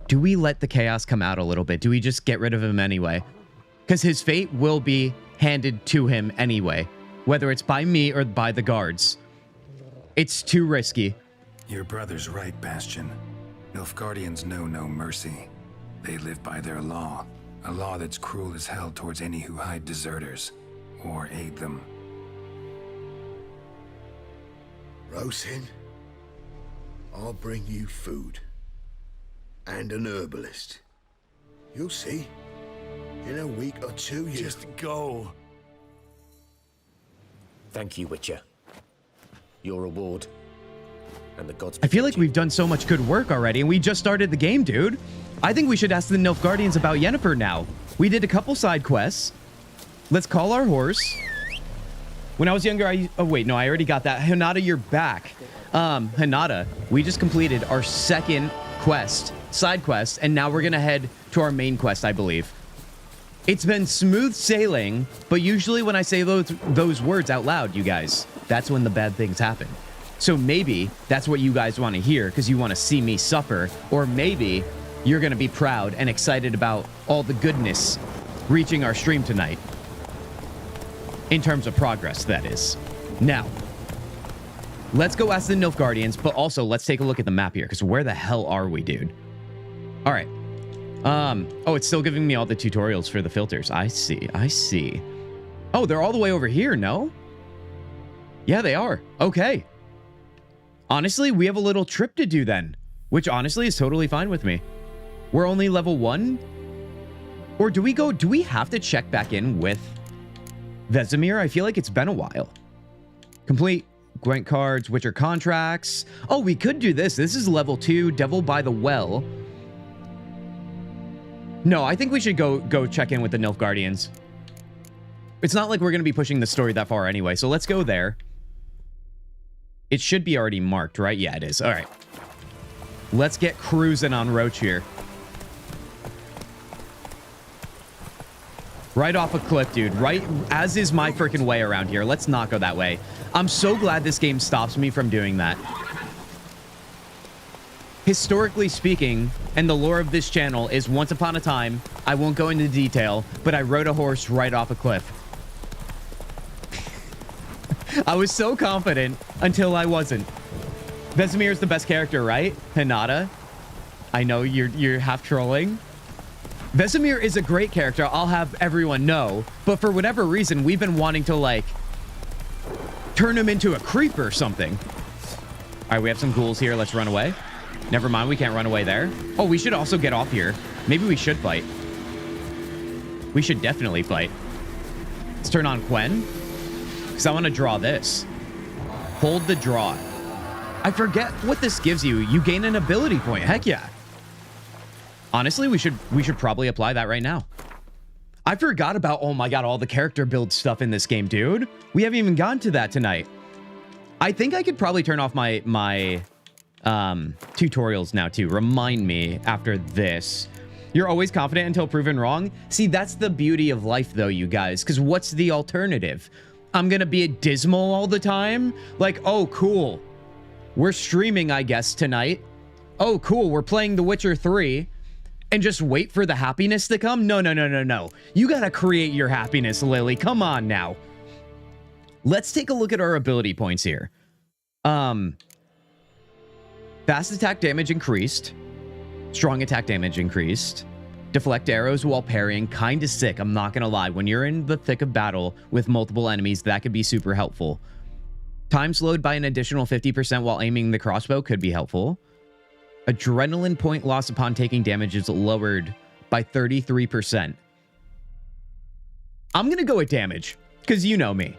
do we let the chaos come out a little bit? Do we just get rid of him anyway? Because his fate will be handed to him anyway, whether it's by me or by the guards. It's too risky. Your brother's right, Bastion. Nilfgaardians know no mercy. They live by their law, a law that's cruel as hell towards any who hide deserters or aid them. Rosin, I'll bring you food. And an herbalist. You'll see. In a week or two, you... Just go. Thank you, Witcher. Your reward. And the gods... I feel like we've done so much good work already, and we just started the game, dude. I think we should ask the Nilfgaardians about Yennefer now. We did a couple side quests. Let's call our horse. When I was younger, oh wait, no, I already got that. Hinata, you're back. Hinata, we just completed our second quest, side quest, and now we're gonna head to our main quest, I believe. It's been smooth sailing, but usually when I say those words out loud, you guys, that's when the bad things happen. So maybe that's what you guys want to hear because you want to see me suffer, or maybe you're going to be proud and excited about all the goodness reaching our stream tonight. In terms of progress, that is. Now, let's go ask the Nilfgaardians, but also let's take a look at the map here, because where the hell are we, dude? All right. Oh, it's still giving me all the tutorials for the filters. I see. Oh, they're all the way over here, no? Yeah, they are. Okay. Honestly, we have a little trip to do then, which honestly is totally fine with me. We're only level 1? Or do we have to check back in with Vesemir? I feel like it's been a while. Complete Gwent cards, Witcher contracts. Oh, we could do this. This is level 2, Devil by the Well. No, I think we should go check in with the Nilfgaardians. It's not like we're going to be pushing the story that far anyway, so let's go there. It should be already marked, right? Yeah, it is. All right. Let's get cruising on Roach here. Right off a cliff, dude. Right, as is my freaking way around here. Let's not go that way. I'm so glad this game stops me from doing that. Historically speaking, and the lore of this channel is once upon a time, I won't go into detail, but I rode a horse right off a cliff. I was so confident until I wasn't. Vesemir is the best character, right? Hinata? I know you're half trolling. Vesemir is a great character, I'll have everyone know, but for whatever reason, we've been wanting to, like, turn him into a creep or something. All right, we have some ghouls here. Let's run away. Never mind, we can't run away there. Oh, we should also get off here. Maybe we should fight. We should definitely fight. Let's turn on Quen, because I want to draw this. Hold the draw. I forget what this gives you. You gain an ability point. Heck yeah. Honestly, we should probably apply that right now. I forgot about, oh my god, all the character build stuff in this game, dude. We haven't even gotten to that tonight. I think I could probably turn off my tutorials now too. Remind me after this. You're always confident until proven wrong. See, that's the beauty of life though, you guys, because what's the alternative? I'm gonna be dismal all the time? Like, oh, cool. We're streaming, I guess, tonight. Oh, cool. We're playing The Witcher 3. And just wait for the happiness to come? No, no, no, no, no. You gotta create your happiness, Lily. Come on now. Let's take a look at our ability points here. Fast attack damage increased. Strong attack damage increased. Deflect arrows while parrying. Kinda sick, I'm not gonna lie. When you're in the thick of battle with multiple enemies, that could be super helpful. Time slowed by an additional 50% while aiming the crossbow could be helpful. Adrenaline point loss upon taking damage is lowered by 33%. I'm going to go with damage, because you know me.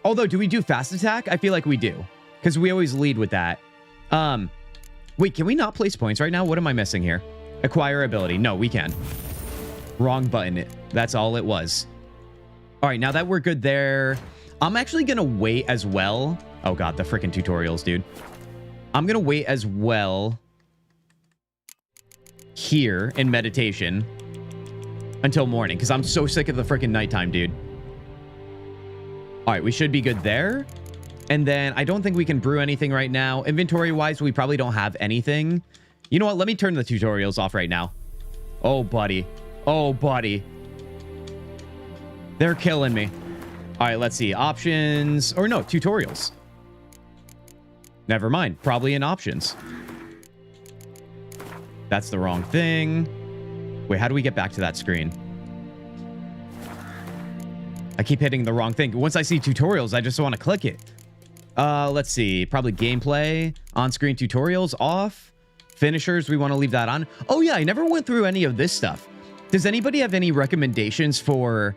Although, do we do fast attack? I feel like we do, because we always lead with that. Wait, can we not place points right now? What am I missing here? Acquire ability. No, we can. Wrong button. That's all it was. All right, now that we're good there, I'm actually going to wait as well. Oh, God, the freaking tutorials, dude. I'm going to wait as well here in meditation until morning, because I'm so sick of the freaking nighttime, dude. All right, we should be good there. And then I don't think we can brew anything right now. Inventory-wise, we probably don't have anything. You know what? Let me turn the tutorials off right now. Oh, buddy. Oh, buddy. They're killing me. All right, let's see. Options. Or no, tutorials. Never mind. Probably in options. That's the wrong thing. Wait, how do we get back to that screen? I keep hitting the wrong thing. Once I see tutorials, I just want to click it. Let's see. Probably gameplay. On-screen tutorials off. Finishers, we want to leave that on. Oh, yeah, I never went through any of this stuff. Does anybody have any recommendations for,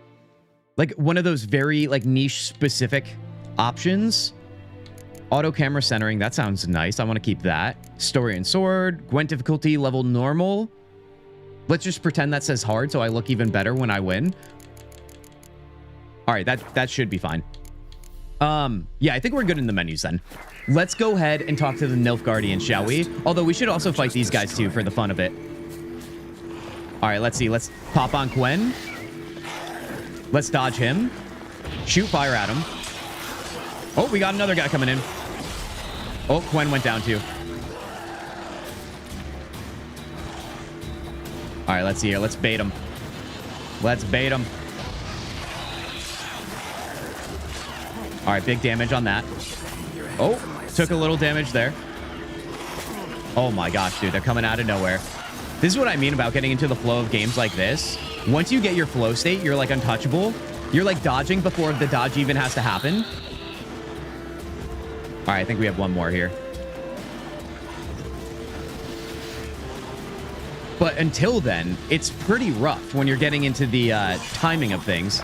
like, one of those very, like, niche-specific options? Auto camera centering. That sounds nice. I want to keep that. Story and sword. Gwent difficulty level normal. Let's just pretend that says hard so I look even better when I win. All right, that should be fine. Yeah, I think we're good in the menus then. Let's go ahead and talk to the Nilfgaardians, shall we? Although we should also fight these guys too for the fun of it. All right, let's see. Let's pop on Quen. Let's dodge him. Shoot fire at him. Oh, we got another guy coming in. Oh, Quen went down too. All right, let's see here. Let's bait him. Let's bait him. All right, big damage on that. Oh, took a little damage there. Oh my gosh, dude, they're coming out of nowhere. This is what I mean about getting into the flow of games like this. Once you get your flow state, you're like untouchable. You're like dodging before the dodge even has to happen. All right, I think we have one more here. But until then, it's pretty rough when you're getting into the timing of things.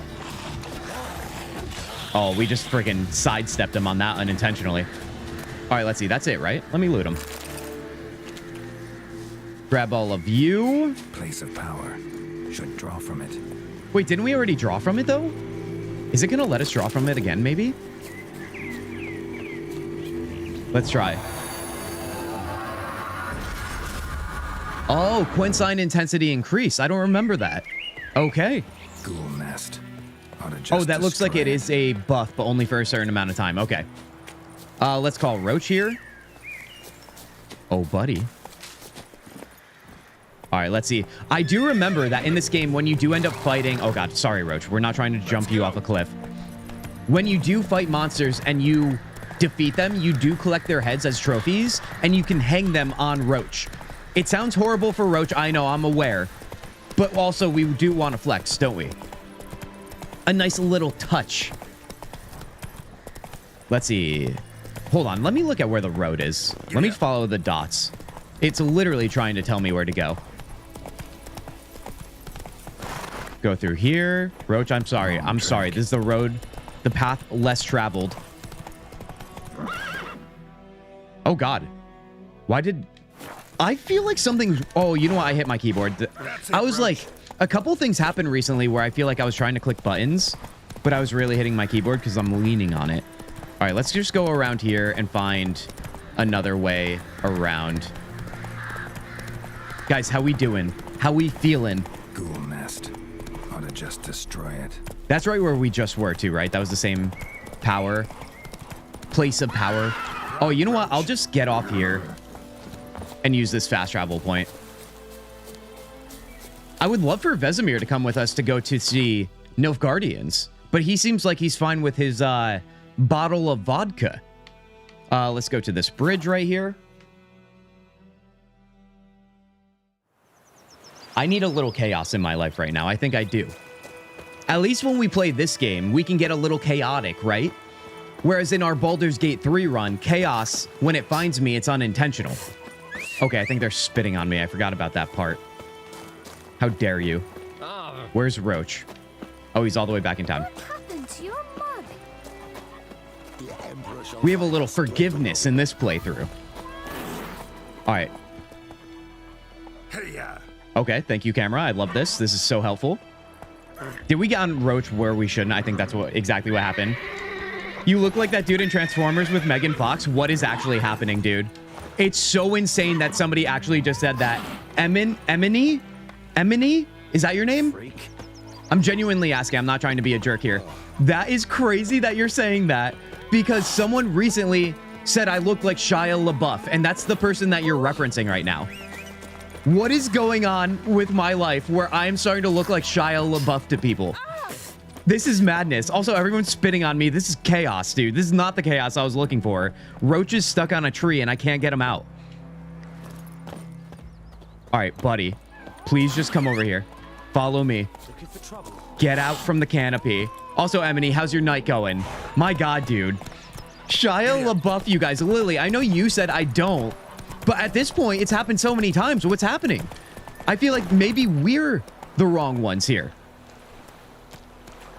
Oh, we just freaking sidestepped him on that unintentionally. All right, let's see. That's it, right? Let me loot him. Grab all of you. Place of power. Should draw from it. Wait, didn't we already draw from it, though? Is it going to let us draw from it again, maybe? Let's try. Oh, Quensign intensity increase. I don't remember that. Okay. Ghoul nest. Oh, that looks like it is a buff, but only for a certain amount of time. Okay. Let's call Roach here. Oh, buddy. All right, let's see. I do remember that in this game, when you do end up fighting... Oh, God. Sorry, Roach. We're not trying to jump you off a cliff. When you do fight monsters and you defeat them, you do collect their heads as trophies, and you can hang them on Roach. It sounds horrible for Roach. I know, I'm aware. But also, we do want to flex, don't we? A nice little touch. Let's see. Hold on. Let me look at where the road is. Let me follow the dots. It's literally trying to tell me where to go. Go through here. Roach, I'm sorry. I'm sorry. This is the road, the path less traveled. Oh, God. Why did... I feel like something... Oh, you know what? I hit my keyboard. I was like... A couple things happened recently where I feel like I was trying to click buttons, but I was really hitting my keyboard because I'm leaning on it. All right, let's just go around here and find another way around. Guys, how we doing? How we feeling? Ghoul nest. Ought to just destroy it. That's right where we just were too, right? That was the same power. Place of power. Oh, you know what? I'll just get off here and use this fast travel point. I would love for Vesemir to come with us to go to see Nilfgaardians, but he seems like he's fine with his bottle of vodka. Let's go to this bridge right here. I need a little chaos in my life right now. I think I do. At least when we play this game, we can get a little chaotic, right? Whereas in our Baldur's Gate 3 run, chaos, when it finds me, it's unintentional. Okay, I think they're spitting on me. I forgot about that part. How dare you? Where's Roach? Oh, he's all the way back in town. What happened to your mug? We have a little forgiveness in this playthrough. All right. Okay, thank you, camera. I love this. This is so helpful. Did we get on Roach where we shouldn't? I think that's exactly what happened. You look like that dude in Transformers with Megan Fox. What is actually happening, dude? It's so insane that somebody actually just said that. Emily? Is that your name? Freak. I'm genuinely asking. I'm not trying to be a jerk here. That is crazy that you're saying that because someone recently said I look like Shia LaBeouf, and that's the person that you're referencing right now. What is going on with my life where I'm starting to look like Shia LaBeouf to people? This is madness. Also, everyone's spitting on me. This is chaos, dude. This is not the chaos I was looking for. Roach is stuck on a tree, and I can't get him out. All right, buddy. Please just come over here. Follow me. Get out from the canopy. Also, Emily, how's your night going? My God, dude. Shia LaBeouf, you guys. Lily, I know you said I don't, but at this point, it's happened so many times. What's happening? I feel like maybe we're the wrong ones here.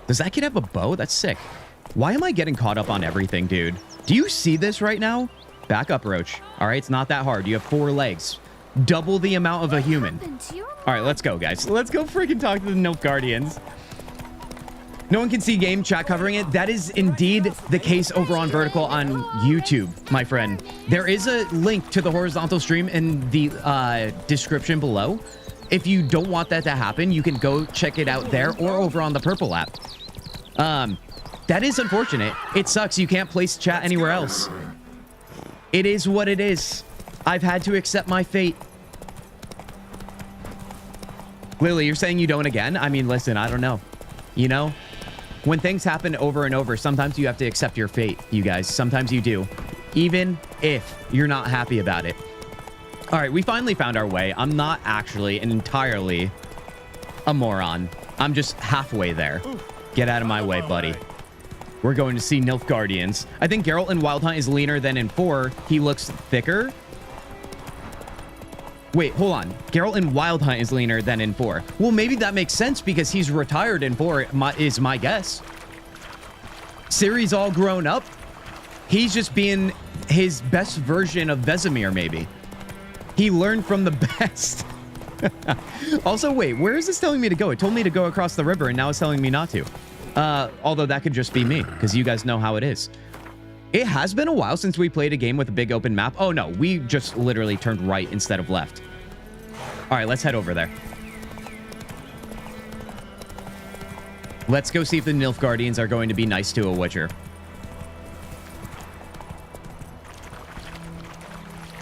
Does that kid have a bow? That's sick. Why am I getting caught up on everything, dude? Do you see this right now? Back up, Roach. All right, it's not that hard. You have 4 legs. Double the amount of a human. All right, let's go, guys. Let's go freaking talk to the Nilfgaardians. No one can see game chat covering it. That is indeed the case over on Vertical on YouTube, my friend. There is a link to the horizontal stream in the description below. If you don't want that to happen, you can go check it out there or over on the Purple app. That is unfortunate. It sucks. You can't place chat anywhere else. It is what it is. I've had to accept my fate. Lily, you're saying you don't again? I mean, listen, I don't know. You know, when things happen over and over, sometimes you have to accept your fate, you guys. Sometimes you do, even if you're not happy about it. All right, we finally found our way. I'm not actually entirely a moron. I'm just halfway there. Get out of my way, buddy. We're going to see Nilfgaardians. I think Geralt in Wild Hunt is leaner than in 4. He looks thicker. Wait, hold on. Geralt in Wild Hunt is leaner than in 4. Well, maybe that makes sense because he's retired in 4, is my guess. Ciri's all grown up. He's just being his best version of Vesemir, maybe. He learned from the best. Also, wait, where is this telling me to go? It told me to go across the river, and now it's telling me not to. Although that could just be me, because you guys know how it is. It has been a while since we played a game with a big open map. Oh, no, we just literally turned right instead of left. All right, let's head over there. Let's go see if the Nilfgaardians are going to be nice to a Witcher.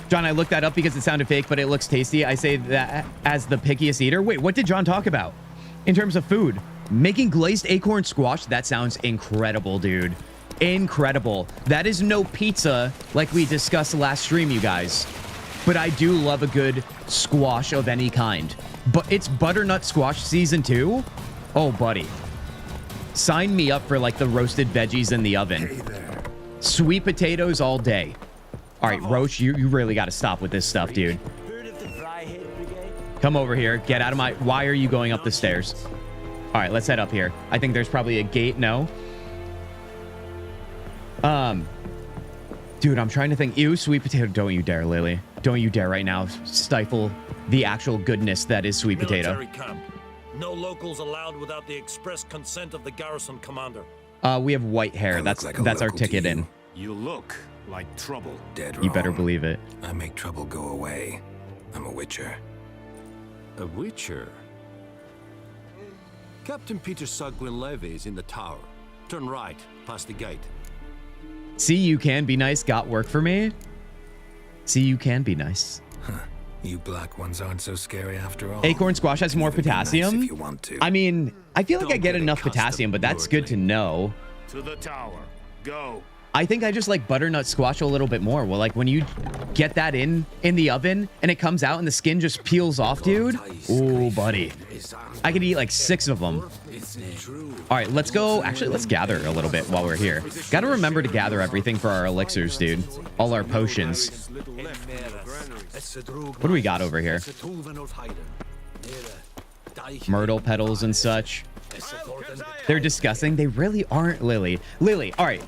John, I looked that up because it sounded fake, but it looks tasty. I say that as the pickiest eater. Wait, what did John talk about? In terms of food, making glazed acorn squash, that sounds incredible, dude. Incredible. That is no pizza like we discussed last stream, you guys. But I do love a good squash of any kind. But it's butternut squash season 2. Oh, buddy. Sign me up for like the roasted veggies in the oven. Hey there. Sweet potatoes all day. All right, Roach, you really got to stop with this stuff, dude. Come over here. Get out of my... Why are you going up the stairs? All right, let's head up here. I think there's probably a gate. No. Dude, I'm trying to think. Ew, sweet potato. Don't you dare, Lily. Don't you dare right now stifle the actual goodness that is sweet potato. Military camp. No locals allowed without the express consent of the garrison commander. We have white hair. That's our ticket in. You look like trouble. Dead wrong. You better believe it. I make trouble go away. I'm a Witcher. A Witcher? Captain Peter Sagwin-Levy is in the tower. Turn right, past the gate. See, you can be nice. Got work for me. See, you can be nice. Huh. You black ones aren't so scary after all. Acorn squash has more potassium. Nice if you want to. I mean, I feel like I get enough potassium, but that's good to know. To the tower. Go. I think I just like butternut squash a little bit more. Well, like when you get that in the oven and it comes out and the skin just peels off, dude. Ooh, buddy. I could eat like 6 of them. All right, let's go. Actually, let's gather a little bit while we're here. Got to remember to gather everything for our elixirs, dude. All our potions. What do we got over here? Myrtle petals and such. They're disgusting. They really aren't, Lily. Lily, all right.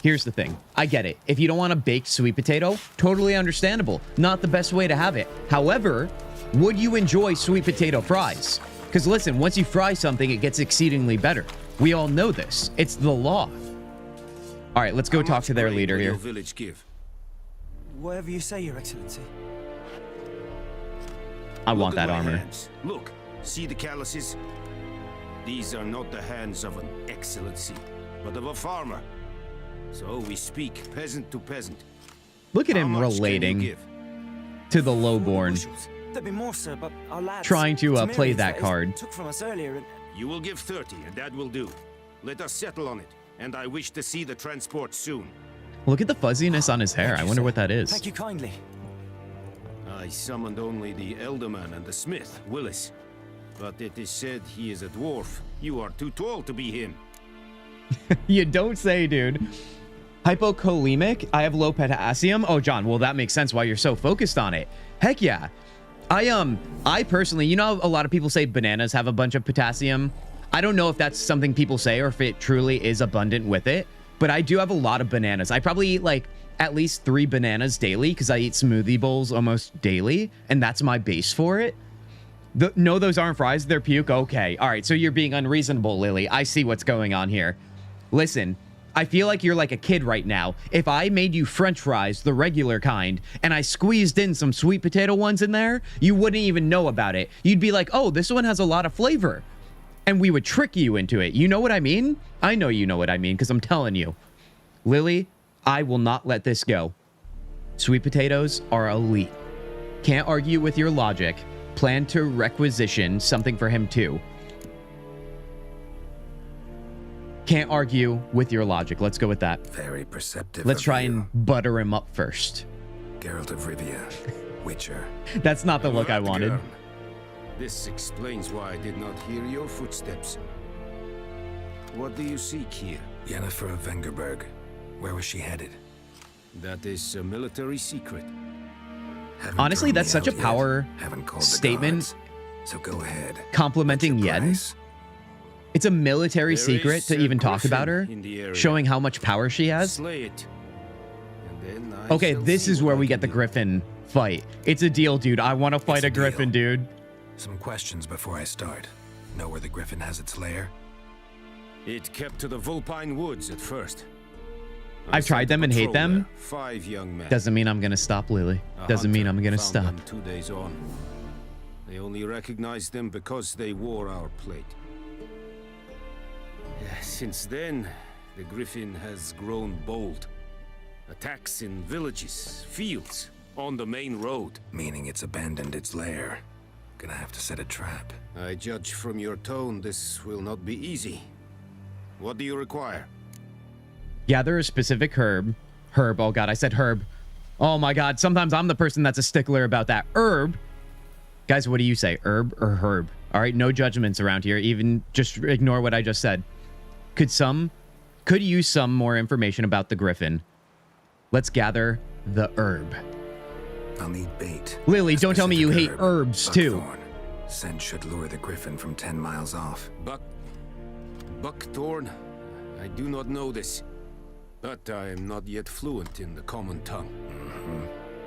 Here's the thing. I get it. If you don't want a baked sweet potato, totally understandable. Not the best way to have it. However, would you enjoy sweet potato fries? Because listen, once you fry something, it gets exceedingly better. We all know this. It's the law. All right, let's go talk to their leader here. Village give? Whatever you say, Your Excellency. I want that armor. Hands. Look, see the calluses? These are not the hands of an excellency, but of a farmer. So we speak peasant to peasant. Look at him relating to the lowborn. There'd be more, sir, but our lads trying to play that card. Took from us earlier and... You will give 30, and that will do. Let us settle on it, and I wish to see the transport soon. Look at the fuzziness on his hair. I wonder what that is. Thank you kindly. I summoned only the Elderman and the smith, Willis. But it is said he is a dwarf. You are too tall to be him. You don't say, dude. Hypokalemic? I have low potassium? Oh, John, well, that makes sense why you're so focused on it. Heck yeah. I personally, you know, a lot of people say bananas have a bunch of potassium. I don't know if that's something people say or if it truly is abundant with it, but I do have a lot of bananas. I probably eat like at least 3 bananas daily because I eat smoothie bowls almost daily, and that's my base for it. No, those aren't fries. They're puke. Okay. All right. So you're being unreasonable, Lily. I see what's going on here. Listen, I feel like you're like a kid right now. If I made you French fries, the regular kind, and I squeezed in some sweet potato ones in there, you wouldn't even know about it. You'd be like, oh, this one has a lot of flavor. And we would trick you into it. You know what I mean? I know you know what I mean because I'm telling you. Lily, I will not let this go. Sweet potatoes are elite. Can't argue with your logic. Plan to requisition something for him too. Can't argue with your logic. Let's go with that. Very perceptive. Let's try and butter him up first. Geralt of Rivia, Witcher. That's not the look I wanted. This explains why I did not hear your footsteps. What do you seek here? Yennefer of Vengerberg. Where was she headed? That is a military secret. Honestly, that's such a power statement. So go ahead. Complimenting Yen. It's a military secret to even talk about her, showing how much power she has. Okay, this is where we get the griffin fight. It's a deal, dude. I want to fight a griffin, dude. Some questions before I start. Know where the griffin has its lair? It kept to the Vulpine Woods at first. I've tried them and hate them. 5 young men. Doesn't mean I'm gonna stop, Lily. Doesn't mean I'm gonna stop. 2 days on. They only recognized them because they wore our plate. Since then, the Griffin has grown bold. Attacks in villages, fields, on the main road. Meaning it's abandoned its lair. Gonna have to set a trap. I judge from your tone this will not be easy. What do you require? Gather a specific herb. Herb. Oh, God, I said herb. Oh, my God. Sometimes I'm the person that's a stickler about that. Herb. Guys, what do you say? Herb or herb? All right, no judgments around here. Even just ignore what I just said. Could use some more information about the Griffin. Let's gather the herb. I'll need bait. Lily, don't tell me you hate herbs, too. Buckthorn. Scent should lure the Griffin from 10 miles off. Buckthorn? I do not know this. But I am not yet fluent in the common tongue.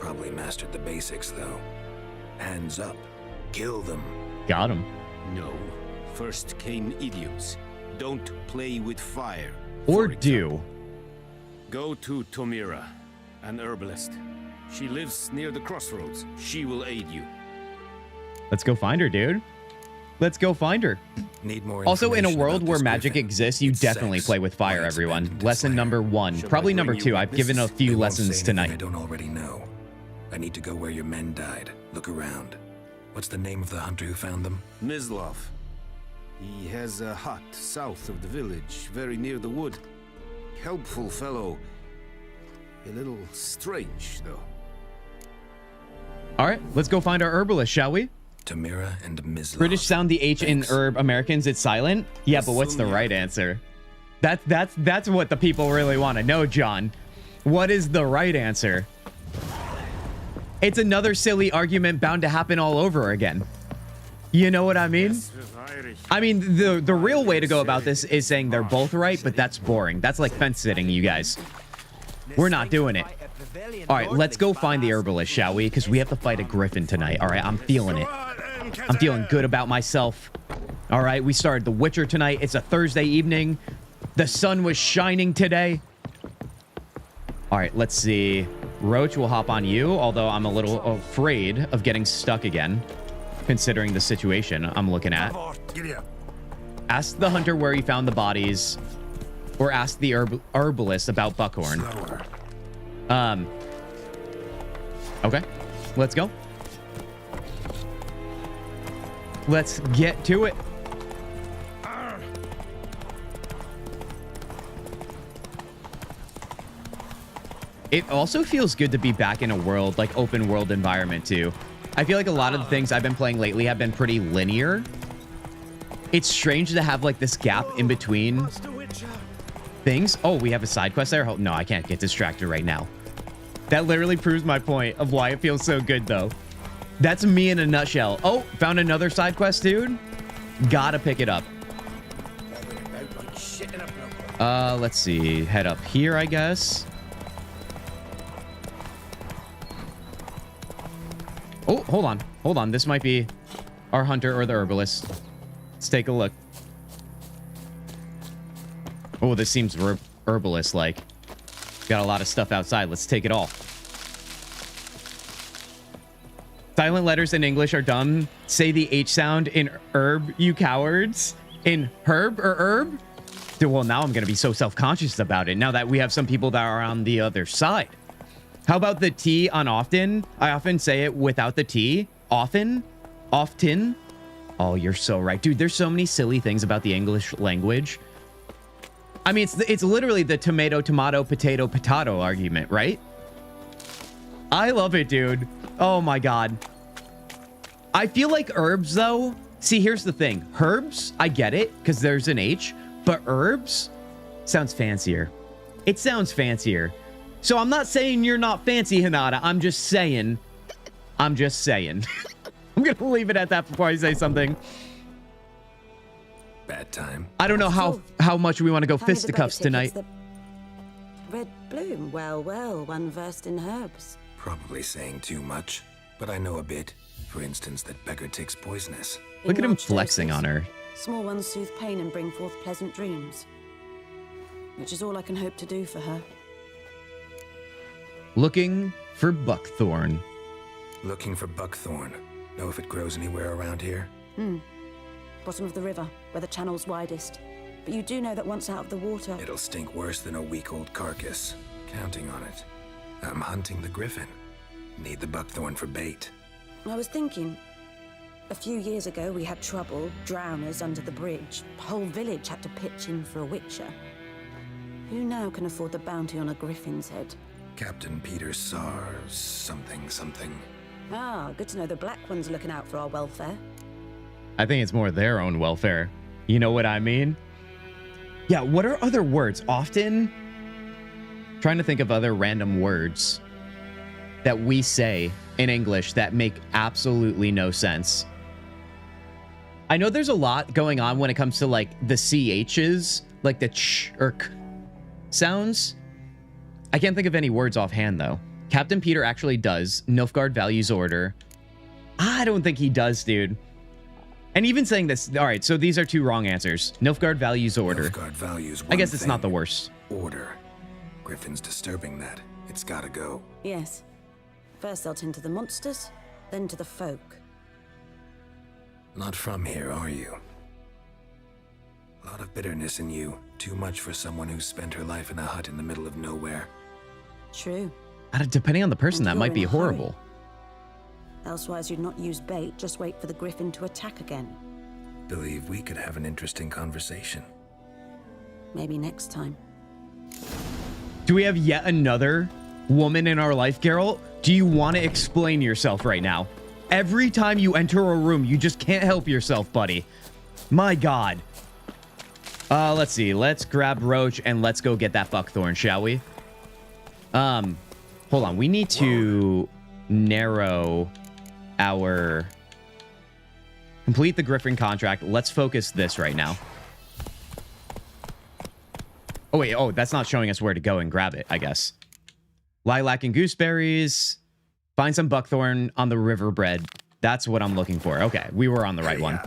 Probably mastered the basics, though. Hands up. Kill them. Got him. No. First came idioms. Don't play with fire. Or do. Go to Tomira, an herbalist. She lives near the crossroads. She will aid you. Let's go find her, dude. Let's go find her. Need more also, in a world where magic exists, you definitely play with fire, everyone. Lesson number 1. Probably number 2. I've given a few lessons tonight. I don't already know. I need to go where your men died. Look around. What's the name of the hunter who found them? Mislav. He has a hut south of the village, very near the wood. Helpful fellow. A little strange, though. All right, let's go find our herbalist, shall we? Tomira and Mislav. British sound the H in herb. Americans, it's silent. Yeah, but what's the right answer? That's what the people really want to know, John. What is the right answer? It's another silly argument bound to happen all over again. You know what I mean? I mean, the real way to go about this is saying they're both right, but that's boring. That's like fence sitting, you guys. We're not doing it. All right, let's go find the herbalist, shall we? Because we have to fight a Griffin tonight. All right, I'm feeling it. I'm feeling good about myself. All right, we started The Witcher tonight. It's a Thursday evening. The sun was shining today. All right, let's see. Roach will hop on you, although I'm a little afraid of getting stuck again, considering the situation I'm looking at. Ask the hunter where he found the bodies, or ask the herbalist about Buckhorn. Okay, let's go. Let's get to it. It also feels good to be back in a world, like open world environment too. I feel like a lot of the things I've been playing lately have been pretty linear. It's strange to have like this gap in between things. Oh, we have a side quest there? Oh, no, I can't get distracted right now. That literally proves my point of why it feels so good though. That's me in a nutshell. Oh, found another side quest, dude. Gotta pick it up. Let's see. Head up here, I guess. Oh, hold on. Hold on. This might be our hunter or the herbalist. Let's take a look. Oh, this seems herbalist-like. Got a lot of stuff outside. Let's take it all. Silent letters in English are dumb. Say the H sound in herb, you cowards. In herb or herb? Dude, well, now I'm going to be so self-conscious about it now that we have some people that are on the other side. How about the T on often? I often say it without the T. Often? Often? Oh, you're so right. Dude, there's so many silly things about the English language. I mean, it's literally the tomato, tomato, potato, potato argument, right? I love it, dude. Oh my God. I feel like herbs, though. See, here's the thing. Herbs, I get it, because there's an H. But herbs sounds fancier. It sounds fancier. So I'm not saying you're not fancy, Hinata. I'm just saying. I'm going to leave it at that before I say something. Bad time. I don't know how much we want to go fisticuffs tonight. Red bloom. Well, one versed in herbs. Probably saying too much, but I know a bit. For instance, that beggar tick's poisonous. Look at him flexing on her. Small ones soothe pain and bring forth pleasant dreams. Which is all I can hope to do for her. Looking for buckthorn. Looking for buckthorn. Know if it grows anywhere around here? Bottom of the river, where the channel's widest. But you do know that once out of the water... It'll stink worse than a week-old carcass. Counting on it. I'm hunting the griffin. Need the buckthorn for bait. I was thinking... A few years ago, we had trouble, drowners under the bridge. The whole village had to pitch in for a witcher. Who now can afford the bounty on a griffin's head? Captain Peter Sar... something. Ah, good to know the Black One's looking out for our welfare. I think it's more their own welfare. You know what I mean? Yeah, what are other words? Often... Trying to think of other random words that we say in English that make absolutely no sense. I know there's a lot going on when it comes to like the CHs, like the ch or k sounds. I can't think of any words offhand though. Captain Peter actually does. Nilfgaard values order. I don't think he does, dude. And even saying this, all right, so these are two wrong answers. Nilfgaard values order. Nilfgaard values I guess it's not the worst. Order. Griffin's disturbing that. It's gotta go. Yes. First they'll tend to the monsters, then to the folk. Not from here, are you? A lot of bitterness in you. Too much for someone who's spent her life in a hut in the middle of nowhere. True. Depending on the person, that might be horrible. Elsewise, you'd not use bait, just wait for the griffin to attack again. Believe we could have an interesting conversation. Maybe next time. Do we have yet another woman in our life, Geralt? Do you want to explain yourself right now? Every time you enter a room, you just can't help yourself, buddy. My God. Let's see. Let's grab Roach and let's go get that buckthorn, shall we? Hold on. We need to narrow our... Complete the Griffin contract. Let's focus this right now. Oh, wait. Oh, that's not showing us where to go and grab it, I guess. Lilac and gooseberries. Find some buckthorn on the riverbed. That's what I'm looking for. Okay, we were on the right one.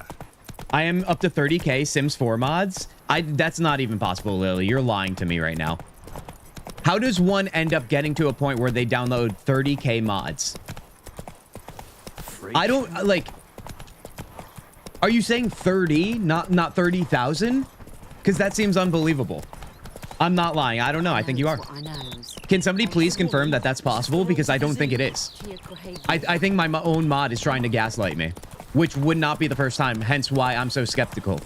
I am up to 30k Sims 4 mods. That's not even possible, Lily. You're lying to me right now. How does one end up getting to a point where they download 30k mods? I don't, like... Are you saying 30, not 30,000? Because that seems unbelievable. I'm not lying. I don't know. I think you are. Can somebody please confirm that that's possible? Because I don't think it is. I think my own mod is trying to gaslight me, which would not be the first time, hence why I'm so skeptical.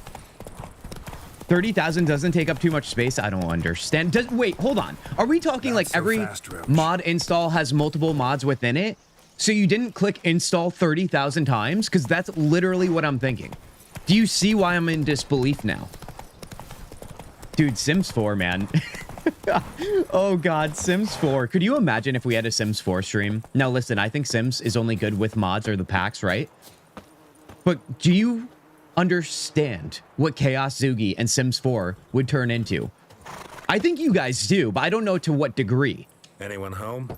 30,000 doesn't take up too much space. I don't understand. Wait, hold on. Are we talking like every mod install has multiple mods within it? So you didn't click install 30,000 times? Because that's literally what I'm thinking. Do you see why I'm in disbelief now? Dude, Sims 4, man. Oh, God, Sims 4. Could you imagine if we had a Sims 4 stream? Now, listen, I think Sims is only good with mods or the packs, right? But do you understand what Kintzugi and Sims 4 would turn into? I think you guys do, but I don't know to what degree. Anyone home?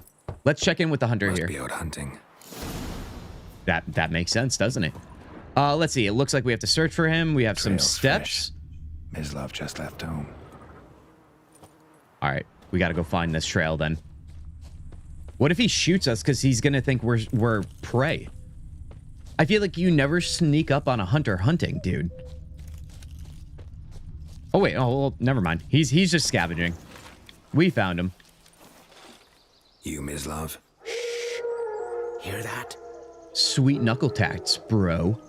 Let's check in with the hunter Must here. Be out hunting. That makes sense, doesn't it? Let's see. It looks like we have to search for him. We have some steps. Fresh. Mislav just left home. All right, we got to go find this trail then. What if he shoots us because he's gonna think we're prey? I feel like you never sneak up on a hunter hunting, dude. Oh wait, oh well, never mind. He's just scavenging. We found him. You, Mislav. Hear that? Sweet knuckle tacts, bro.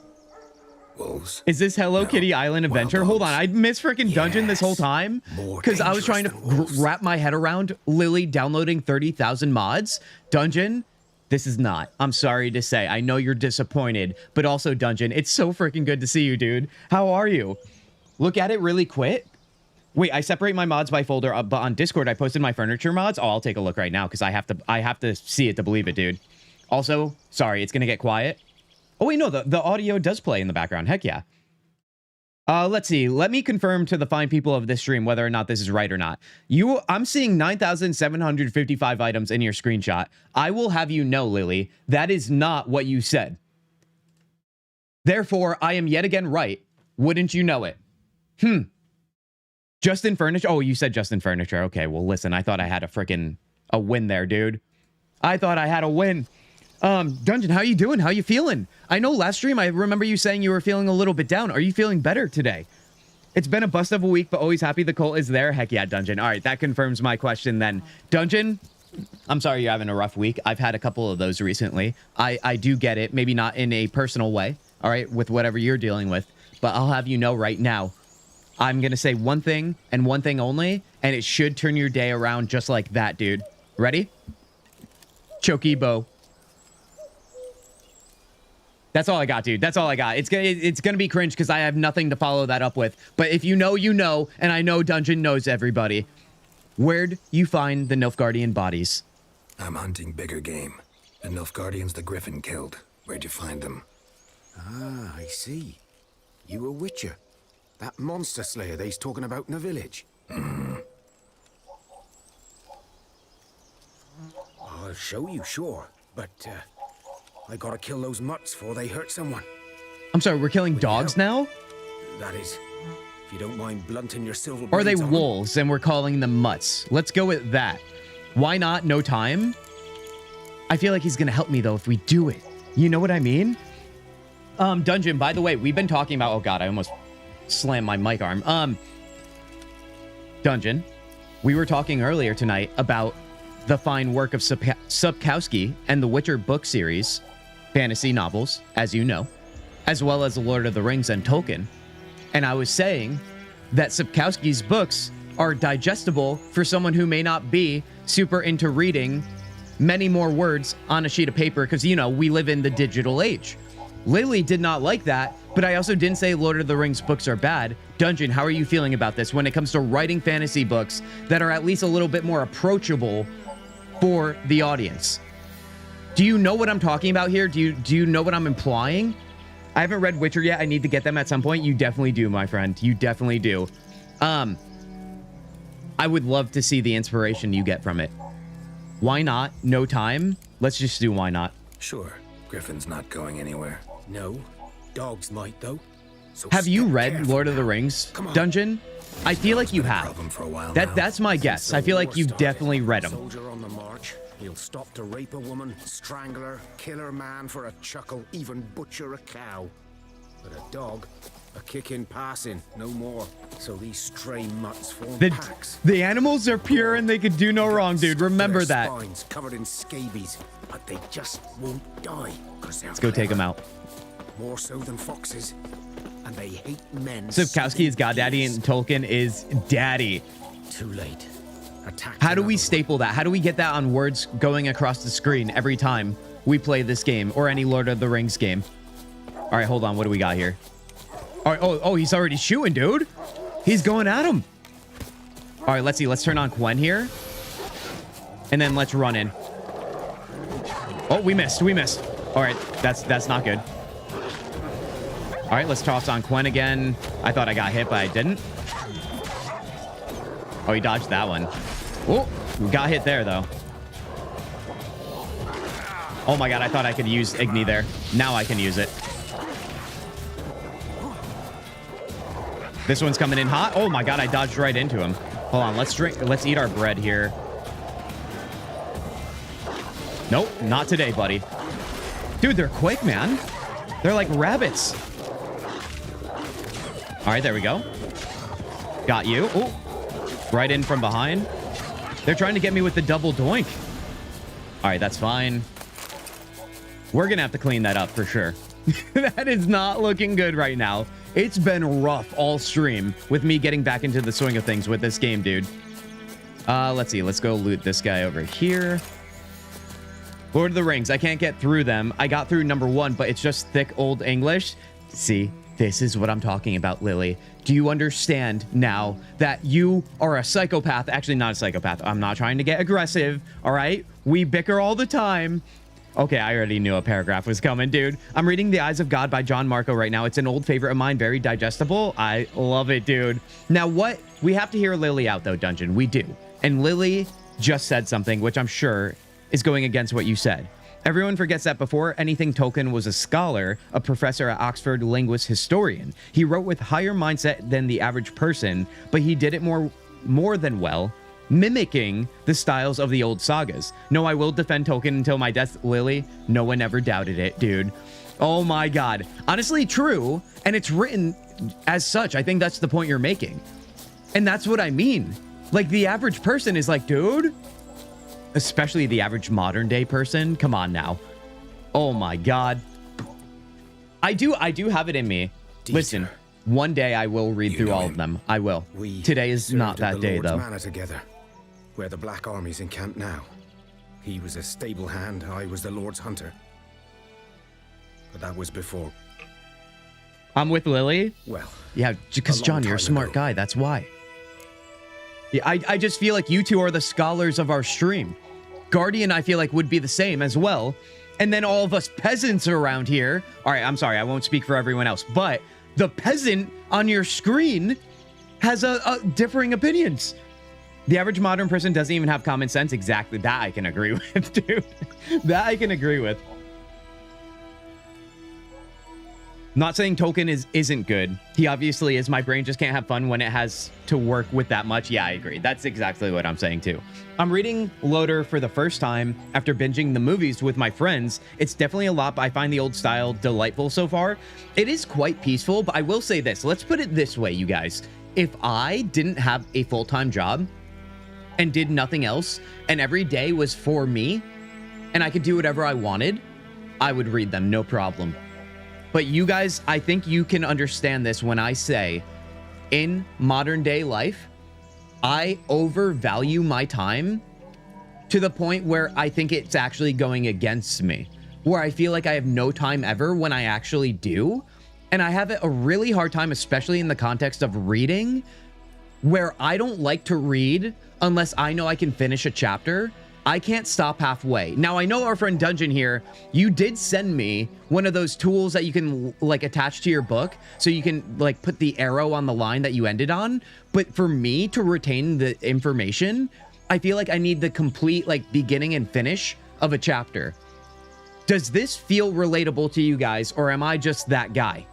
Wolves? Is this Hello Kitty Island Adventure? Hold on, I missed freaking dungeon this whole time because I was trying to wrap my head around Lily downloading 30,000 mods. Dungeon, this is not. I'm sorry to say. I know you're disappointed, but also Dungeon, it's so freaking good to see you, dude. How are you? Look at it really quick. Wait, I separate my mods by folder, but on Discord I posted my furniture mods. Oh, I'll take a look right now because I have to see it to believe it, dude. Also, sorry, it's gonna get quiet. Oh, wait, no, the audio does play in the background. Heck yeah. Let's see. Let me confirm to the fine people of this stream whether or not this is right or not. I'm seeing 9,755 items in your screenshot. I will have you know, Lily, that is not what you said. Therefore, I am yet again right. Wouldn't you know it? Justin Furniture. Oh, you said Justin Furniture. Okay, well, listen, I thought I had a win there, dude. I thought I had a win. Dungeon, how you doing? How you feeling? I know last stream I remember you saying you were feeling a little bit down. Are you feeling better today? It's been a bust of a week, but always happy the cult is there. Heck yeah, Dungeon. All right, that confirms my question then. Dungeon, I'm sorry you're having a rough week. I've had a couple of those recently. I do get it. Maybe not in a personal way, all right, with whatever you're dealing with. But I'll have you know right now, I'm going to say one thing and one thing only, and it should turn your day around just like that, dude. Ready? Chokibo. That's all I got, dude. That's all I got. It's gonna be cringe because I have nothing to follow that up with. But if you know, you know, and I know Dungeon knows everybody. Where'd you find the Nilfgaardian bodies? I'm hunting bigger game. The Nilfgaardians the Griffin killed. Where'd you find them? Ah, I see. You a witcher. That monster slayer they's talking about in the village. I'll show you, sure. But, I gotta kill those mutts before they hurt someone. I'm sorry, we're killing dogs now? That is, if you don't mind blunting your silver Or are they blades on wolves and we're calling them mutts? Let's go with that. Why not? No time? I feel like he's gonna help me though if we do it. You know what I mean? Dungeon, by the way, we've been talking about... Oh god, I almost slammed my mic arm. Dungeon, we were talking earlier tonight about the fine work of Sapkowski and the Witcher book series, fantasy novels, as you know, as well as The Lord of the Rings and Tolkien. And I was saying that Sapkowski's books are digestible for someone who may not be super into reading many more words on a sheet of paper because, you know, we live in the digital age. Lily did not like that, but I also didn't say Lord of the Rings books are bad. Dungeon, how are you feeling about this when it comes to writing fantasy books that are at least a little bit more approachable for the audience? Do you know what I'm talking about here? Do you know what I'm implying? I haven't read Witcher yet. I need to get them at some point. You definitely do, my friend. You definitely do. I would love to see the inspiration you get from it. Why not? No time? Let's just do why not. Sure. Griffin's not going anywhere. No. Dogs might, though. So have you read Lord of the Rings, Dungeon? I feel like you have. That's my guess. I feel like you've definitely read them. Soldier on the march. He'll stop to rape a woman, strangle her, kill her man for a chuckle, even butcher a cow. But a dog, a kick in passing, no more. So these stray mutts form packs. The animals are pure and they could do no wrong, dude. Remember that. Spines covered in scabies, but they just won't die. Let's go take them out. More so than foxes. And they hate men. Sapkowski is Goddaddy and Tolkien is Daddy. Too late. Attack. How do we staple that? How do we get that on words going across the screen every time we play this game or any Lord of the Rings game? All right, hold on. What do we got here? All right. Oh, he's already shooting, dude. He's going at him. All right, let's see. Let's turn on Quen here. And then let's run in. Oh, we missed. All right, that's not good. All right, let's toss on Quen again. I thought I got hit, but I didn't. Oh, he dodged that one. Oh, we got hit there, though. Oh my god, I thought I could use Igni there. Now I can use it. This one's coming in hot. Oh my god, I dodged right into him. Hold on, let's eat our bread here. Nope, not today, buddy. Dude, they're quick, man. They're like rabbits. All right, there we go. Got you. Oh, right in from behind. They're trying to get me with the double doink. All right, that's fine. We're going to have to clean that up for sure. That is not looking good right now. It's been rough all stream with me getting back into the swing of things with this game, dude. Let's see. Let's go loot this guy over here. Lord of the Rings. I can't get through them. I got through number 1, but it's just thick old English. See, this is what I'm talking about, Lily. Do you understand now that you are a psychopath? Actually, not a psychopath. I'm not trying to get aggressive, all right? We bicker all the time. Okay, I already knew a paragraph was coming, dude. I'm reading The Eyes of God by John Marco right now. It's an old favorite of mine, very digestible. I love it, dude. Now, what? We have to hear Lily out, though, Dungeon. We do. And Lily just said something, which I'm sure is going against what you said. Everyone forgets that before anything, Tolkien was a scholar, a professor at Oxford, linguist, historian. He wrote with higher mindset than the average person, but he did it more than well, mimicking the styles of the old sagas. No, I will defend Tolkien until my death, Lily. No one ever doubted it, dude. Oh my god. Honestly, true. And it's written as such. I think that's the point you're making. And that's what I mean. Like, the average person is like, dude, especially the average modern day person. Come on now. Oh my God. I do have it in me. Dieter, listen, one day I will read through all of them. I will. Today is not that day, though. Manor together, where the Black Army's encamped now. He was a stable hand, I was the Lord's hunter. But that was before. I'm with Lily? Well, yeah, because John, you're a smart guy. That's why. Yeah, I just feel like you two are the scholars of our stream. Guardian, I feel like, would be the same as well. And then all of us peasants around here. All right, I'm sorry. I won't speak for everyone else. But the peasant on your screen has a differing opinions. The average modern person doesn't even have common sense. Exactly. That I can agree with, dude. That I can agree with. Not saying Tolkien isn't good. He obviously is. My brain just can't have fun when it has to work with that much. Yeah, I agree. That's exactly what I'm saying too. I'm reading Loader for the first time after binging the movies with my friends. It's definitely a lot, but I find the old style delightful so far. It is quite peaceful, but I will say this. Let's put it this way, you guys. If I didn't have a full-time job and did nothing else, and every day was for me, and I could do whatever I wanted, I would read them, no problem. But you guys, I think you can understand this when I say, in modern day life, I overvalue my time to the point where I think it's actually going against me, where I feel like I have no time ever when I actually do. And I have a really hard time, especially in the context of reading, where I don't like to read unless I know I can finish a chapter. I can't stop halfway. Now, I know our friend Dungeon here, you did send me one of those tools that you can like attach to your book so you can like put the arrow on the line that you ended on. But for me to retain the information, I feel like I need the complete like beginning and finish of a chapter. Does this feel relatable to you guys, or am I just that guy?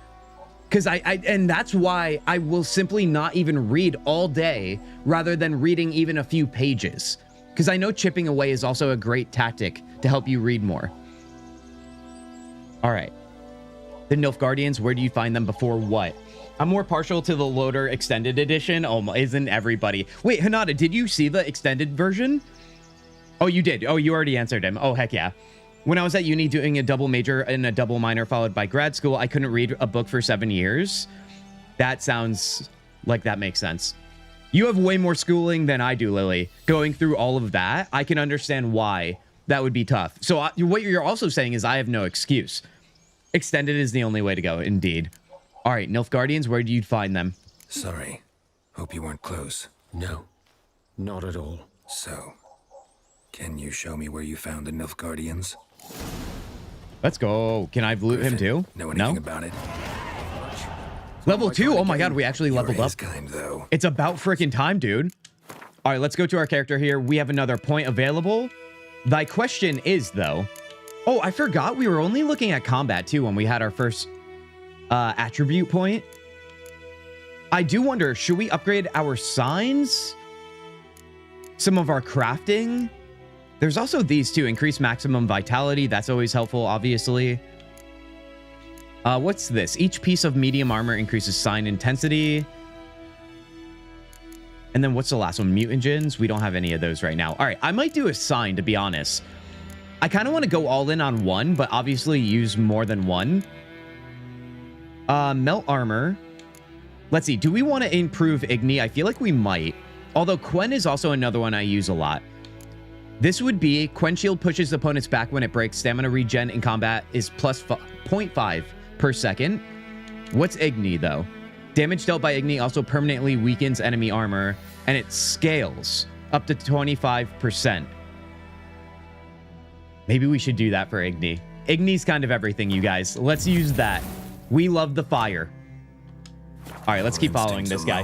Because and that's why I will simply not even read all day rather than reading even a few pages. Because I know chipping away is also a great tactic to help you read more. All right. The Nilfgaardians, where do you find them before what? I'm more partial to the Loader Extended Edition. Oh, isn't everybody? Wait, Hanada, did you see the extended version? Oh, you did. Oh, you already answered him. Oh, heck yeah. When I was at uni doing a double major and a double minor followed by grad school, I couldn't read a book for 7 years. That sounds like that makes sense. You have way more schooling than I do, Lily. Going through all of that, I can understand why that would be tough. So what you're also saying is I have no excuse. Extended is the only way to go, indeed. All right, Nilfgaardians, where do you find them? Sorry. Hope you weren't close. No, not at all. So, can you show me where you found the Nilfgaardians? Let's go. Can I loot him too? Know anything about it? Level 2? Oh my god, we actually leveled up. Though. It's about freaking time, dude. All right, let's go to our character here. We have another point available. Thy question is, though... Oh, I forgot we were only looking at combat, too, when we had our first attribute point. I do wonder, should we upgrade our signs? Some of our crafting? There's also these two. Increase maximum vitality. That's always helpful, obviously. What's this? Each piece of medium armor increases sign intensity. And then what's the last one? Mutagens? We don't have any of those right now. All right, I might do a sign, to be honest. I kind of want to go all in on one, but obviously use more than one. Melt armor. Let's see. Do we want to improve Igni? I feel like we might. Although Quen is also another one I use a lot. This would be Quen Shield pushes opponents back when it breaks. Stamina regen in combat is plus 0.5 per second. What's Igni, though? Damage dealt by Igni also permanently weakens enemy armor, and it scales up to 25%. Maybe we should do that for Igni. Igni's kind of everything, you guys. Let's use that. We love the fire. All right, let's keep following this guy.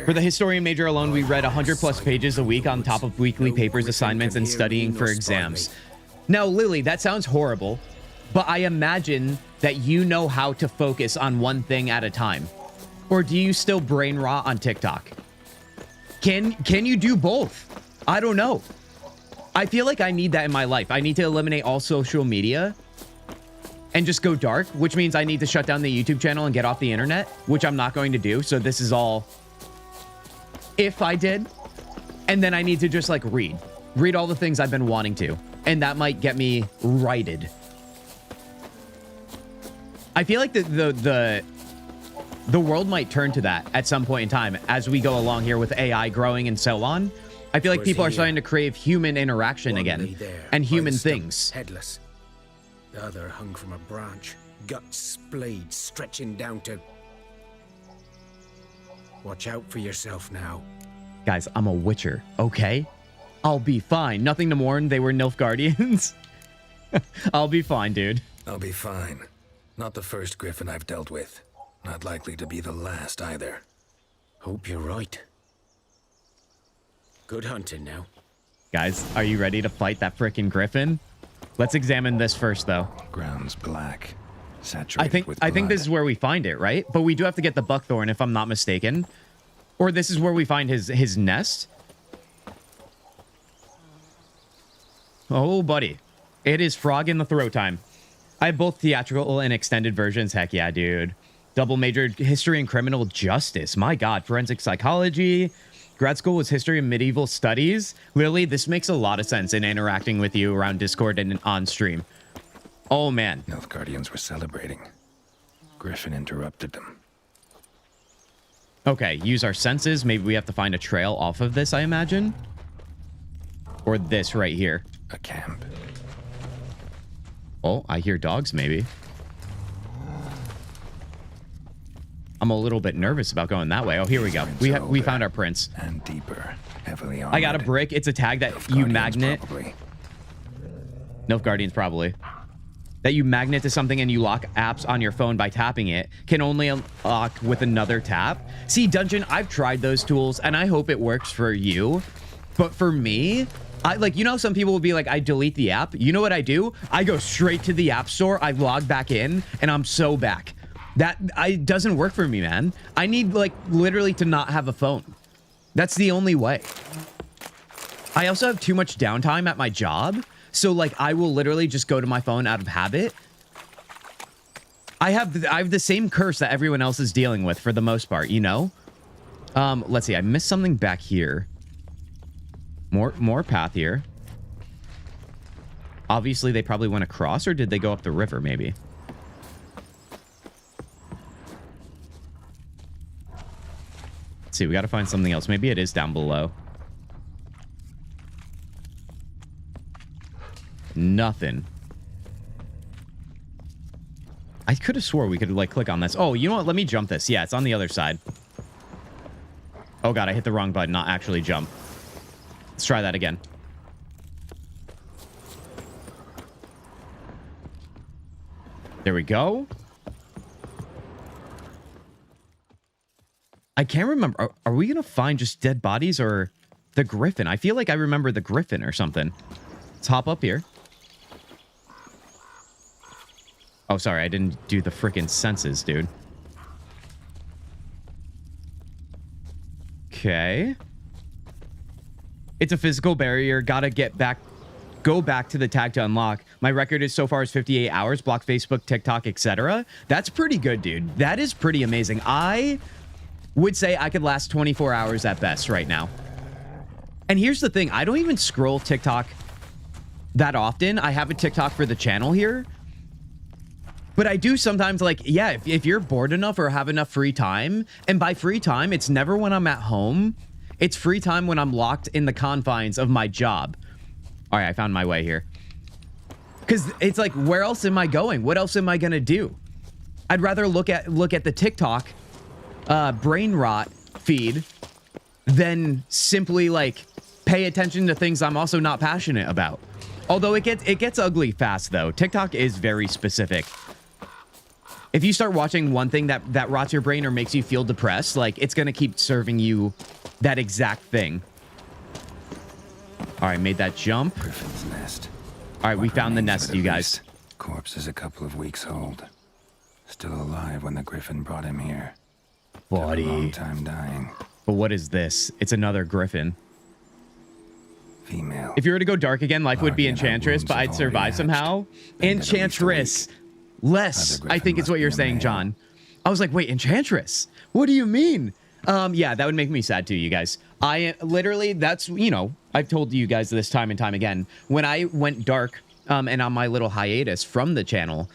For the historian major alone, we read 100+ pages a week on top of weekly papers, assignments, and studying for exams. Now, Lily, that sounds horrible, but I imagine that you know how to focus on one thing at a time. Or do you still brain rot on TikTok? Can you do both? I don't know. I feel like I need that in my life. I need to eliminate all social media and just go dark, which means I need to shut down the YouTube channel and get off the internet, which I'm not going to do. So this is all if I did. And then I need to just like read all the things I've been wanting to. And that might get me righted. I feel like the world might turn to that at some point in time as we go along here with AI growing and so on. I feel like people are starting to crave human interaction again and human things. Headless. The other hung from a branch, guts splayed, stretching down to... Watch out for yourself now. Guys, I'm a witcher, okay? I'll be fine. Nothing to mourn. They were Nilfgaardians. I'll be fine, dude. I'll be fine. Not the first griffin I've dealt with. Not likely to be the last either. Hope you're right. Good hunting now. Guys, are you ready to fight that frickin' griffin? Let's examine this first, though. Ground's black. Saturated with blood. I think this is where we find it, right? But we do have to get the buckthorn, if I'm not mistaken. Or this is where we find his nest. Oh, buddy. It is frog in the throat time. I have both theatrical and extended versions. Heck yeah, dude. Double majored history and criminal justice. My God. Forensic psychology. Grad school was history and medieval studies. Lily, this makes a lot of sense in interacting with you around Discord and on stream. Oh, man. Nilfgaardians were celebrating. Griffin interrupted them. Okay, use our senses. Maybe we have to find a trail off of this, I imagine. Or this right here. A camp. Oh, I hear dogs, maybe. I'm a little bit nervous about going that way. Oh, here we go. We found our prints. And deeper, heavily armored. I got a brick. It's a tag that you magnet. Nilfgaardians, probably. That you magnet to something and you lock apps on your phone by tapping it. Can only unlock with another tap. See, Dungeon, I've tried those tools and I hope it works for you. But for me, like, you know, some people will be like, I delete the app. You know what I do? I go straight to the app store. I log back in and I'm so back. It doesn't work for me, man. I need, like, literally to not have a phone. That's the only way. I also have too much downtime at my job. So, like, I will literally just go to my phone out of habit. I have the same curse that everyone else is dealing with for the most part, you know? Let's see. I missed something back here. More path here. Obviously, they probably went across, or did they go up the river, maybe? Let's see. We got to find something else. Maybe it is down below. Nothing. I could have swore we could, like, click on this. Oh, you know what? Let me jump this. Yeah, it's on the other side. Oh, God. I hit the wrong button. Not actually jump. Let's try that again. There we go. I can't remember. Are we going to find just dead bodies or the griffin? I feel like I remember the griffin or something. Let's hop up here. Oh, sorry. I didn't do the freaking senses, dude. Okay. It's a physical barrier. Gotta go back to the tag to unlock. My record is so far is 58 hours. Block Facebook, TikTok, etc. That's pretty good, dude. That is pretty amazing. I would say I could last 24 hours at best right now. And here's the thing. I don't even scroll TikTok that often. I have a TikTok for the channel here. But I do sometimes, like, yeah, if you're bored enough or have enough free time, and by free time, it's never when I'm at home. It's free time when I'm locked in the confines of my job. All right, I found my way here. Because it's like, where else am I going? What else am I going to do? I'd rather look at the TikTok brain rot feed than simply, like, pay attention to things I'm also not passionate about. Although it gets ugly fast, though. TikTok is very specific. If you start watching one thing that rots your brain or makes you feel depressed, like, it's going to keep serving you that exact thing. All right, made that jump. Griffin's nest. All right, we found the nest, you guys. Corpse is a couple of weeks old. Still alive when the griffin brought him here. Buddy. Took a long time dying. But what is this? It's another griffin. Female. If you were to go dark again, life would be Enchantress, but I'd survive somehow. Enchantress. Less, I think is what you're saying, John. I was like, wait, Enchantress? What do you mean? Yeah, that would make me sad too, you guys. I literally, that's, you know, I've told you guys this time and time again. When I went dark and on my little hiatus from the channel,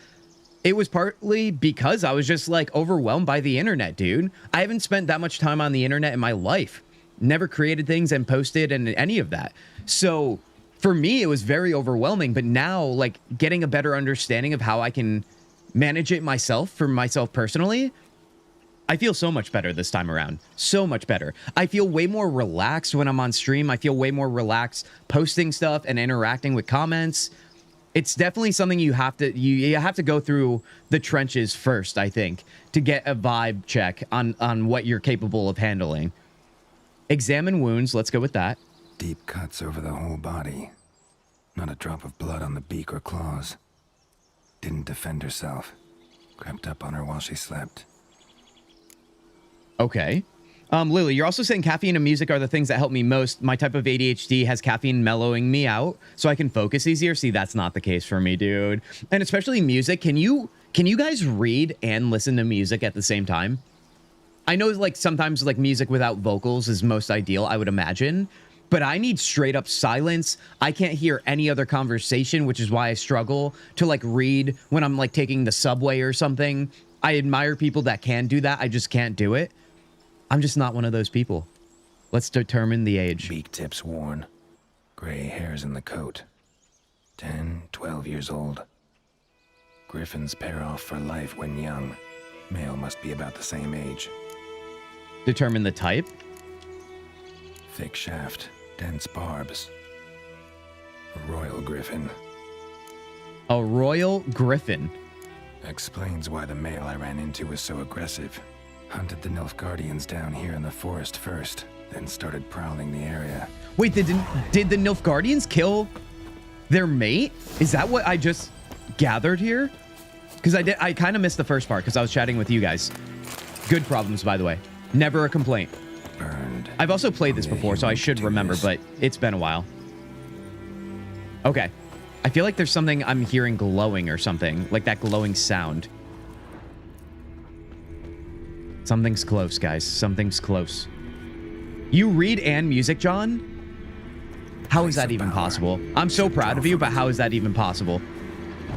it was partly because I was just like overwhelmed by the internet, dude. I haven't spent that much time on the internet in my life. Never created things and posted and any of that. So for me, it was very overwhelming. But now, like, getting a better understanding of how I can manage it myself, for myself personally, I feel so much better this time around. So much better. I feel way more relaxed when I'm on stream. I feel way more relaxed posting stuff and interacting with comments. It's definitely something you have to go through the trenches first, I think, to get a vibe check on what you're capable of handling. Examine wounds. Let's go with that. Deep cuts over the whole body. Not a drop of blood on the beak or claws. Didn't defend herself. Crept up on her while she slept. Okay. Lily, you're also saying caffeine and music are the things that help me most. My type of ADHD has caffeine mellowing me out so I can focus easier. See, that's not the case for me, dude. And especially music. Can you guys read and listen to music at the same time? I know, like, sometimes, like, music without vocals is most ideal, I would imagine. But I need straight up silence. I can't hear any other conversation, which is why I struggle to, like, read when I'm, like, taking the subway or something. I admire people that can do that. I just can't do it. I'm just not one of those people. Let's determine the age. Beak tips worn. Gray hairs in the coat. 10, 12 years old. Griffins pair off for life when young. Male must be about the same age. Determine the type. Thick shaft, dense barbs. A royal griffin. A royal griffin. Explains why the male I ran into was so aggressive. Hunted the Nilfgaardians down here in the forest first, then started prowling the area. Wait, did the Nilfgaardians kill their mate? Is that what I just gathered here? Because I kind of missed the first part because I was chatting with you guys. Good problems, by the way. Never a complaint. Burned. I've also played this before, so I should remember, but it's been a while. Okay. I feel like there's something I'm hearing glowing or something, like that glowing sound. Something's close, guys. Something's close. You read and music, John? How is that even possible? I'm so proud of you, but how is that even possible?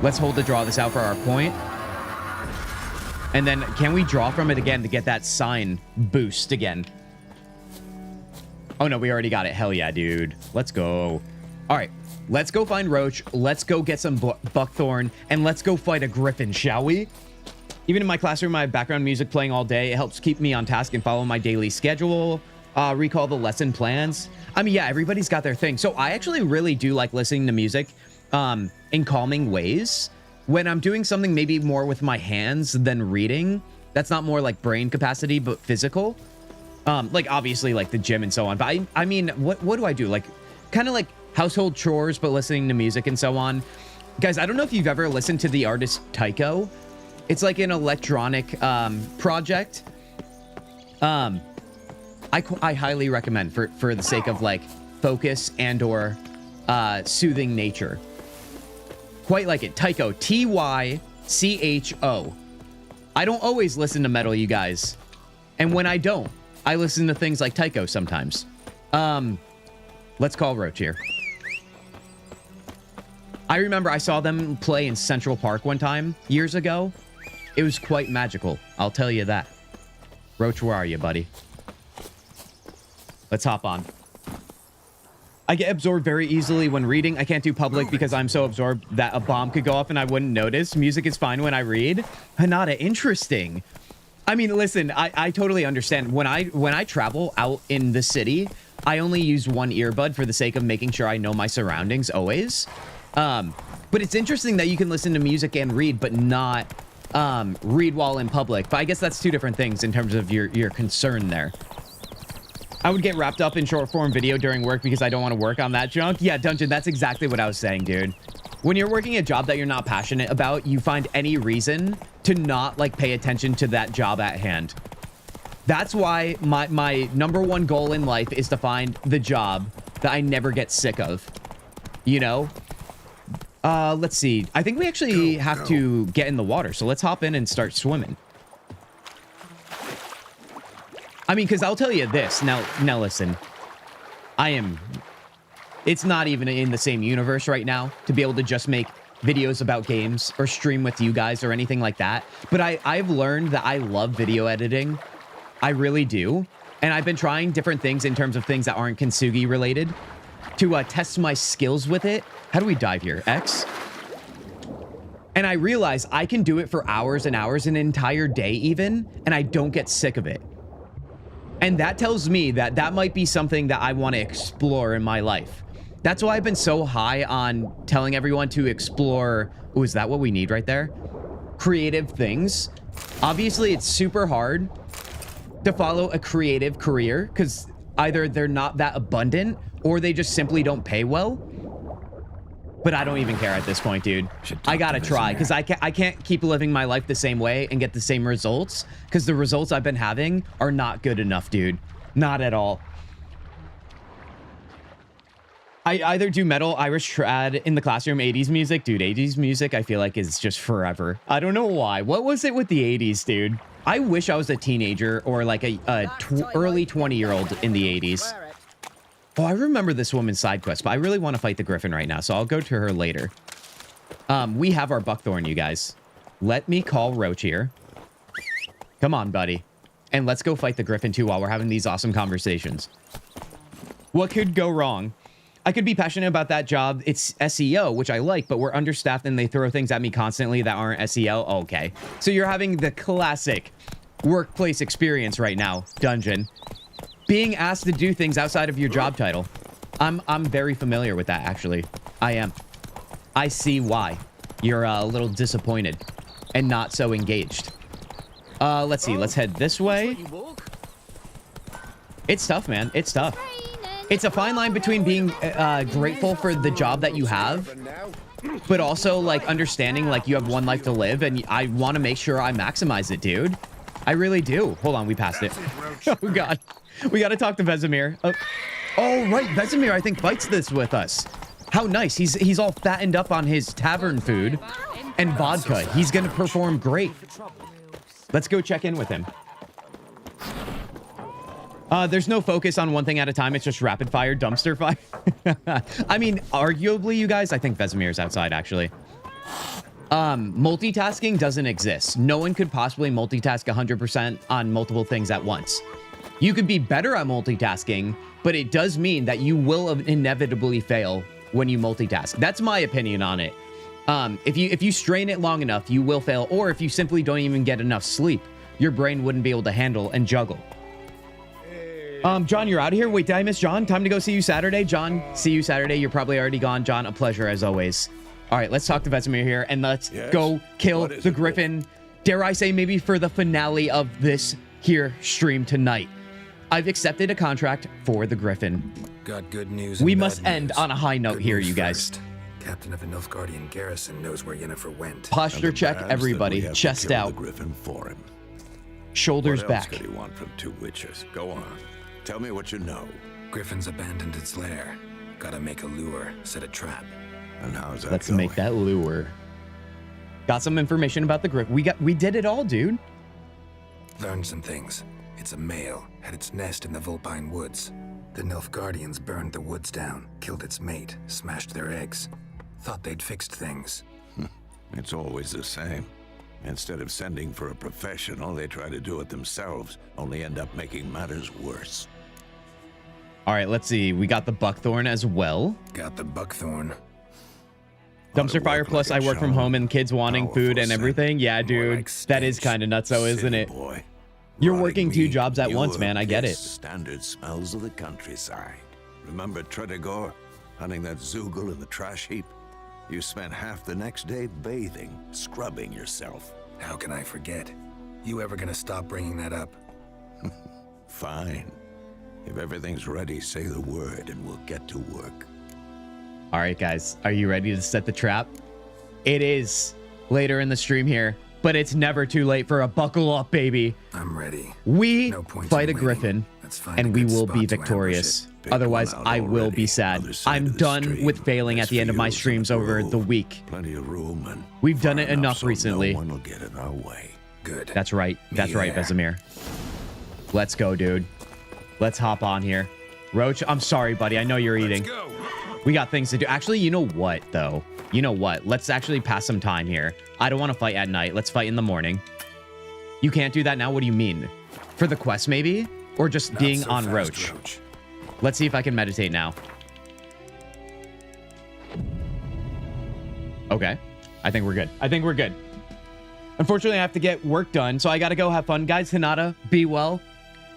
Let's hold to draw this out for our point. And then can we draw from it again to get that sign boost again? Oh, no, we already got it. Hell yeah, dude. Let's go. All right. Let's go find Roach. Let's go get some buckthorn. And let's go fight a griffin, shall we? Even in my classroom, I have background music playing all day. It helps keep me on task and follow my daily schedule. Recall the lesson plans. I mean, yeah, everybody's got their thing. So I actually really do like listening to music in calming ways. When I'm doing something maybe more with my hands than reading, that's not more like brain capacity, but physical. Like obviously like the gym and so on. But I mean, what do I do? Like kind of like household chores, but listening to music and so on. Guys, I don't know if you've ever listened to the artist Tycho. It's like an electronic project. I highly recommend for the sake of like focus and or soothing nature. Quite like it. Tycho. Tycho. I don't always listen to metal, you guys. And when I don't, I listen to things like Tycho sometimes. Let's call Roach here. I remember I saw them play in Central Park one time years ago. It was quite magical. I'll tell you that. Roach, where are you, buddy? Let's hop on. I get absorbed very easily when reading. I can't do public because I'm so absorbed that a bomb could go off and I wouldn't notice. Music is fine when I read. Hanada, interesting. I mean, listen, I totally understand. When I travel out in the city, I only use one earbud for the sake of making sure I know my surroundings always. But it's interesting that you can listen to music and read, but not read while in public. But I guess that's two different things in terms of your concern there. I would get wrapped up in short form video during work because I don't want to work on that junk. Yeah, Dungeon, that's exactly what I was saying, dude. When you're working a job that you're not passionate about, you find any reason to not like pay attention to that job at hand. That's why my number one goal in life is to find the job that I never get sick of. You know? Let's see. I think we actually have to get in the water. So let's hop in and start swimming. I mean, because I'll tell you this. Now listen. It's not even in the same universe right now to be able to just make videos about games or stream with you guys or anything like that. But I've learned that I love video editing. I really do. And I've been trying different things in terms of things that aren't Kintzugi related to test my skills with it. How do we dive here? X? And I realize I can do it for hours and hours, an entire day even, and I don't get sick of it. And that tells me that that might be something that I want to explore in my life. That's why I've been so high on telling everyone to explore. Oh, is that what we need right there? Creative things. Obviously, it's super hard to follow a creative career because either they're not that abundant or they just simply don't pay well. But I don't even care at this point, dude. I gotta try because I can't keep living my life the same way and get the same results because the results I've been having are not good enough, dude. Not at all. I either do metal, Irish trad in the classroom, 80s music. Dude, 80s music I feel like is just forever. I don't know why. What was it with the 80s, dude? I wish I was a teenager or like a early 20-year-old in the 80s. Oh, I remember this woman's side quest, but I really want to fight the Griffin right now, so I'll go to her later. We have our buckthorn, you guys. Let me call Roach here. Come on, buddy. And let's go fight the Griffin too while we're having these awesome conversations. What could go wrong? I could be passionate about that job. It's SEO, which I like, but we're understaffed and they throw things at me constantly that aren't SEO. Okay. So you're having the classic workplace experience right now, Dungeon. Being asked to do things outside of your job title. I'm very familiar with that, actually. I am. I see why you're a little disappointed and not so engaged. Let's see. Let's head this way. It's tough, man. It's tough. It's a fine line between being grateful for the job that you have, but also like understanding like you have one life to live and I want to make sure I maximize it, dude. I really do. Hold on, we passed it. Oh god. We got to talk to Vesemir. Oh right, Vesemir I think fights this with us. How nice. He's all fattened up on his tavern food and vodka. He's going to perform great. Let's go check in with him. There's no focus on one thing at a time. It's just rapid fire, dumpster fire. I mean, arguably, you guys, I think Vesemir's outside, actually. Multitasking doesn't exist. No one could possibly multitask 100% on multiple things at once. You could be better at multitasking, but it does mean that you will inevitably fail when you multitask. That's my opinion on it. If you strain it long enough, you will fail. Or if you simply don't even get enough sleep, your brain wouldn't be able to handle and juggle. John, you're out of here. Wait, did I miss John? Time to go see you Saturday. John, see you Saturday. You're probably already gone. John, a pleasure as always. All right, let's talk to Vesemir here and let's go kill the Griffin. Dare I say maybe for the finale of this here stream tonight. I've accepted a contract for the Griffin. Got good news. We must end on a high note here, you guys. Captain of the Nilfgaardian garrison knows where Yennefer went. Posture check, everybody. Chest out. The Griffin for him. Shoulders back. What else could he want from two witches? Go on. Tell me what you know. Griffin's abandoned its lair. Gotta make a lure, set a trap. And how's that Let's going? make that lure. Got some information about the Griffin. We did it all, dude. Learned some things. It's a male, had its nest in the Vulpine Woods. The Nilfgaardians burned the woods down, killed its mate, smashed their eggs. Thought they'd fixed things. It's always the same. Instead of sending for a professional, they try to do it themselves, only end up making matters worse. All right, let's see. We got the buckthorn as well. Got the buckthorn. Dumpster fire plus I work from home and kids wanting food and everything. Yeah, dude. That is kind of nutso, isn't it? You're working two jobs at once, man. I get it. Standard smells of the countryside. Remember Tredegor? Hunting that Zoogle in the trash heap? You spent half the next day bathing, scrubbing yourself. How can I forget? You ever gonna stop bringing that up? Fine. If everything's ready, say the word and we'll get to work. All right, guys. Are you ready to set the trap? It is later in the stream here, but it's never too late for a buckle up, baby. I'm ready. We No point fight a in waiting. Griffin. Let's find and a we good will spot be to ambush victorious. it. Otherwise, I will be sad. I'm done with failing at the end of my streams over the week. Plenty of room, and We've done it far enough so recently. No one will get in our way. Good. That's right. That's Me right, there. Vesemir. Let's go, dude. Let's hop on here. Roach, I'm sorry, buddy. I know you're eating. We got things to do. Actually, you know what, though? You know what? Let's actually pass some time here. I don't want to fight at night. Let's fight in the morning. You can't do that now? What do you mean? For the quest, maybe? Or just Not being so on fast, Roach? Roach. Let's see if I can meditate now. Okay. I think we're good. I think we're good. Unfortunately, I have to get work done, so I got to go have fun. Guys, Hinata, be well.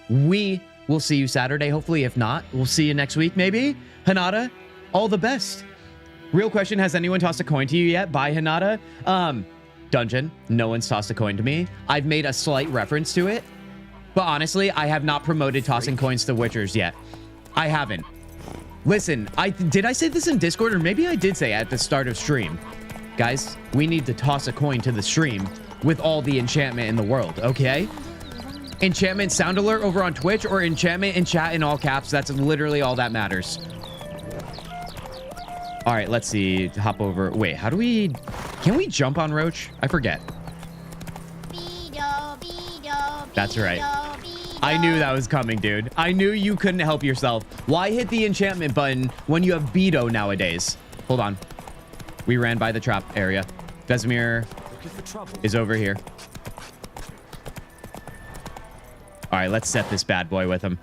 We will see you Saturday, hopefully. If not, we'll see you next week, maybe. Hinata, all the best. Real question, has anyone tossed a coin to you yet? Bye, Hinata. Dungeon, no one's tossed a coin to me. I've made a slight reference to it, but honestly, I have not promoted tossing coins to Witchers yet. I haven't. Listen, did I say this in Discord, or maybe I did say at the start of stream? Guys, we need to toss a coin to the stream with all the enchantment in the world, okay? Enchantment sound alert over on Twitch, or enchantment in chat in all caps. That's literally all that matters. All right, let's see. Hop over. Wait, how do we... Can we jump on Roach? I forget. That's right. I knew that was coming, dude. I knew you couldn't help yourself. Why hit the enchantment button when you have Beto nowadays? Hold on. We ran by the trap area. Vesemir is over here. All right, let's set this bad boy with him.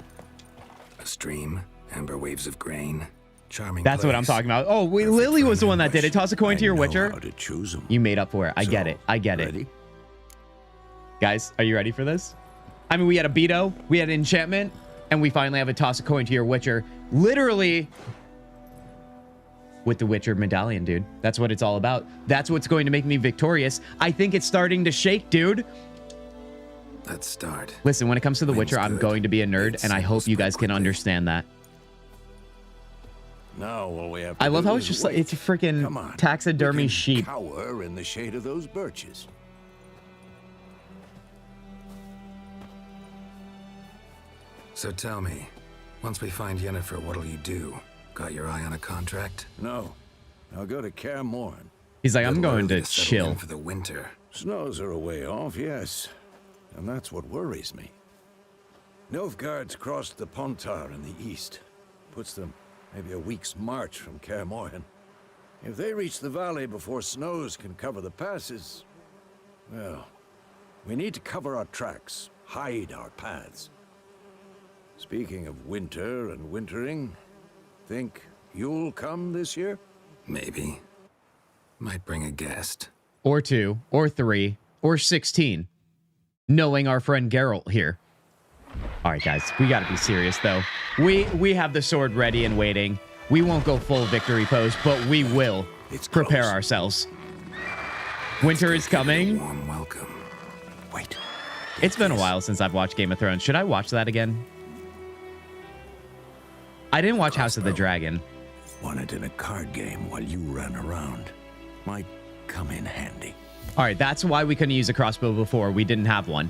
A stream, amber waves of grain. Charming That's what I'm talking about. Oh, Lily was the one that did it. Toss a coin to your Witcher. How to choose them. You made up for it. I get it. I get it. Guys, are you ready for this? I mean, we had a Beto, we had an enchantment, and we finally have a toss a coin to your Witcher. Literally with the Witcher medallion, dude. That's what it's all about. That's what's going to make me victorious. I think it's starting to shake, dude. Let's start. Listen, when it comes to the Witcher, I'm going to be a nerd, and I hope you guys can understand that. Now all we have to I love do how is it's just like, wait. it's a freaking Come on. taxidermy We can sheep. Cower in the shade of those birches. So tell me, once we find Yennefer, what'll you do? Got your eye on a contract? No. I'll go to Kaer Morhen. He's like, I'm going to settle chill. in for the winter. Snows are a way off, yes. And that's what worries me. Nilfgaard's crossed the Pontar in the east. Puts them maybe a week's march from Kaer Morhen. If they reach the valley before snows can cover the passes, well, we need to cover our tracks, hide our paths. Speaking of winter and wintering, think you'll come this year? Maybe. Might bring a guest. Or 2, or 3, or 16. Knowing our friend Geralt here. All right, guys, we got to be serious, though. We have the sword ready and waiting. We won't go full victory pose, but we will prepare ourselves. Winter is coming. Warm welcome. Wait. It's been a while since I've watched Game of Thrones. Should I watch that again? I didn't watch House of the Dragon. Won it in a card game while you ran around. Might come in handy. All right, that's why we couldn't use a crossbow before. We didn't have one.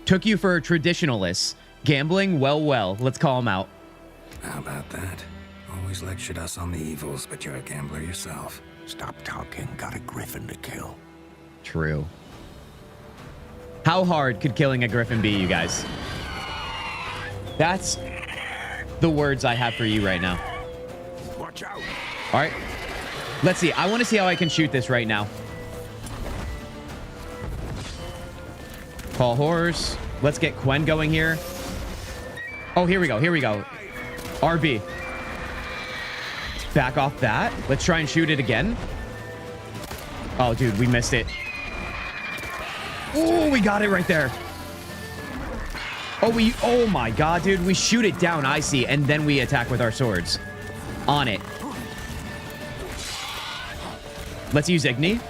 Took you for a traditionalist. Gambling, well, let's call him out. How about that? Always lectured us on the evils, but you're a gambler yourself. Stop talking. Got a griffin to kill. True. How hard could killing a griffin be, you guys? That's the words I have for you right now. Watch out. All right. Let's see. I want to see how I can shoot this right now. Call horse. Let's get Quen going here. Oh, here we go. Here we go. RB. Back off that. Let's try and shoot it again. Oh, dude, we missed it. Oh, we got it right there. Oh my God, dude. We shoot it down, I see, and then we attack with our swords. On it. Let's use Igni.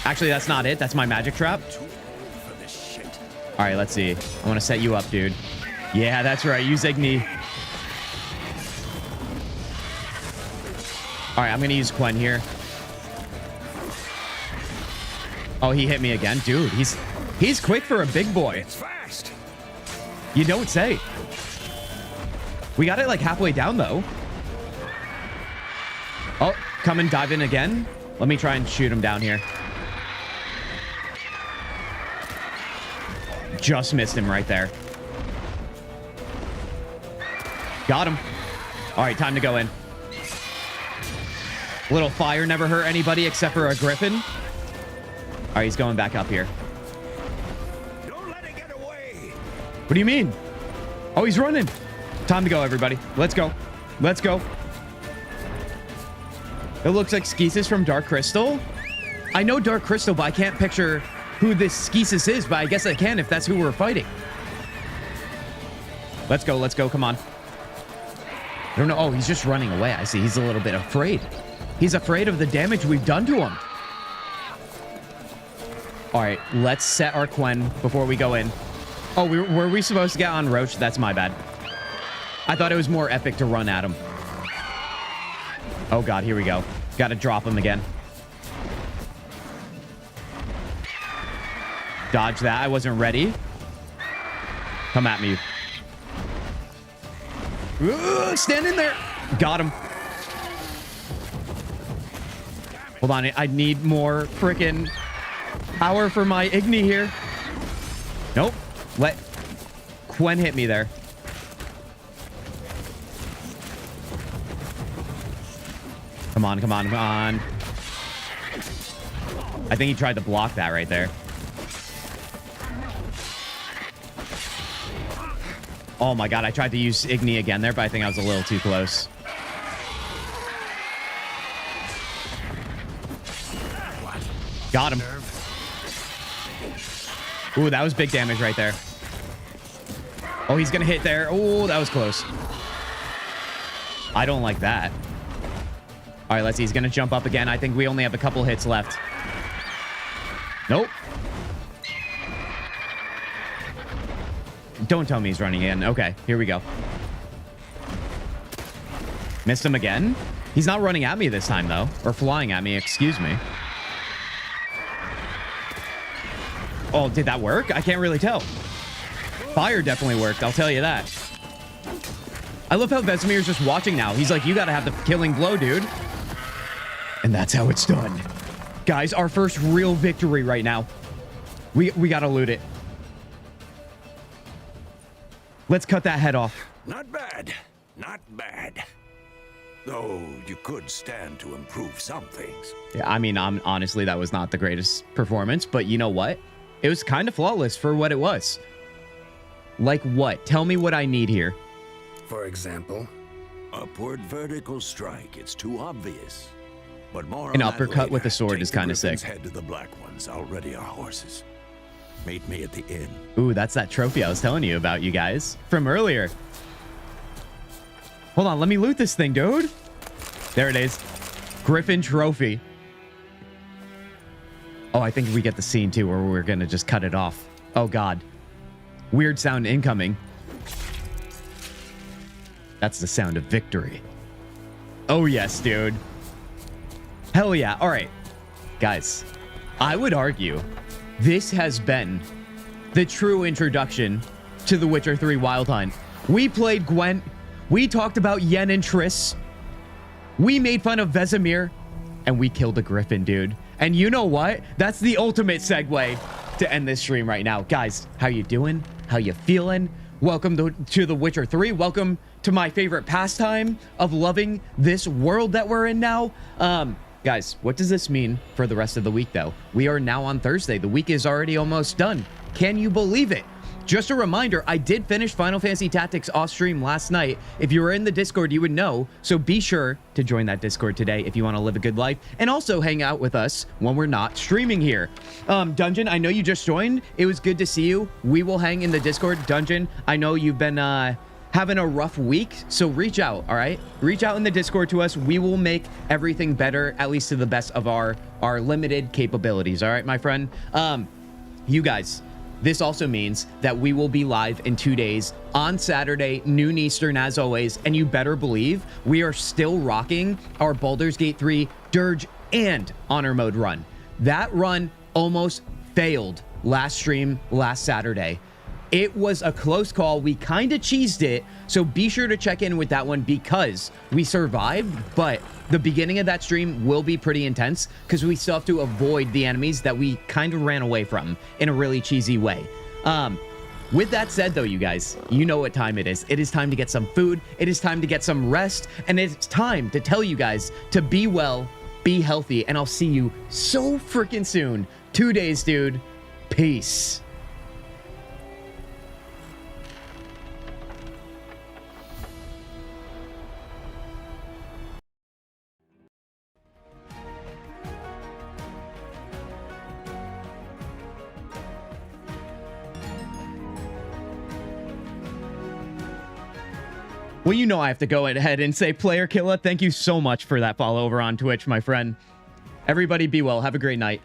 Actually, that's not it. That's my magic trap. All right, let's see. I want to set you up, dude. Yeah, that's right. Use Igni. All right, I'm going to use Quen here. Oh, he hit me again. Dude, he's quick for a big boy. It's fast. You don't say. We got it like halfway down though. Oh, come and dive in again. Let me try and shoot him down here. Just missed him right there. Got him. All right, time to go in. Little fire never hurt anybody except for a griffin. All right, he's going back up here. Don't let it get away. What do you mean? Oh, he's running. Time to go, everybody. Let's go. Let's go. It looks like Skeesis from Dark Crystal. I know Dark Crystal, but I can't picture who this Skeesis is, but I guess I can if that's who we're fighting. Let's go. Let's go. Come on. I don't know. Oh, he's just running away. I see. He's a little bit afraid. He's afraid of the damage we've done to him. All right. Let's set our Quen before we go in. Oh, were we supposed to get on Roach? That's my bad. I thought it was more epic to run at him. Oh, God. Here we go. Got to drop him again. Dodge that. I wasn't ready. Come at me. Stand in there. Got him. Hold on. I need more freaking power for my Igni here. Nope. Let Quen hit me there. Come on, come on, come on. I think he tried to block that right there. Oh my God, I tried to use Igni again there, but I think I was a little too close. Got him. Ooh, that was big damage right there. Oh, he's gonna hit there. Oh, that was close. I don't like that. All right, let's see. He's gonna jump up again. I think we only have a couple hits left. Nope. Don't tell me he's running in. Okay, here we go. Missed him again. He's not running at me this time, though. Or flying at me, excuse me. Oh, did that work? I can't really tell. Fire definitely worked, I'll tell you that. I love how Vesemir's just watching now. He's like, you gotta have the killing blow, dude. And that's how it's done. Guys, our first real victory right now. We gotta loot it. Let's cut that head off. Not bad. Not bad. Though you could stand to improve some things. Yeah, I mean, honestly, that was not the greatest performance, but you know what? It was kind of flawless for what it was. Like what? Tell me what I need here. For example? Upward vertical strike. It's too obvious. But more An on that uppercut later. with a sword Take is kind of sick. Head to the black ones. Already our horses. Meet me at the inn. Ooh, that's that trophy I was telling you about, you guys, from earlier. Hold on, let me loot this thing, dude. There it is. Griffin trophy. Oh, I think we get the scene too where we're gonna just cut it off. Oh God. Weird sound incoming. That's the sound of victory. Oh yes, dude. Hell yeah. All right. Guys, I would argue this has been the true introduction to The Witcher 3 Wild Hunt. We played Gwent. We talked about Yen and Triss. We made fun of Vesemir. And we killed a griffin, dude. And you know what? That's the ultimate segue to end this stream right now. Guys, how you doing? How you feeling? Welcome to The Witcher 3. Welcome to my favorite pastime of loving this world that we're in now. Guys, what does this mean for the rest of the week, though? We are now on Thursday. The week is already almost done. Can you believe it? Just a reminder, I did finish Final Fantasy Tactics off stream last night. If you were in the Discord, you would know. So be sure to join that Discord today if you want to live a good life and also hang out with us when we're not streaming here. Dungeon, I know you just joined. It was good to see you. We will hang in the Discord. Dungeon, I know you've been having a rough week, so reach out, all right? Reach out in the Discord to us. We will make everything better, at least to the best of our limited capabilities, all right, my friend? You guys, this also means that we will be live in 2 days on Saturday, noon Eastern, as always, and you better believe we are still rocking our Baldur's Gate 3 Dirge and Honor Mode run. That run almost failed last stream, last Saturday. It was a close call. We kind of cheesed it, so be sure to check in with that one because we survived, but the beginning of that stream will be pretty intense because we still have to avoid the enemies that we kind of ran away from in a really cheesy way. With that said, though, you guys, you know what time it is. It is time to get some food. It is time to get some rest, and it's time to tell you guys to be well, be healthy, and I'll see you so freaking soon. 2 days, dude. Peace. Well, you know I have to go ahead and say, Player Killer, thank you so much for that follow over on Twitch, my friend. Everybody be well. Have a great night.